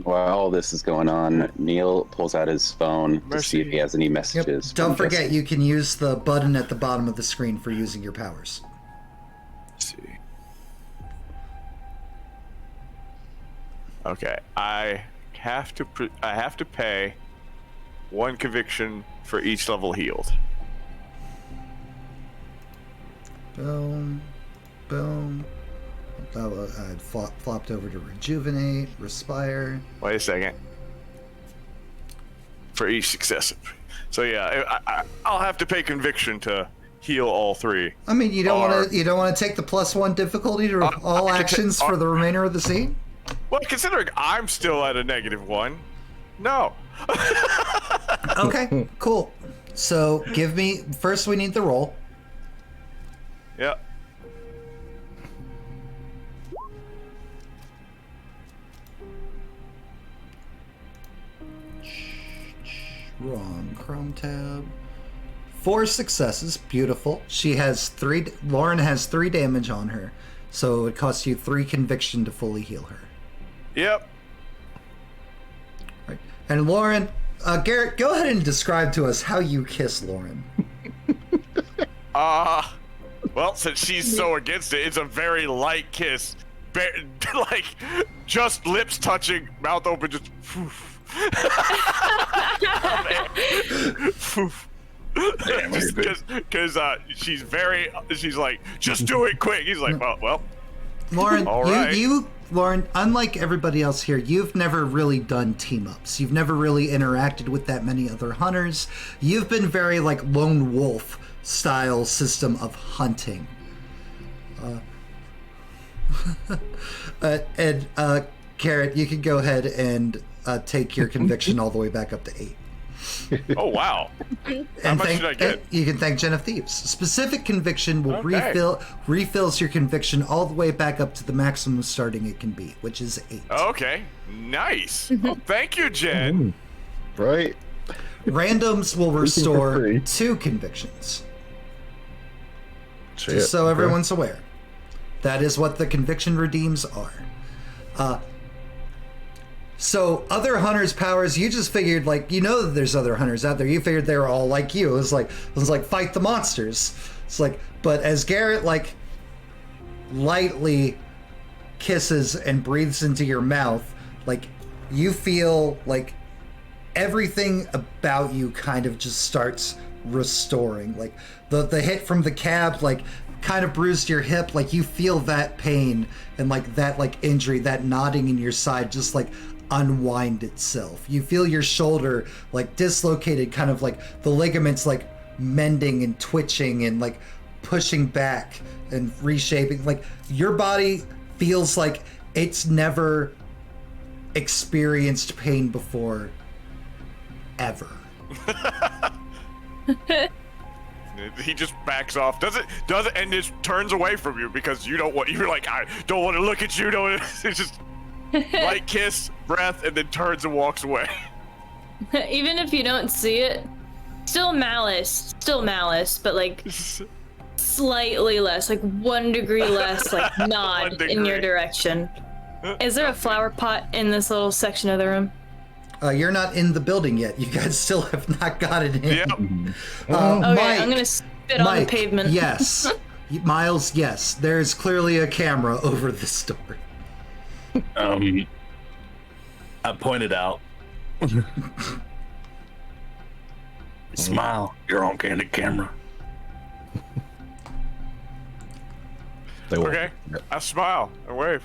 While all this is going on, Neil pulls out his phone to see if he has any Yep. messages. Don't from forget, Jesse. you can use the button at the bottom of the screen for using your powers. Let's see. Okay, I have to pay 1 conviction for each level healed. Boom, boom. I had flopped over to Rejuvenate, Respire. Wait a second. For each successive. So yeah, I'll have to pay conviction to heal all 3. I mean, you don't Or- want to take the +1 difficulty to all I can actions ta- for the remainder of the scene. Well, considering I'm still at a -1, no. Okay, cool. So give me first. We need the roll. Yeah. Wrong Chrome tab. 4 successes. Beautiful. She has 3. Lauren has 3 damage on her, so it costs you 3 conviction to fully heal her. Yep. Right. And Lauren, Garrett, go ahead and describe to us how you kiss Lauren. Well, since she's so against it, it's a very light kiss. Like, just lips touching, mouth open, just. Because she's like, just do it quick. He's like, well. Lauren, All right. Lauren, unlike everybody else here, you've never really done team-ups. You've never really interacted with that many other hunters. You've been very, like, lone wolf style system of hunting. And Garrett, you can go ahead and take your conviction all the way back up to 8. Oh, wow. How much did I get? You can thank JenOfThieves. Specific conviction will Okay. refills your conviction all the way back up to the maximum starting it can be, which is 8. Okay, nice. Oh, thank you, Jen. Right? Randoms will for restore free. 2 convictions. Shit. Just so okay. everyone's aware. That is what the conviction redeems are. So other hunters' powers, you just figured, like, that there's other hunters out there. You figured they were all like you. It was like fight the monsters. It's like, but as Garrett, like, lightly kisses and breathes into your mouth, like, you feel like everything about you kind of just starts restoring. Like the hit from the cab, like, kind of bruised your hip. Like, you feel that pain and like that, like, injury, that knotting in your side, just like unwind itself. You feel your shoulder like dislocated, kind of like the ligaments like mending and twitching and like pushing back and reshaping. Like, your body feels like it's never experienced pain before, ever. he just backs off. Doesn't and just turns away from you because you don't want. You're like, I don't want to look at you. Don't. It's just light kiss, breath, and then turns and walks away. Even if you don't see it, still malice, but like slightly less, like 1 degree less, like nod in your direction. Is there a flower pot in this little section of the room? You're not in the building yet. You guys still have not got it in. Yep. Okay, Mike, I'm gonna spit on the pavement. Yes. Miles, yes. There's clearly a camera over this door. I pointed out. Smile, you're on candid camera. Okay. I smile and wave.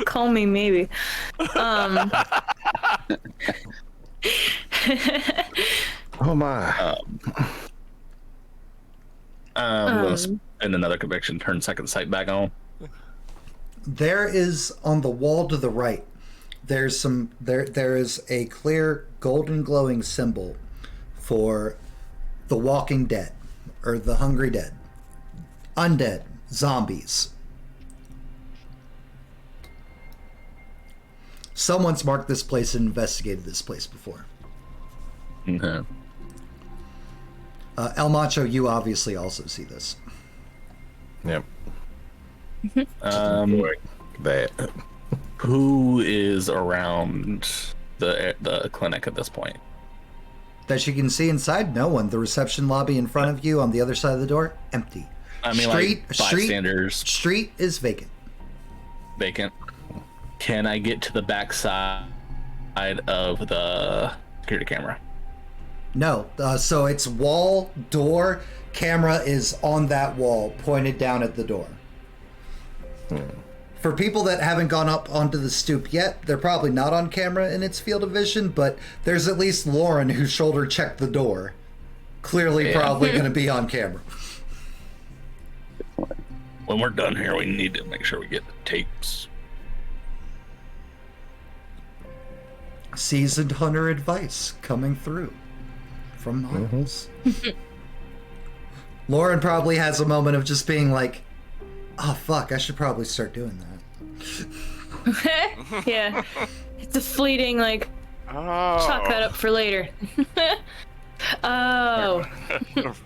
Call me maybe. Oh my. I'm gonna spend another conviction, turn second sight back on. There is on the wall to the right. There is a clear golden glowing symbol for the Walking Dead or the Hungry Dead, undead, zombies. Someone's marked this place and investigated this place before. Okay. El Macho, you obviously also see this. Yep. That. Who is around the clinic at this point? That you can see inside, no one. The reception lobby in front of you on the other side of the door, empty. I mean, like bystanders. Street is vacant. Vacant. Can I get to the back side of the security camera? No. So it's wall, door, camera is on that wall, pointed down at the door. For people that haven't gone up onto the stoop yet, they're probably not on camera in its field of vision, but there's at least Lauren who shoulder checked the door. Clearly probably going to be on camera. When we're done here, we need to make sure we get the tapes. Seasoned hunter advice coming through from Miles. Lauren probably has a moment of just being like, oh fuck, I should probably start doing that. Yeah. It's a fleeting, like, chalk that up for later. Oh.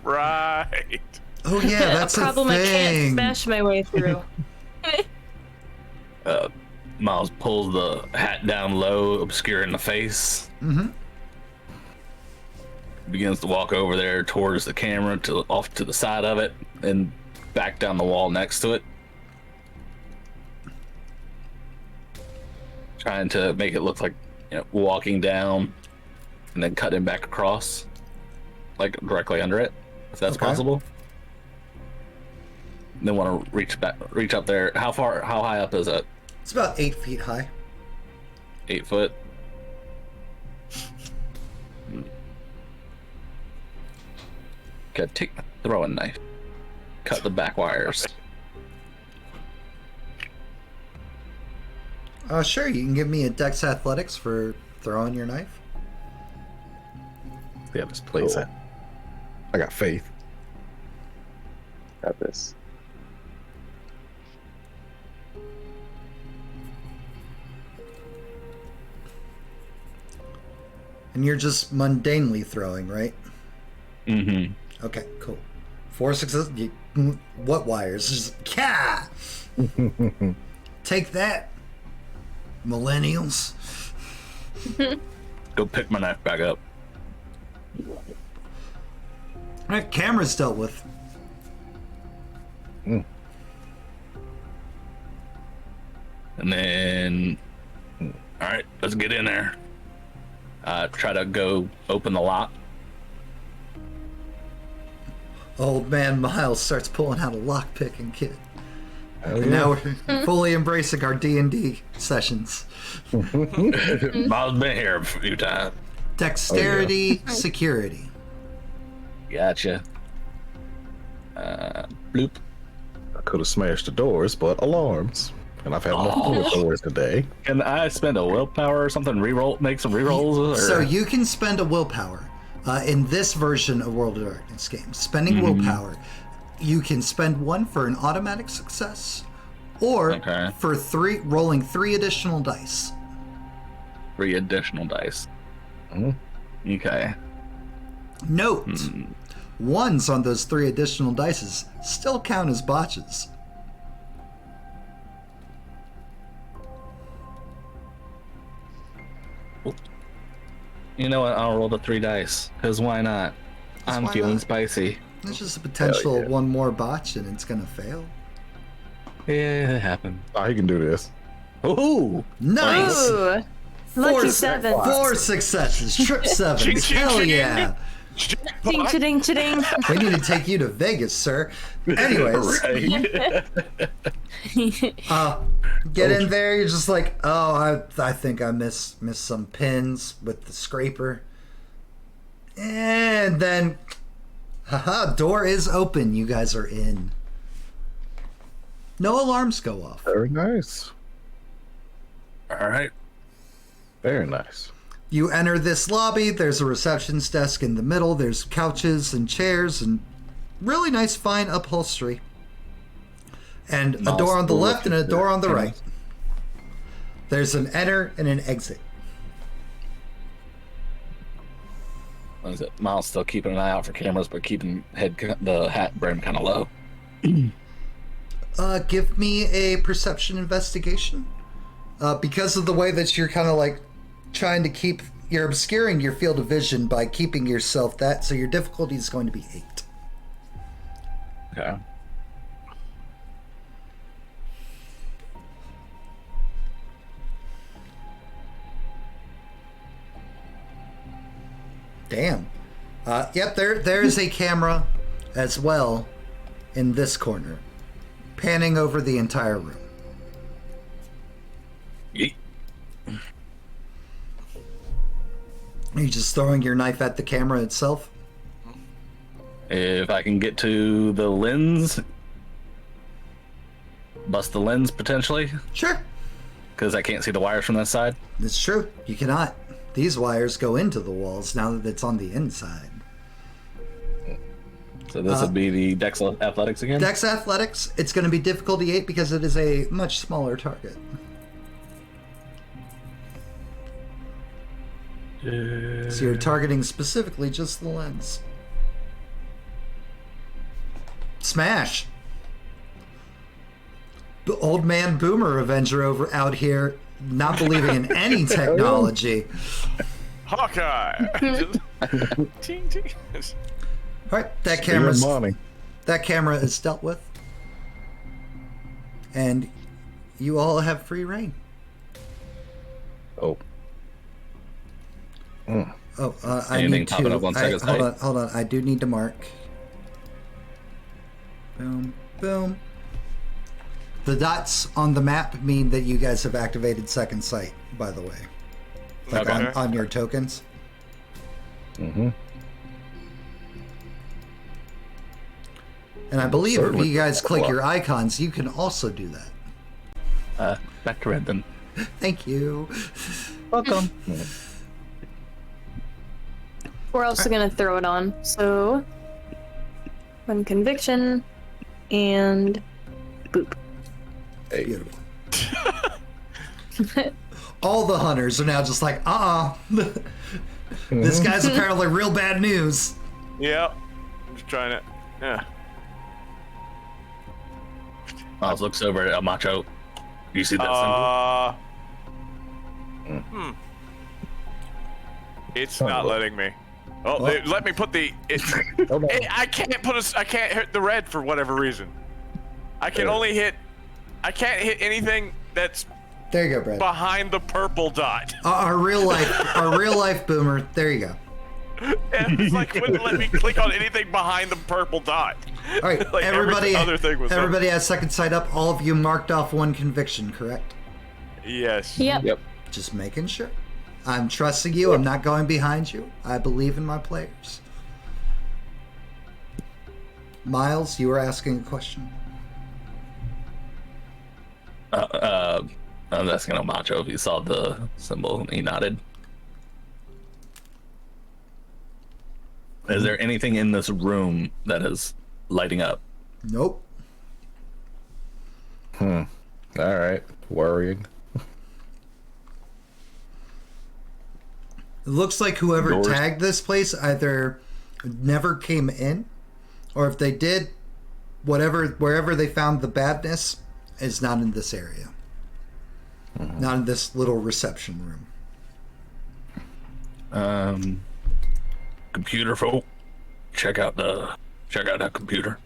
Right. Oh yeah, that's a problem thing. I can't smash my way through. Miles pulls the hat down low, obscuring the face. Begins to walk over there towards the camera, off to the side of it, and back down the wall next to it. Trying to make it look like, walking down and then cutting back across, like directly under it, if that's possible. And then want to reach up there. How high up is it? It's about 8 feet high. 8 foot. Okay, take the throwing knife. Cut the back wires. Sure, you can give me a Dex Athletics for throwing your knife. Yeah, this plays it. I got faith. Got this. And you're just mundanely throwing, right? Mm-hmm. Okay, cool. 4 success. What wires? Just, yeah! Take that, millennials. Go pick my knife back up. Alright, camera's dealt with. And then, all right, let's get in there. Try to go open the lock. Old man Miles starts pulling out a lockpicking kit. And now we're fully embracing our D&D sessions. Miles been here a few times. Dexterity, security. Gotcha. Bloop. I could have smashed the doors, but alarms. And I've had multiple fours today. Can I spend a willpower or something? Make some rerolls? Or... So you can spend a willpower in this version of World of Darkness game. Spending willpower, you can spend one for an automatic success, or for rolling 3 additional dice. 3 additional dice. Okay. Note, ones on those 3 additional dice still count as botches. You know what? I'll roll the 3 dice. Because why not? I'm feeling spicy. There's just a potential one more botch and it's going to fail. Yeah, it happened. Oh, he can do this. Ooh! Nice! Ooh, lucky 7. 4 successes. Trip 7. Hell yeah. Ding, cha-ding, cha-ding. We need to take you to Vegas, sir. Anyways. Get in there, you're just like, oh, I think I missed some pins with the scraper. And then, haha, door is open. You guys are in. No alarms go off. Very nice. All right. Very nice. You enter this lobby. There's a receptionist desk in the middle. There's couches and chairs and really nice, fine upholstery. And a door on the left and a door on the right. There's an enter and an exit. What is it? Miles still keeping an eye out for cameras, but keeping the hat brim kind of low. Give me a perception investigation. Because of the way that you're kind of like trying to you're obscuring your field of vision by keeping yourself so your difficulty is going to be 8. Okay. Damn. Yep, there is a camera as well in this corner, panning over the entire room. Yeet. Are you just throwing your knife at the camera itself? If I can get to the lens, bust the lens potentially, Sure. because I can't see the wires from that side. It's true. You cannot. These wires go into the walls now that it's on the inside. So this would be the Dex Athletics again? Dex Athletics, it's going to be difficulty 8 because it is a much smaller target. So you're targeting specifically just the lens. Smash! The old man Boomer Avenger out here, not believing in any technology. Hawkeye. Ting, ting. All right, that camera is dealt with, and you all have free reign. Oh. I need to. Hold on. I do need to mark. Boom, boom. The dots on the map mean that you guys have activated second sight, by the way. Like on your tokens. Mm-hmm. And I believe if you guys click your icons, you can also do that. Back to red then. Thank you. Welcome. We're also gonna throw it on. So, one conviction, and boop. Beautiful. All the hunters are now just like, this guy's apparently real bad news. Yep. Just trying to. Yeah. Miles looks over at Macho. You see that symbol? It's not letting me. Oh, let me put the. I can't hit the red for whatever reason. I can only hit. I can't hit anything that's. There you go, Brad. Behind the purple dot. Our real life Boomer. There you go. And it's like wouldn't let me click on anything behind the purple dot. All right, like everybody has second sight up. All of you marked off one conviction, correct? Yes. Yep. Just making sure. I'm trusting you. I'm not going behind you. I believe in my players. Miles, you were asking a question. I'm asking Macho if he saw the symbol, and he nodded. Is there anything in this room that is lighting up? Nope. All right. Worrying. It looks like whoever Doors. tagged this place either never came in, or if they did, wherever they found the badness is not in this area. Not in this little reception room. Computer folk, check out that computer.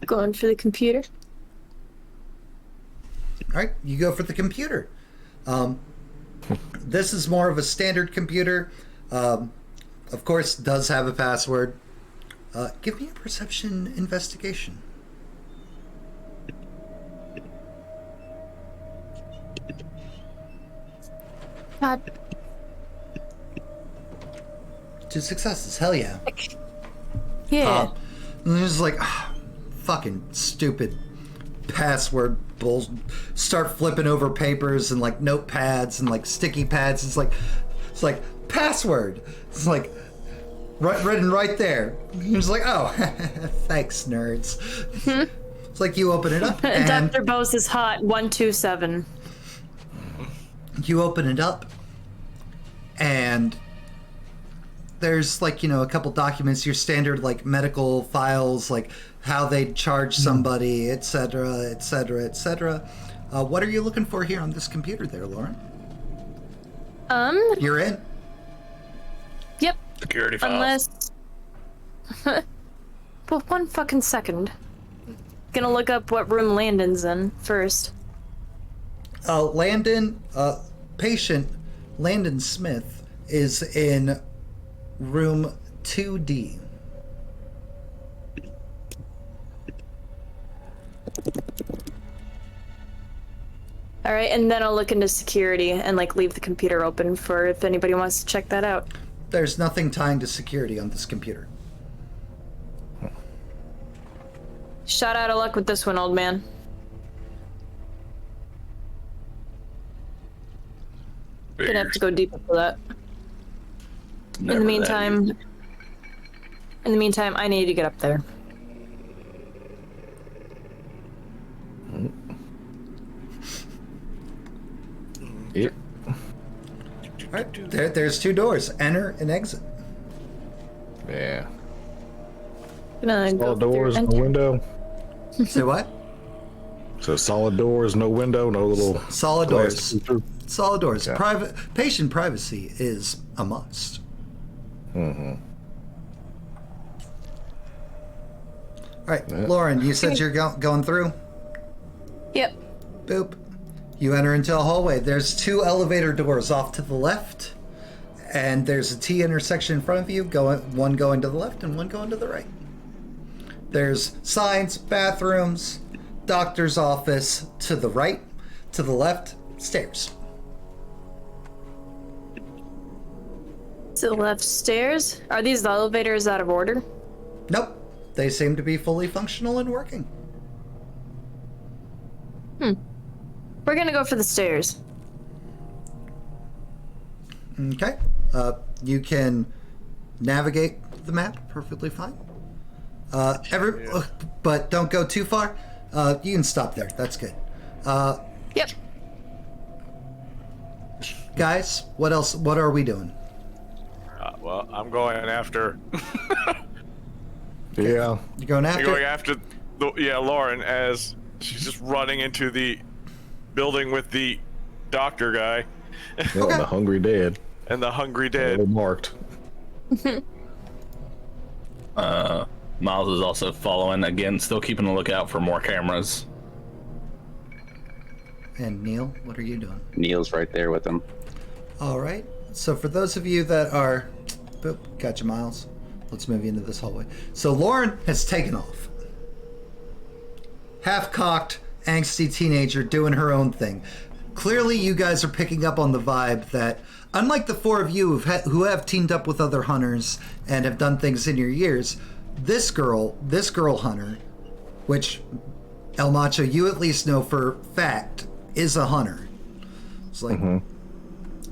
Going for the computer. All right, you go for the computer. This is more of a standard computer. Of course, does have a password. Give me a perception investigation. God. 2 successes. Hell yeah. Yeah. And it's like, fucking stupid password bull. Start flipping over papers and like notepads and like sticky pads. It's like password. It's like written right there. It's like, oh, thanks, nerds. It's like you open it up and Dr. Bose is hot. 127. you open it up and there's like, a couple documents, your standard like medical files, like how they charge somebody, etc., etc., etc. What are you looking for here on this computer there, Lauren? You're in. Yep. Security files. Unless... well, 1 fucking second. Gonna look up what room Landon's in first. Patient Landon Smith is in room 2D. All right, and then I'll look into security and like leave the computer open for if anybody wants to check that out. There's nothing tying to security on this computer. Shot out of luck with this one, old man. Gonna have to go deeper for that. In the meantime, I need to get up there. Yep. All right, there's 2 doors. Enter and exit. Yeah. Gonna go All through doors, no enter. window. Say what? So solid doors, no window, no little Solid glass doors. feature. Solid doors. Yeah. Patient privacy is a must. Mm-hmm. All right, Lauren, you said you're going through? Yep. Boop. You enter into a hallway. There's 2 elevator doors off to the left, and there's a T intersection in front of you, one going to the left and one going to the right. There's signs, bathrooms, doctor's office to the right, to the left, stairs. To the left stairs. Are these the elevators out of order? Nope. They seem to be fully functional and working. We're gonna go for the stairs. Okay. You can navigate the map perfectly fine. But don't go too far. You can stop there. That's good. Yep. Guys, what else? What are we doing? Well, I'm going after. Yeah. You're going I'm after? going after. Lauren, as she's just running into the building with the doctor guy Yeah, Okay. The hungry dead. and the hungry All dead. marked. Miles is also following again, still keeping a lookout for more cameras. And Neil, what are you doing? Neil's right there with him. All right. So for those of you that are, boop, gotcha, Miles. Let's move you into this hallway. So Lauren has taken off. Half-cocked, angsty teenager doing her own thing. Clearly, you guys are picking up on the vibe that, unlike the 4 of you who have teamed up with other hunters and have done things in your years, this girl hunter which El Macho, you at least know for fact, is a hunter. It's like,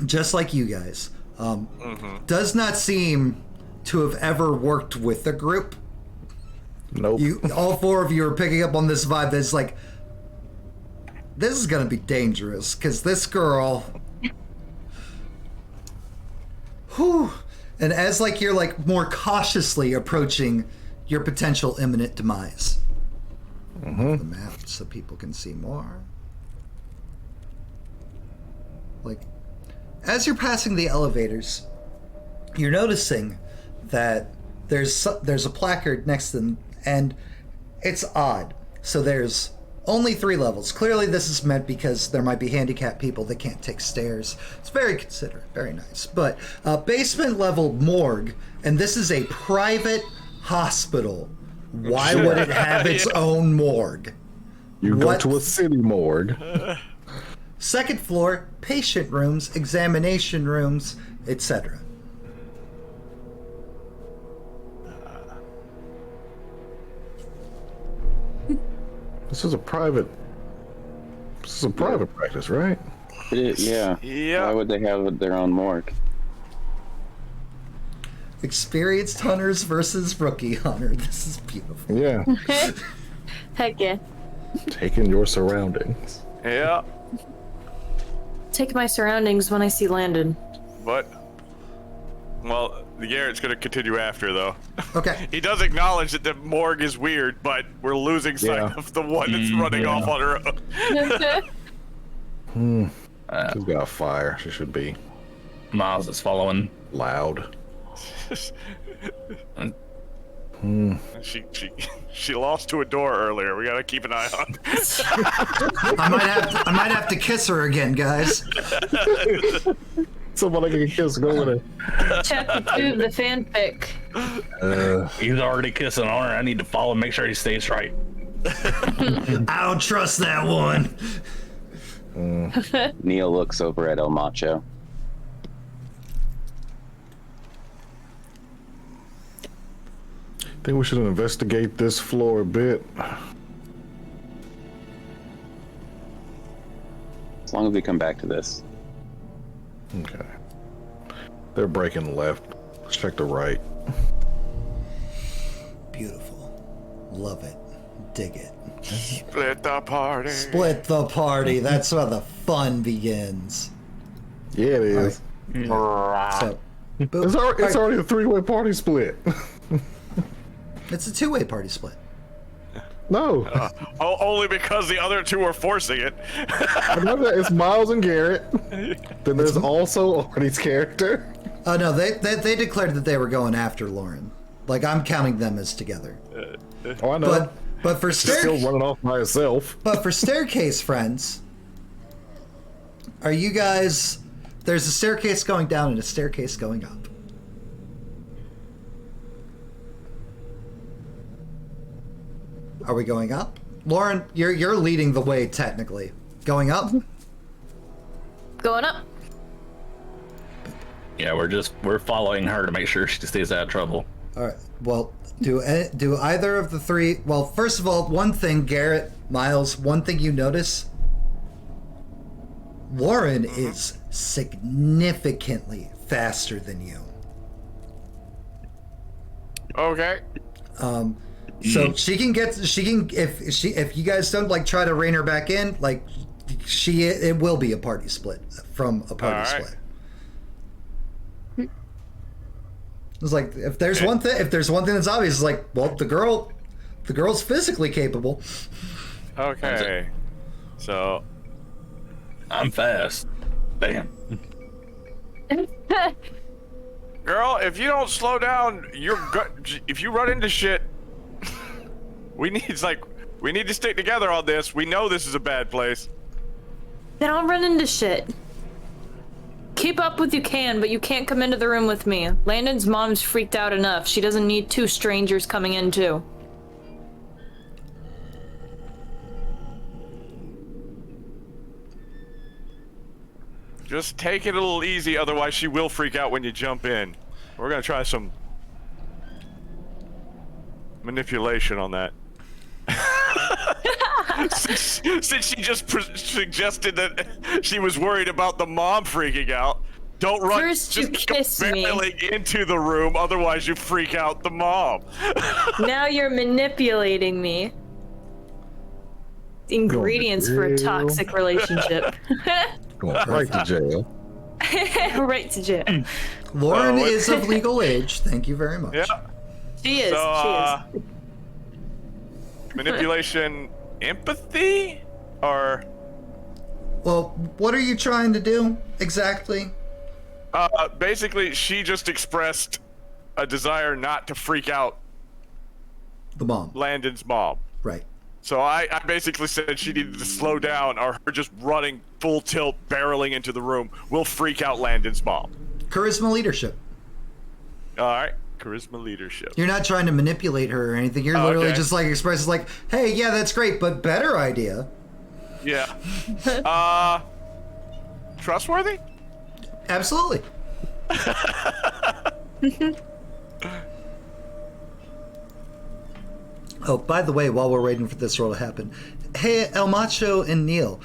just like you guys. Does not seem to have ever worked with the group. Nope. All four of you are picking up on this vibe that's like, this is going to be dangerous, because this girl... Whew. And as like you're like more cautiously approaching your potential imminent demise. The map so people can see more. Like, as you're passing the elevators, you're noticing that there's a placard next to them, and it's odd. So there's only 3 levels. Clearly this is meant because there might be handicapped people that can't take stairs. It's very considerate, very nice. But basement level morgue, and this is a private hospital. Why would it have its own morgue? You go to a city morgue. Second floor, patient rooms, examination rooms, etc. This is a private practice, right? Yeah. Why would they have their own morgue? Experienced hunters versus rookie hunter. This is beautiful. Yeah. Heck yeah. Taking your surroundings. Yeah. Take my surroundings when I see Landon. But, well, Garrett's going to continue after, though. Okay. He does acknowledge that the morgue is weird, but we're losing sight of the one that's running off on her own. She's got fire. She should be Miles is following. loud. She lost to a door earlier. We gotta keep an eye on her. I might have to kiss her again, guys. Somebody can kiss go with her. Chapter 2 of the fanfic. He's already kissing on her. I need to follow and make sure he stays right. I don't trust that one. Neil looks over at El Macho. I think we should investigate this floor a bit. As long as we come back to this. Okay. They're breaking left. Let's check the right. Beautiful. Love it. Dig it. Split the party. Split the party. That's where the fun begins. Yeah, it is. So, It's already a 3-way party split. it's a 2-way party split. No. Only because the other 2 are forcing it. I know that it's Miles and Garrett. Then there's also Arnie's character. Oh no, they declared that they were going after Lauren. Like, I'm counting them as together. Oh, I know. But for She's still running off by herself. But for staircase friends, are you guys? There's a staircase going down and a staircase going up. Are we going up? Lauren, you're leading the way technically. Going up? Going up. Yeah, we're following her to make sure she stays out of trouble. All right. Well, do either of the 3? Well, first of all, one thing, Garrett, Miles, one thing you notice: Lauren is significantly faster than you. Okay. So she can if you guys don't like try to rein her back in, like it will be a party split from a party split. It's like if there's one thing that's obvious, it's like, well, the girl's physically capable. Okay. So I'm fast. Bam. girl, if you don't slow down, if you run into shit, we need to stick together on this. We know this is a bad place. Then I'll run into shit. Keep up with you can, but you can't come into the room with me. Landon's mom's freaked out enough. She doesn't need 2 strangers coming in too. Just take it a little easy, otherwise she will freak out when you jump in. We're gonna try some manipulation on that. since she just suggested that she was worried about the mom freaking out, don't run. First you just kiss me. barreling into the room, otherwise you freak out the mom. Now you're manipulating me. Ingredients for a toxic relationship. Going right to jail. Right to jail. Lauren is of legal age. Thank you very much. Yeah. She is. So, she is. manipulation, empathy, or Well, what are you trying to do exactly? basically, she just expressed a desire not to freak out The mom. Landon's mom. Right. So I basically said she needed to slow down, or her just running full tilt, barreling into the room will freak out Landon's mom. Charisma leadership. All right, charisma leadership. You're not trying to manipulate her or anything. You're literally Okay. just like expresses like, hey, yeah, that's great, but better idea. Yeah. Trustworthy? Absolutely. Oh, by the way, while we're waiting for this roll to happen, hey, El Macho and Neil,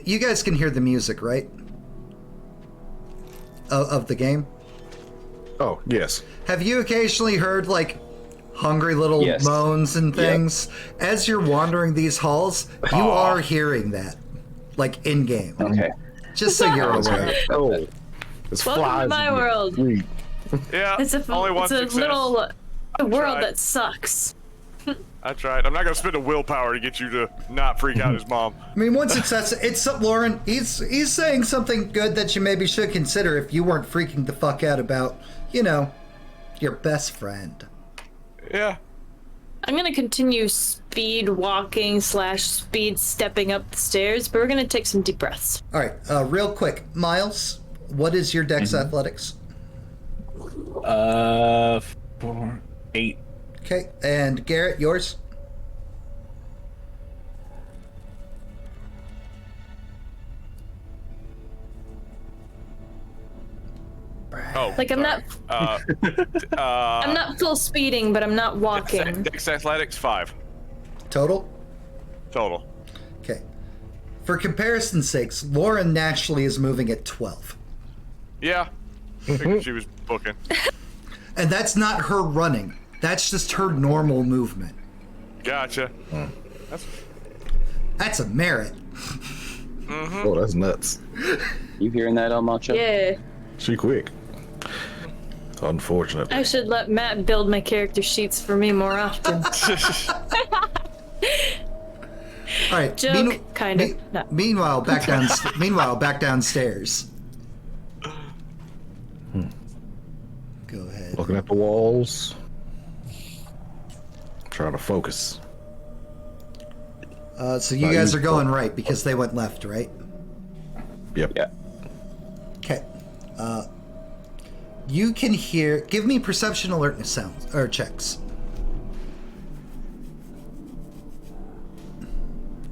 you guys can hear the music, right? Of the game? Oh, yes. Have you occasionally heard, like, hungry little Yes. moans and things? As you're wandering these halls, you are hearing that, like, in-game. Okay. Just so you're aware. Oh, it's Welcome to flies my in the world. street. Yeah. It's a only one it's a success. little world tried. that sucks. That's right. I'm not gonna spend a willpower to get you to not freak out his mom. I mean, one success. It's Lauren. He's saying something good that you maybe should consider if you weren't freaking the fuck out about, you know, your best friend. Yeah. I'm gonna continue speed walking / speed stepping up the stairs, but we're gonna take some deep breaths. All right, real quick, Miles, what is your Dex Athletics? 4, 8. Okay, and Garrett, yours? Oh. Like I'm not I'm not full speeding, but I'm not walking. Dex Athletics 5 Total? total. Okay. For comparison's sakes, Lauren naturally is moving at 12. Yeah. Figured she was booking. And that's not her running. That's just her normal movement. Gotcha. That's a merit. Oh, that's nuts. You hearing that, El Macho? Yeah. She quick. Unfortunately. I should let Matt build my character sheets for me more often. All right. Joke, kind of. No. Meanwhile, back downstairs. Go ahead. Looking at the walls. Trying to focus. So you guys are going right because they went left, right? Yep. Yeah. Okay. You can hear. Give me perception alertness sounds or checks.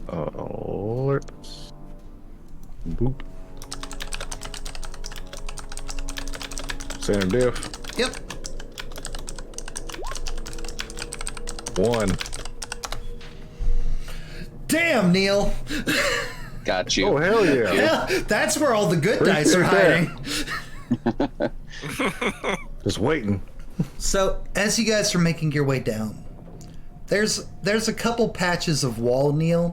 Alerts. Boop. Standard diff. Yep. 1. Damn, Neil. Got you. Oh, hell yeah. Yeah, that's where all the good dice are hiding. Just waiting. So, as you guys are making your way down, there's a couple patches of wall, Neil,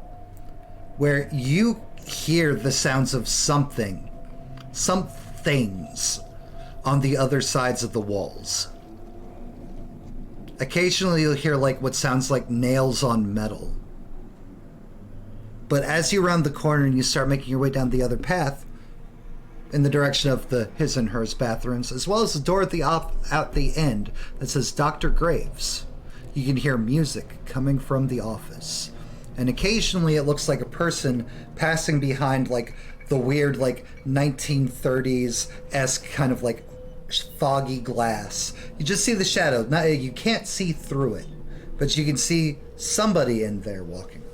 where you hear the sounds of some things on the other sides of the walls. Occasionally you'll hear like what sounds like nails on metal. But as you round the corner and you start making your way down the other path, in the direction of the his and hers bathrooms, as well as the door at the end that says Dr. Graves, you can hear music coming from the office. And occasionally it looks like a person passing behind like the weird like 1930s-esque kind of like foggy glass. You just see the shadow. You can't see through it, but you can see somebody in there walking around.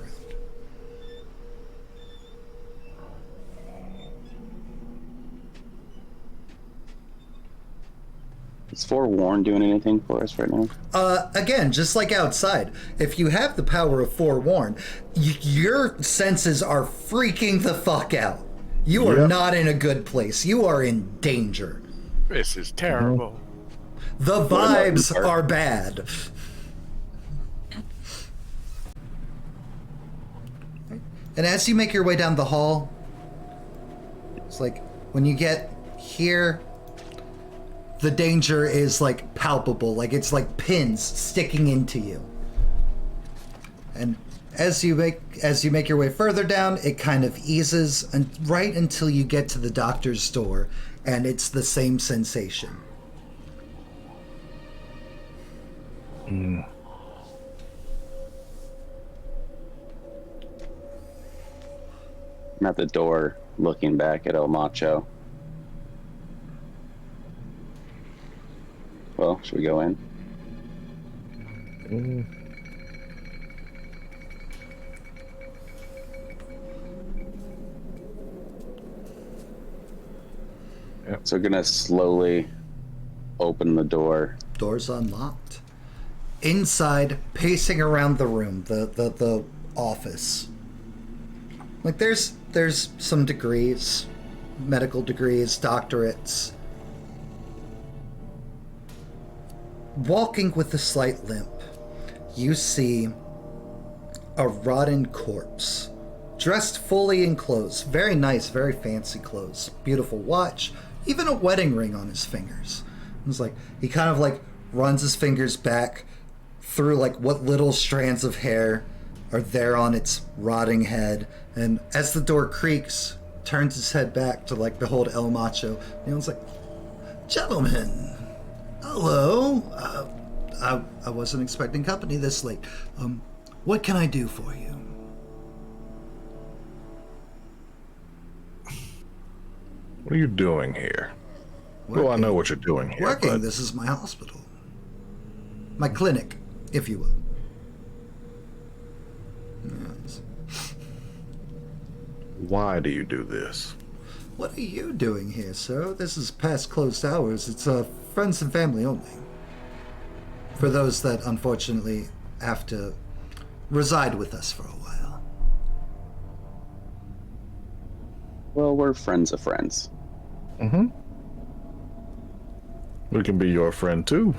Is forewarned doing anything for us right now? Again, just like outside, if you have the power of forewarn, your senses are freaking the fuck out. You are not in a good place. You are in danger. This is terrible. The vibes are bad. And as you make your way down the hall, it's like when you get here, the danger is like palpable, like it's like pins sticking into you. And as you make your way further down, it kind of eases, and right until you get to the doctor's door, and it's the same sensation. Mm. I'm at the door looking back at El Macho. Well, should we go in? Yep. So gonna slowly open the door. Door's unlocked. Inside, pacing around the room, the office. Like there's some degrees, medical degrees, doctorates. Walking with a slight limp, you see a rotten corpse, dressed fully in clothes. Very nice, very fancy clothes. Beautiful watch, even a wedding ring on his fingers. It's like he kind of like runs his fingers back through like what little strands of hair are there on its rotting head, and as the door creaks, turns his head back to like behold El Macho. And he's like, "Gentlemen, hello. I wasn't expecting company this late. What can I do for you?" What are you doing here? Well, I know what you're doing here. Working. But This is my hospital. My clinic, if you will. Yes. why do you do this? What are you doing here, sir? This is past closed hours. It's friends and family only. For those that unfortunately have to reside with us for a while. Well, we're friends of friends. Mm-hmm. We can be your friend too.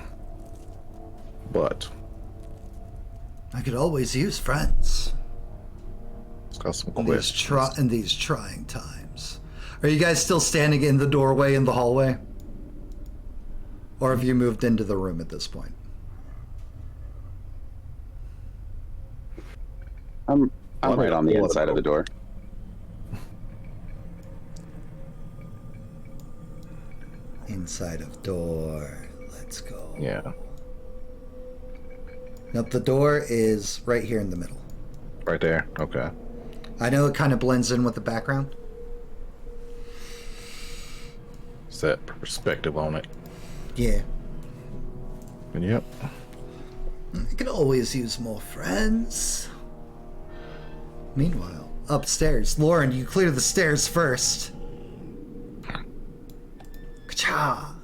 But I could always use friends it's got some in questions. these trying times. Are you guys still standing in the doorway in the hallway? Or have you moved into the room at this point? I'm right on the inside of the door. Inside of door. Let's go. Yeah, Nope, the door is right here in the middle. right there. Okay. I know it kind of blends in with the background. Set perspective on it. Yeah. And yep. I could always use more friends. Meanwhile, upstairs. Lauren, you clear the stairs first. Ka-cha!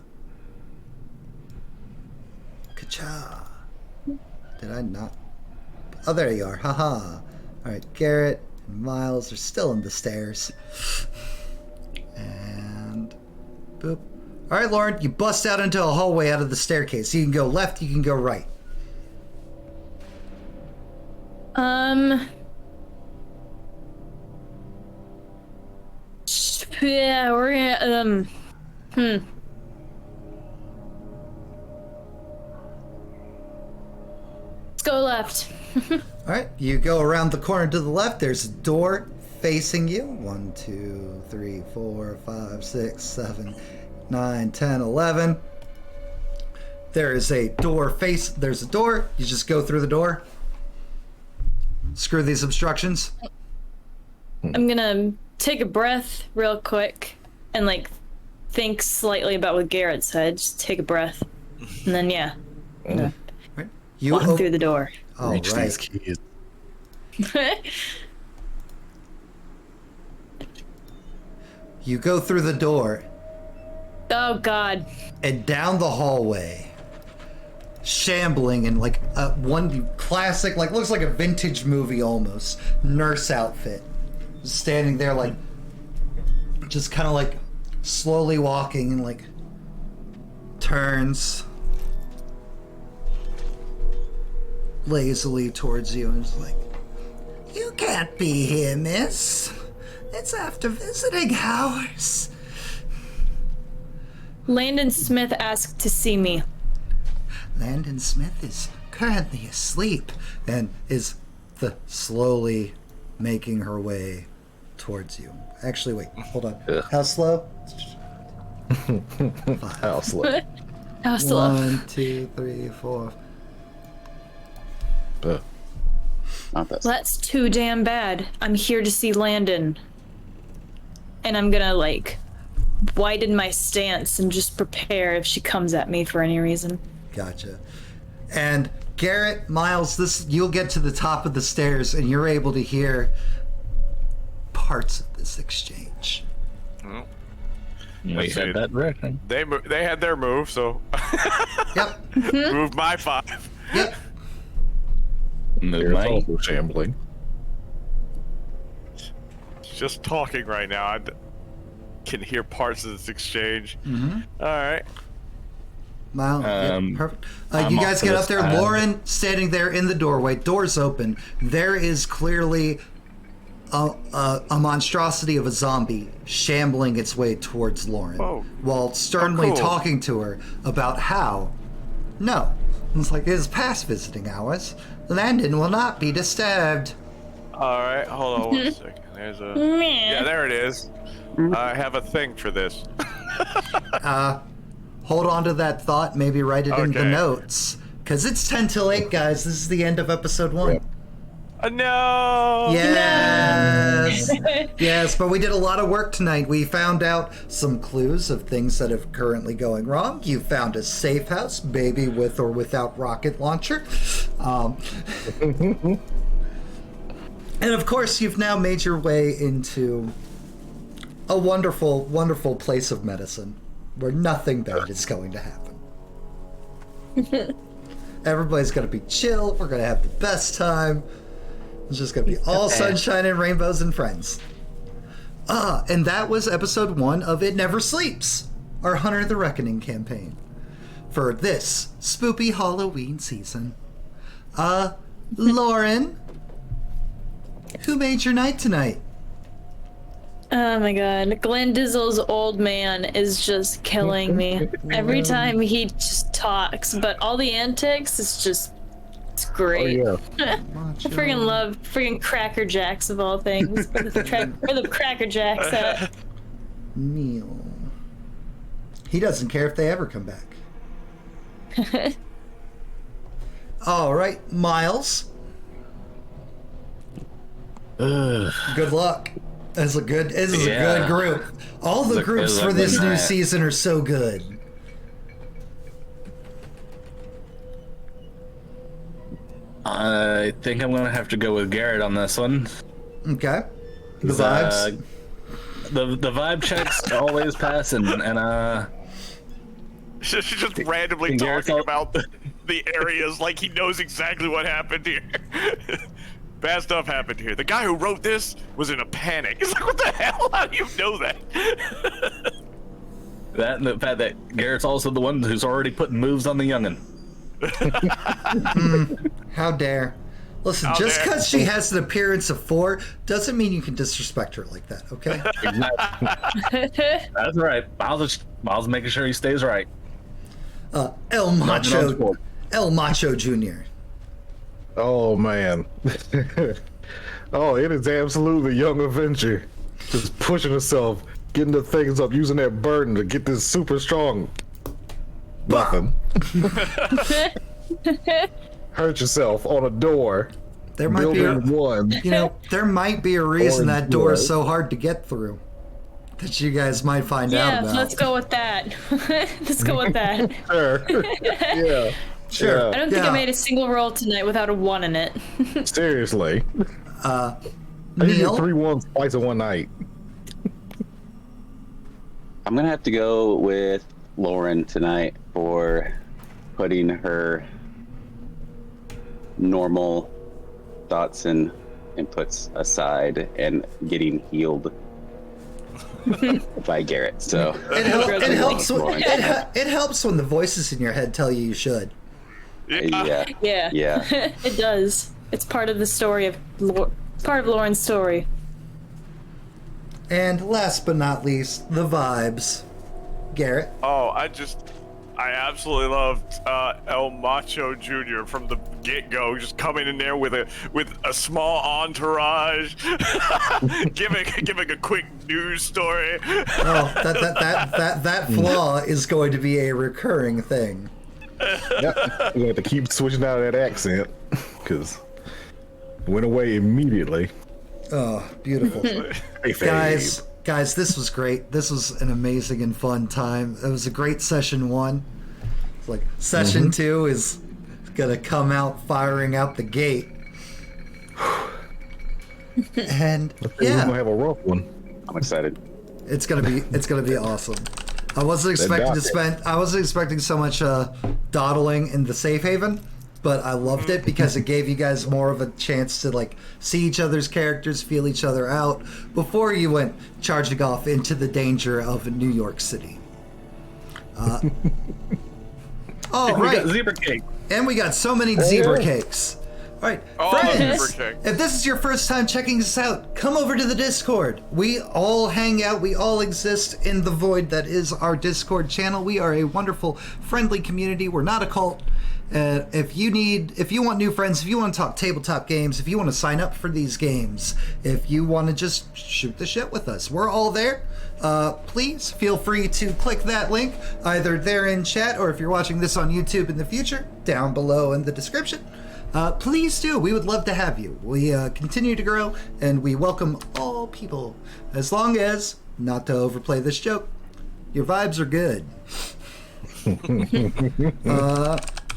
Ka-cha! Did I not? Oh, there you are. Haha. Alright, Garrett and Miles are still in the stairs. And... boop. Alright, Lauren, you bust out into a hallway out of the staircase. You can go left, you can go right. Yeah, we're gonna, Let's go left. All right, you go around the corner to the left. There's a door facing you. 1, 2, 3, 4, 5, 6, 7, 9, 10, 11. There is a door there's a door. You just go through the door. Screw these obstructions. I'm gonna take a breath real quick and like think slightly about what Garrett said. Just take a breath, and then Right. You walk op- through the door. All Reach right. these keys. You go through the door. Oh God. And down the hallway, shambling in like one classic, like looks like a vintage movie almost, nurse outfit, standing there like, just kind of like slowly walking and like turns lazily towards you and is like, "You can't be here, miss. It's after visiting hours." Landon Smith asked to see me. Landon Smith is currently asleep and is slowly making her way towards you. Actually, wait, hold on. Ugh. How slow? How slow? How slow? 1, 2, 3, 4. Not that. That's too damn bad. I'm here to see Landon. And I'm gonna, like, widen my stance and just prepare if she comes at me for any reason. Gotcha. And Garrett, Miles, you'll get to the top of the stairs and you're able to hear parts of this exchange. We had that direction. They had their move, so Yep. move my 5. Yep. Move It's my also shambling. Just talking right now. I can hear parts of this exchange. Mm-hmm. All right. Wow. Perfect. I'm You off guys to get the up there. side. Lauren standing there in the doorway. Doors open. There is clearly a monstrosity of a zombie shambling its way towards Lauren, Oh. while sternly Oh, cool. talking to her about how, no, it's like it is past visiting hours. Landon will not be disturbed. All right. Hold on 1 second. There's a. Yeah, there it is. I have a thing for this. Hold on to that thought. Maybe write it in the Okay. notes. Because it's 10 till 8, guys. This is the end of episode 1. Yep. No. Yes. Yes, but we did a lot of work tonight. We found out some clues of things that are currently going wrong. You found a safe house, maybe with or without rocket launcher. And of course, you've now made your way into a wonderful, wonderful place of medicine where nothing bad is going to happen. Everybody's going to be chill. We're going to have the best time. It's just going to be all sunshine and rainbows and friends. And that was episode 1 of It Never Sleeps, our Hunter the Reckoning campaign for this spoopy Halloween season. Lauren, who made your night tonight? Oh my God. Glenn Dizzle's old man is just killing me. Every time he just talks, but all the antics is just, it's great. Oh, I freaking love freaking Cracker Jacks of all things. Where the Cracker Jacks at? Neil. He doesn't care if they ever come back. All right, Miles. Good luck. This is a good group. All the groups for this new season are so good. I think I'm gonna have to go with Garrett on this one. Okay. The vibes. The vibe checks always pass, and She's just randomly Garrett's talking all- about the areas like he knows exactly what happened here. Bad stuff happened here. The guy who wrote this was in a panic. It's like, what the hell? How do you know that? that and the fact that Garrett's also the one who's already putting moves on the youngin. How dare. Listen, How just dare. because she has an appearance of 4 doesn't mean you can disrespect her like that, okay? That's right. Miles making sure he stays right. El Macho Jr. Oh man. Oh, it is absolutely Young Avenger. Just pushing herself, getting the things up, using that burden to get this super strong. Nothing. Hurt yourself on a door. There might be Building one. there might be a reason Orange that door is blood. so hard to get through. That you guys might find out Yeah, about. let's go with that. Let's go with that. Sure. Yeah. Sure. Yeah. I don't think Yeah. I made a single roll tonight without a 1 in it. Seriously. I Neil? did 3 1s twice in one night. I'm gonna have to go with Lauren tonight for putting her normal thoughts and inputs aside and getting healed by Garrett. So it helps when the voices in your head tell you should. Yeah. It does. It's part of the story of part of Lauren's story. And last but not least, the vibes. Garrett. Oh, I absolutely loved El Macho Jr. from the get-go, just coming in there with a small entourage, giving a quick news story. Oh, that flaw is going to be a recurring thing. Yep. We have to keep switching out of that accent because it went away immediately. Oh, beautiful. Hey, Guys, this was great. This was an amazing and fun time. It was a great session 1. It's like session 2 is gonna come out firing out the gate. And We're gonna have a rough one. I'm excited. it's gonna be awesome. I wasn't expecting so much dawdling in the safe haven, but I loved it because it gave you guys more of a chance to like see each other's characters, feel each other out before you went charging off into the danger of New York City. Oh, We right. got zebra cake. And we got so many zebra cakes. All right, friends, zebra cake. if this is your first time checking us out, come over to the Discord. We all hang out. We all exist in the void that is our Discord channel. We are a wonderful, friendly community. We're not a cult. If you want new friends, if you want to talk tabletop games, if you want to sign up for these games, if you want to just shoot the shit with us, we're all there. Please feel free to click that link either there in chat or if you're watching this on YouTube in the future, down below in the description. Please do. We would love to have you. We continue to grow and we welcome all people as long as, not to overplay this joke, your vibes are good.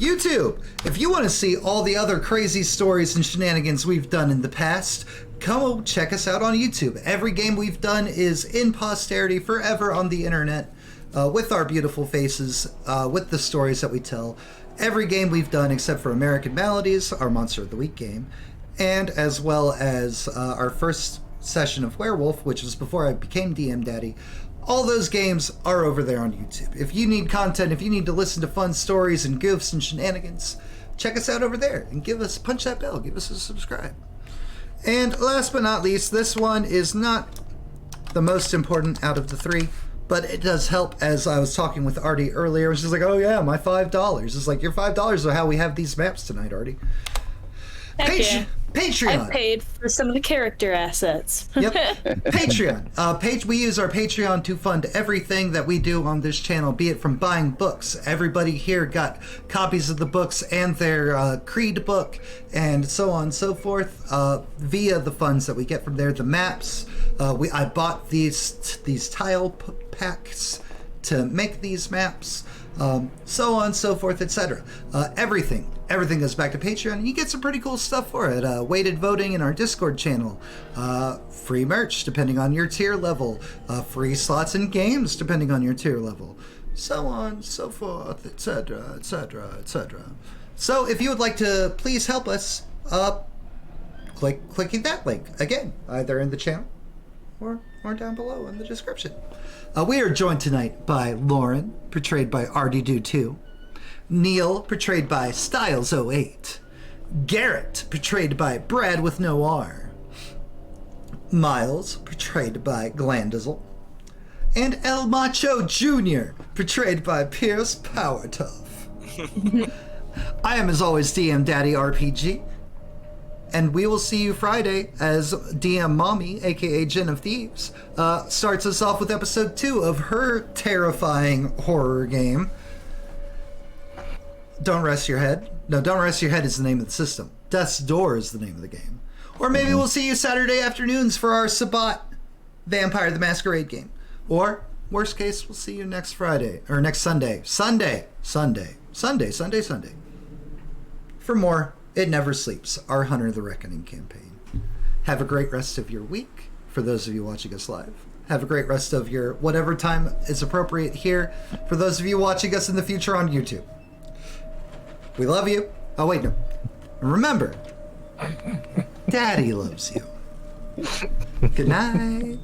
YouTube, if you want to see all the other crazy stories and shenanigans we've done in the past, come check us out on YouTube. Every game we've done is in posterity forever on the internet, with our beautiful faces, with the stories that we tell. Every game we've done except for American Maladies, our Monster of the Week game, and as well as our first session of Werewolf, which was before I became DM Daddy. All those games are over there on YouTube. If you need content, if you need to listen to fun stories and goofs and shenanigans, check us out over there and punch that bell, give us a subscribe. And last but not least, this one is not the most important out of the 3, but it does help. As I was talking with Artie earlier, she's like, oh yeah, my $5. It's like, your $5 are how we have these maps tonight, Artie. Patreon. I paid for some of the character assets. Yep. Patreon. We use our Patreon to fund everything that we do on this channel, be it from buying books. Everybody here got copies of the books and their Creed book and so on and so forth via the funds that we get from there. The maps. I bought these tile packs to make these maps. So on, so forth, etc. Everything goes back to Patreon, and you get some pretty cool stuff for it. Weighted voting in our Discord channel, free merch depending on your tier level, free slots in games depending on your tier level, so on, so forth, etc., etc., etc. So if you would like to please help us, clicking that link again, either in the channel or down below in the description. We are joined tonight by Lauren, portrayed by RD2, Neil, portrayed by Styles08, Garrett, portrayed by Brad with no R, Miles, portrayed by Glandizel, and El Macho Jr., portrayed by Pierce Powertough. I am, as always, DM Daddy RPG, and we will see you Friday as DM Mommy, aka JenOfThieves, starts us off with episode 2 of her terrifying horror game. Don't Rest Your Head. No, Don't Rest Your Head is the name of the system. Death's Door is the name of the game. Or maybe we'll see you Saturday afternoons for our Sabbat Vampire the Masquerade game. Or, worst case, we'll see you next Friday, or next Sunday. Sunday. For more It Never Sleeps, our Hunter the Reckoning campaign. Have a great rest of your week, for those of you watching us live. Have a great rest of your whatever time is appropriate here. For those of you watching us in the future on YouTube, we love you. Oh, wait, no. Remember, Daddy loves you. Good night.